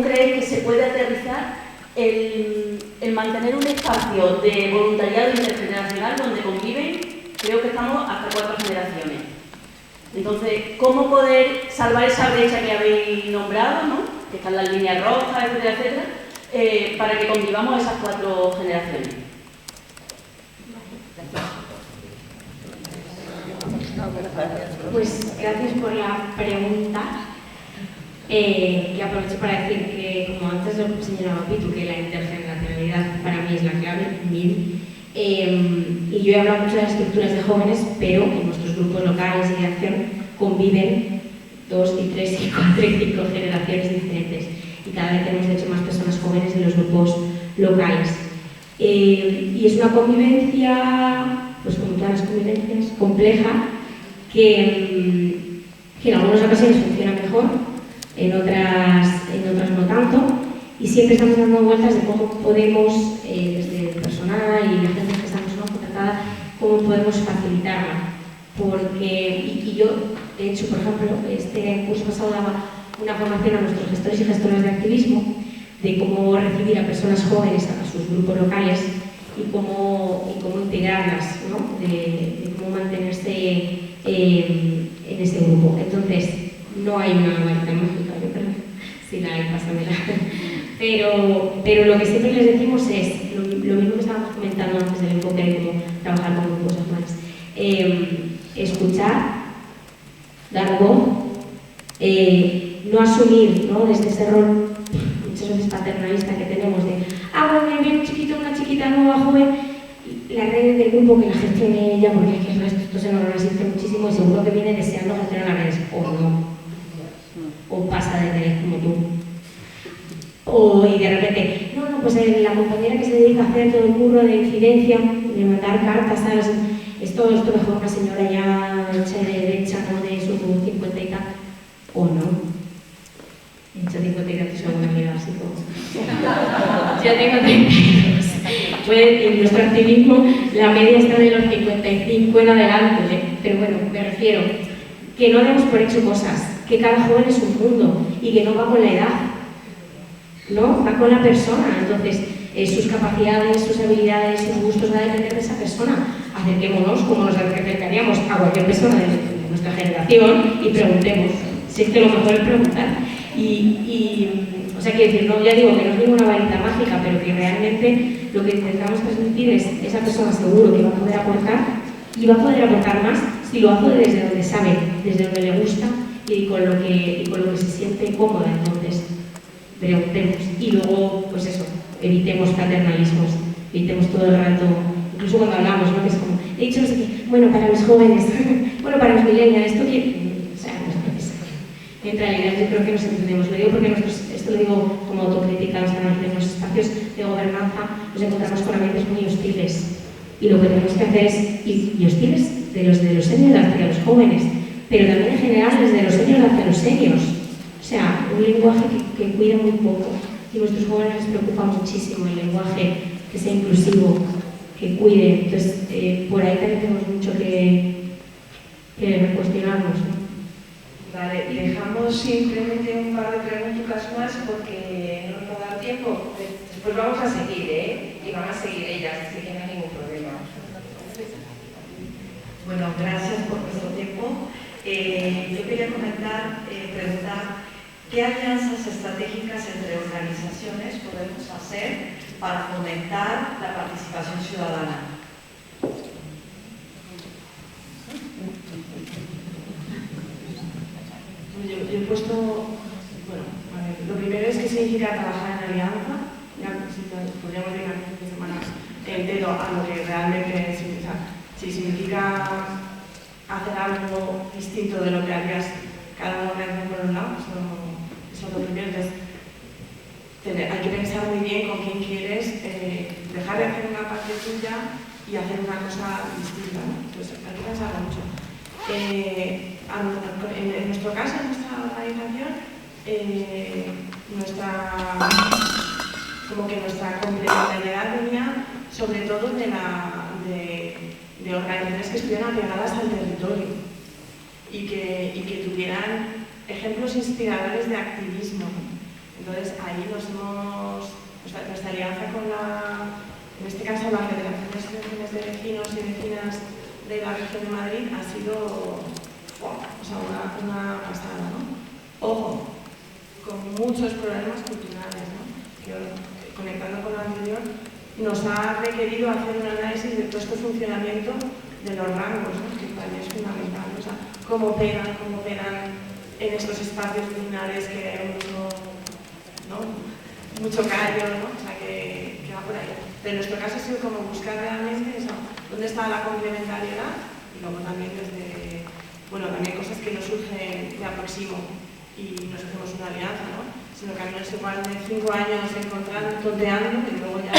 creéis que se puede aterrizar el mantener un espacio de voluntariado intergeneracional donde conviven, creo que estamos hasta 4 generaciones? Entonces, ¿cómo poder salvar esa brecha que habéis nombrado, ¿no? Que están las líneas rojas, etcétera, etcétera, para que convivamos esas 4 generaciones?
Pues gracias por la pregunta. Y aprovecho para decir que, como antes lo señalaba Pitu, que la intergeneracionalidad para mí es la clave, y yo he hablado mucho de las estructuras de jóvenes, pero en nuestros grupos locales y de acción conviven 2 y 3 y 4 y 5 generaciones diferentes, y cada vez tenemos de hecho más personas jóvenes en los grupos locales. Y es una convivencia, pues como todas las convivencias, compleja, que en algunas ocasiones funciona mejor, en otras no tanto, y siempre estamos dando vueltas de cómo podemos, desde el personal y la gente que estamos contratada, cómo podemos facilitarla. Porque, y yo, de hecho, por ejemplo, este curso pasado daba una formación a nuestros gestores y gestoras de activismo de cómo recibir a personas jóvenes a sus grupos locales y cómo integrarlas, ¿no? de cómo mantenerse en ese grupo. Entonces, no hay una varita mágica, yo creo. Si la hay, pásamela. Pero lo que siempre les decimos es lo mismo que estábamos comentando antes del enfoque de cómo trabajar con grupos jóvenes. Escuchar, dar voz, no asumir, ¿no? Desde ese rol muchas veces paternalista que tenemos de bueno, viene un chiquito, una chiquita nueva, joven, la red del grupo que la gestione ella, porque es que esto se nos resiste muchísimo y seguro que viene deseando gestionar las redes, o no, o pasa de redes como tú. Y de repente, no, pues la compañera que se dedica a hacer todo el curro de incidencia, de mandar cartas, ¿sabes? Esto mejor una señora ya hecha de derecha, ¿no? De sus 50 y tal, o no. Hecha 50 y tal, es una amiga así como... Ya tengo 32. Pues en nuestro activismo la media está de los 55 en adelante, ¿eh? Pero bueno, me refiero que no demos por hecho cosas, que cada joven es un mundo y que no va con la edad, ¿no? Va con la persona. Entonces, sus capacidades, sus habilidades, sus gustos va a depender de esa persona. Acerquémonos como nos acercaríamos a cualquier persona de nuestra generación y preguntemos. Si es que lo mejor es preguntar. O sea, quiero decir, no, ya digo que no es ninguna varita mágica, pero que realmente lo que intentamos transmitir es esa persona seguro que va a poder aportar y va a poder aportar más si lo hace desde donde sabe, desde donde le gusta y con lo que se siente cómoda. Entonces, preguntemos y luego, pues eso, evitemos paternalismos, evitemos todo el rato, incluso cuando hablamos, ¿no? Que es como, he dicho no sé qué, bueno, para los jóvenes, bueno, para los millennials, esto que... O sea, no es necesario. En realidad yo creo que nos entendemos. Lo digo porque nosotros, esto lo digo como autocrítica, o sea, en los espacios de gobernanza nos encontramos con ambientes muy hostiles. Y lo que tenemos que hacer es, y hostiles de los seniors hacia los jóvenes, pero también en general desde los seniors hacia los seniors. O sea, un lenguaje que cuida muy poco. Y a nuestros jóvenes les preocupa muchísimo el lenguaje que sea inclusivo, que cuide. Entonces, por ahí también tenemos mucho que cuestionarnos, ¿no?
Vale, dejamos simplemente un par de preguntas más porque no nos va a dar tiempo. Después vamos a seguir, y van a seguir ellas, así que no hay ningún problema.
Bueno, gracias por vuestro tiempo. Yo quería preguntar, ¿qué alianzas estratégicas entre organizaciones podemos hacer para fomentar la participación ciudadana?
Yo he puesto, bueno, lo primero es que significa trabajar en alianza, ya podríamos dedicar un fin de semana entero a lo que realmente significa. Si significa hacer algo distinto de lo que harías cada organización por un lado, eso es lo primero. Entonces, hay que pensar muy bien con quién quieres, dejar de hacer una parte tuya y hacer una cosa distinta, ¿no? Entonces, hay que pensarlo mucho. En nuestro caso, en nuestra organización, nuestra complementariedad venía sobre todo de organizaciones que estuvieran apegadas al territorio y que tuvieran ejemplos inspiradores de activismo. Entonces ahí nuestra alianza con en este caso la Federación de Asociaciones de Vecinos y Vecinas de la Región de Madrid ha sido una pasada, ¿no? Ojo, con muchos problemas culturales, ¿no? Que, conectando con lo anterior, nos ha requerido hacer un análisis de todo este funcionamiento de los rangos, ¿no? Que para mí es fundamental, o sea, cómo operan en estos espacios vecinales que hay mucho callo, ¿no? O sea, que va por ahí. Pero en nuestro caso ha sido como buscar realmente eso, dónde está la complementariedad y luego también también cosas que nos surgen de aproximo y nos hacemos una alianza, ¿no? Sino que a mí no se igual de 5 años encontrando, tonteando y luego ya,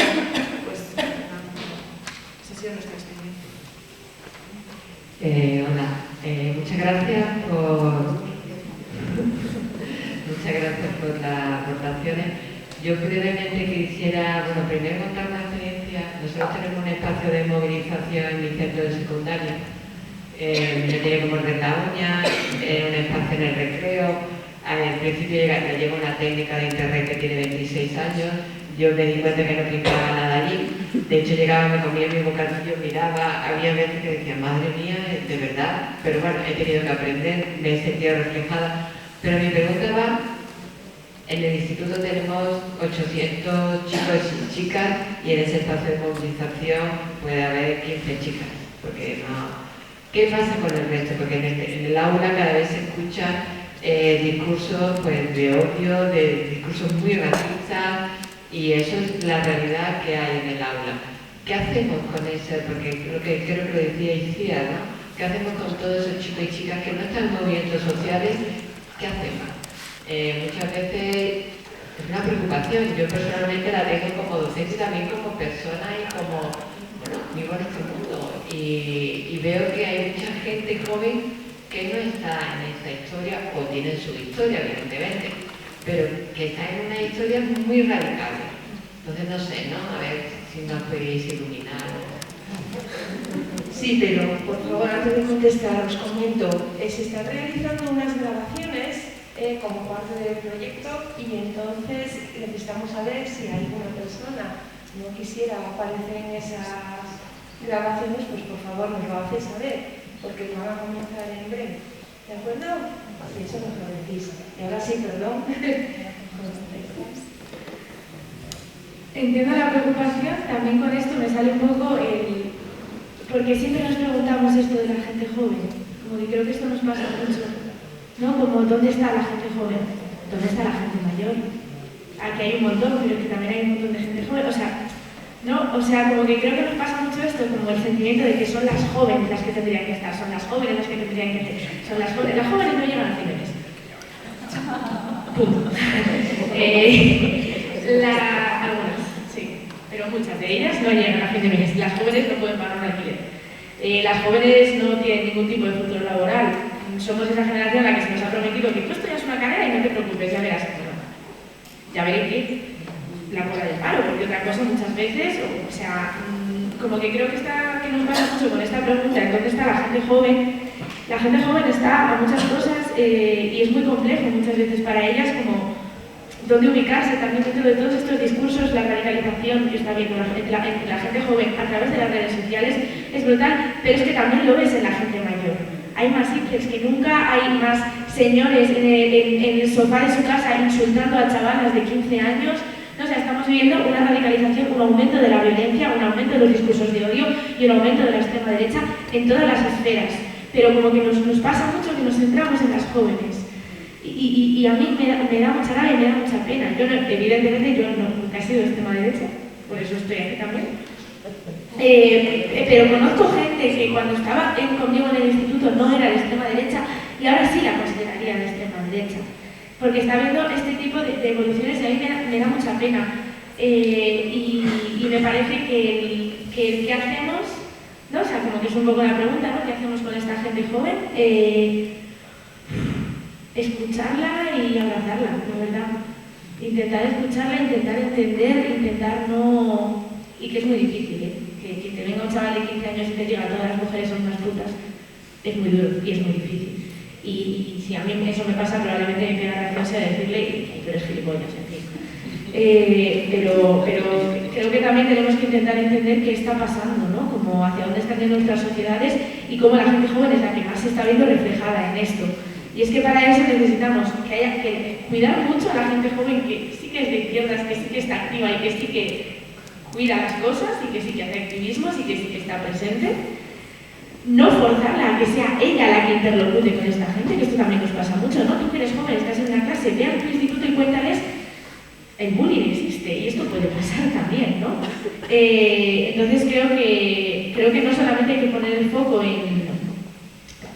pues, esa ha sido nuestra experiencia.
Hola, muchas gracias por las aportaciones. Yo brevemente quisiera, primero contar una experiencia. Nosotros tenemos un espacio de movilización en mi centro de secundaria. Me tiene que morder la uña, un espacio en el recreo. Al principio me lleva una técnica de internet que tiene 26 años. Yo me di cuenta que no pintaba nada allí. De hecho, llegaba, me comía mi bocadillo, miraba. Había veces que decía, madre mía, de verdad. Pero bueno, he tenido que aprender, me he sentido reflejada. Pero mi pregunta va, en el instituto tenemos 800 chicos y chicas y en ese espacio de movilización puede haber 15 chicas. Porque no... ¿Qué pasa con el resto? Porque en el aula cada vez se escuchan discursos de odio, discursos muy racistas, y eso es la realidad que hay en el aula. ¿Qué hacemos con eso? Porque creo que lo decía Icía, ¿no? ¿Qué hacemos con todos esos chicos y chicas que no están en movimientos sociales? ¿Qué hacemos? Muchas veces es una preocupación. Yo personalmente la tengo como docente y también como persona y como, vivo en este mundo. Y veo que hay mucha gente joven que no está en esa historia, o tiene su historia, evidentemente, pero que está en una historia muy radical. Entonces, no sé, ¿no? A ver si nos podéis iluminar.
Sí, pero por favor, antes de contestar, os comento, se están realizando unas grabaciones como parte del proyecto y entonces necesitamos saber si alguna persona no quisiera aparecer en esas grabaciones, pues por favor nos lo hacéis saber, porque van a comenzar en breve. ¿De acuerdo? Y eso nos lo decís. Y ahora sí, perdón.
Entiendo la preocupación, también con esto me sale un poco porque siempre nos preguntamos esto de la gente joven, como que creo que esto nos pasa mucho, ¿no? Como, ¿dónde está la gente joven? ¿Dónde está la gente mayor? Aquí hay un montón, pero es que también hay un montón de gente joven, o sea, ¿no? O sea, como que creo que nos pasa mucho esto, como el sentimiento de que son las jóvenes las que tendrían que estar, son las jóvenes las que tendrían que hacer, son las jóvenes no llegan a Cibeles. Punto. Algunas, sí, pero muchas de ellas no llegan a fin de mes. Las jóvenes no pueden pagar un alquiler. Las jóvenes no tienen ningún tipo de futuro laboral. Somos esa generación a la que se nos ha prometido que tú estudias una carrera y no te preocupes, ya verás. Bueno, ya veré que la cola del paro, porque otra cosa muchas veces, o sea, como que creo que nos pasa mucho con esta pregunta, ¿en dónde está la gente joven? La gente joven está a muchas cosas y es muy complejo muchas veces para ellas como dónde ubicarse también dentro de todos estos discursos. La radicalización que está viendo la gente joven a través de las redes sociales es brutal, pero es que también lo ves en la gente mayor. Hay más simples que nunca, hay más señores en el sofá de su casa insultando a chavalas de 15 años. No, o sea, estamos viviendo una radicalización, un aumento de la violencia, un aumento de los discursos de odio y un aumento de la extrema derecha en todas las esferas. Pero como que nos pasa mucho que nos centramos en las jóvenes. Y a mí me da mucha rabia y me da mucha pena. Yo evidentemente nunca he sido de extrema derecha, por eso estoy aquí también. Pero conozco gente que cuando estaba conmigo en el instituto no era de extrema derecha y ahora sí la consideraría de extrema derecha. Porque está viendo este tipo de evoluciones y a mí me da mucha pena. Y me parece que ¿qué hacemos? ¿No? O sea, como que es un poco la pregunta, ¿no? ¿Qué hacemos con esta gente joven? Escucharla y abrazarla, la verdad. Intentar escucharla, intentar entender, intentar no... Y que es muy difícil, ¿eh? Que te venga un chaval de 15 años y te diga todas las mujeres son unas putas, es muy duro y es muy difícil. Y si a mí eso me pasa, probablemente me pega reacción sea decirle, tú eres gilipollas, en fin. Pero creo que también tenemos que intentar entender qué está pasando, ¿no? Como hacia dónde están yendo nuestras sociedades y cómo la gente joven es la que más se está viendo reflejada en esto. Y es que para eso necesitamos que haya que cuidar mucho a la gente joven que sí que es de izquierdas, que sí que está activa y que sí que cuida las cosas y que sí que hace activismos y que sí que está presente. No forzarla a que sea ella la que interlocute con esta gente, que esto también nos pasa mucho, ¿no? Tú que eres joven, estás en una clase, ve a tu instituto y cuéntales, el bullying existe y esto puede pasar también, ¿no? Entonces creo que no solamente hay que poner el foco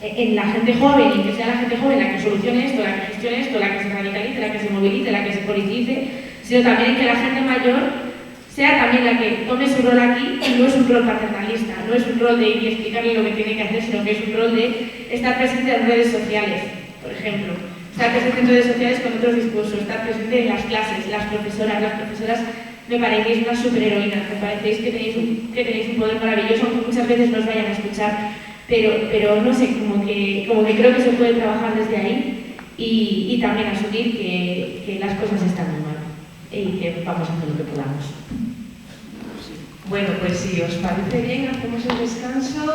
en la gente joven y que sea la gente joven la que solucione esto, la que gestione esto, la que se radicalice, la que se movilice, la que se politice, sino también que la gente mayor sea también la que tome su rol aquí y no es un rol paternalista, no es un rol de ir y explicarle lo que tiene que hacer, sino que es un rol de estar presente en redes sociales, por ejemplo. Estar presente en redes sociales con otros discursos, estar presente en las clases, las profesoras me parecéis unas superheroínas, me parecéis que tenéis un poder maravilloso, aunque muchas veces nos vayan a escuchar, pero no sé, como que creo que se puede trabajar desde ahí y también asumir que las cosas están muy mal y que vamos a hacer lo que podamos.
Bueno, pues si os parece bien, hacemos el descanso.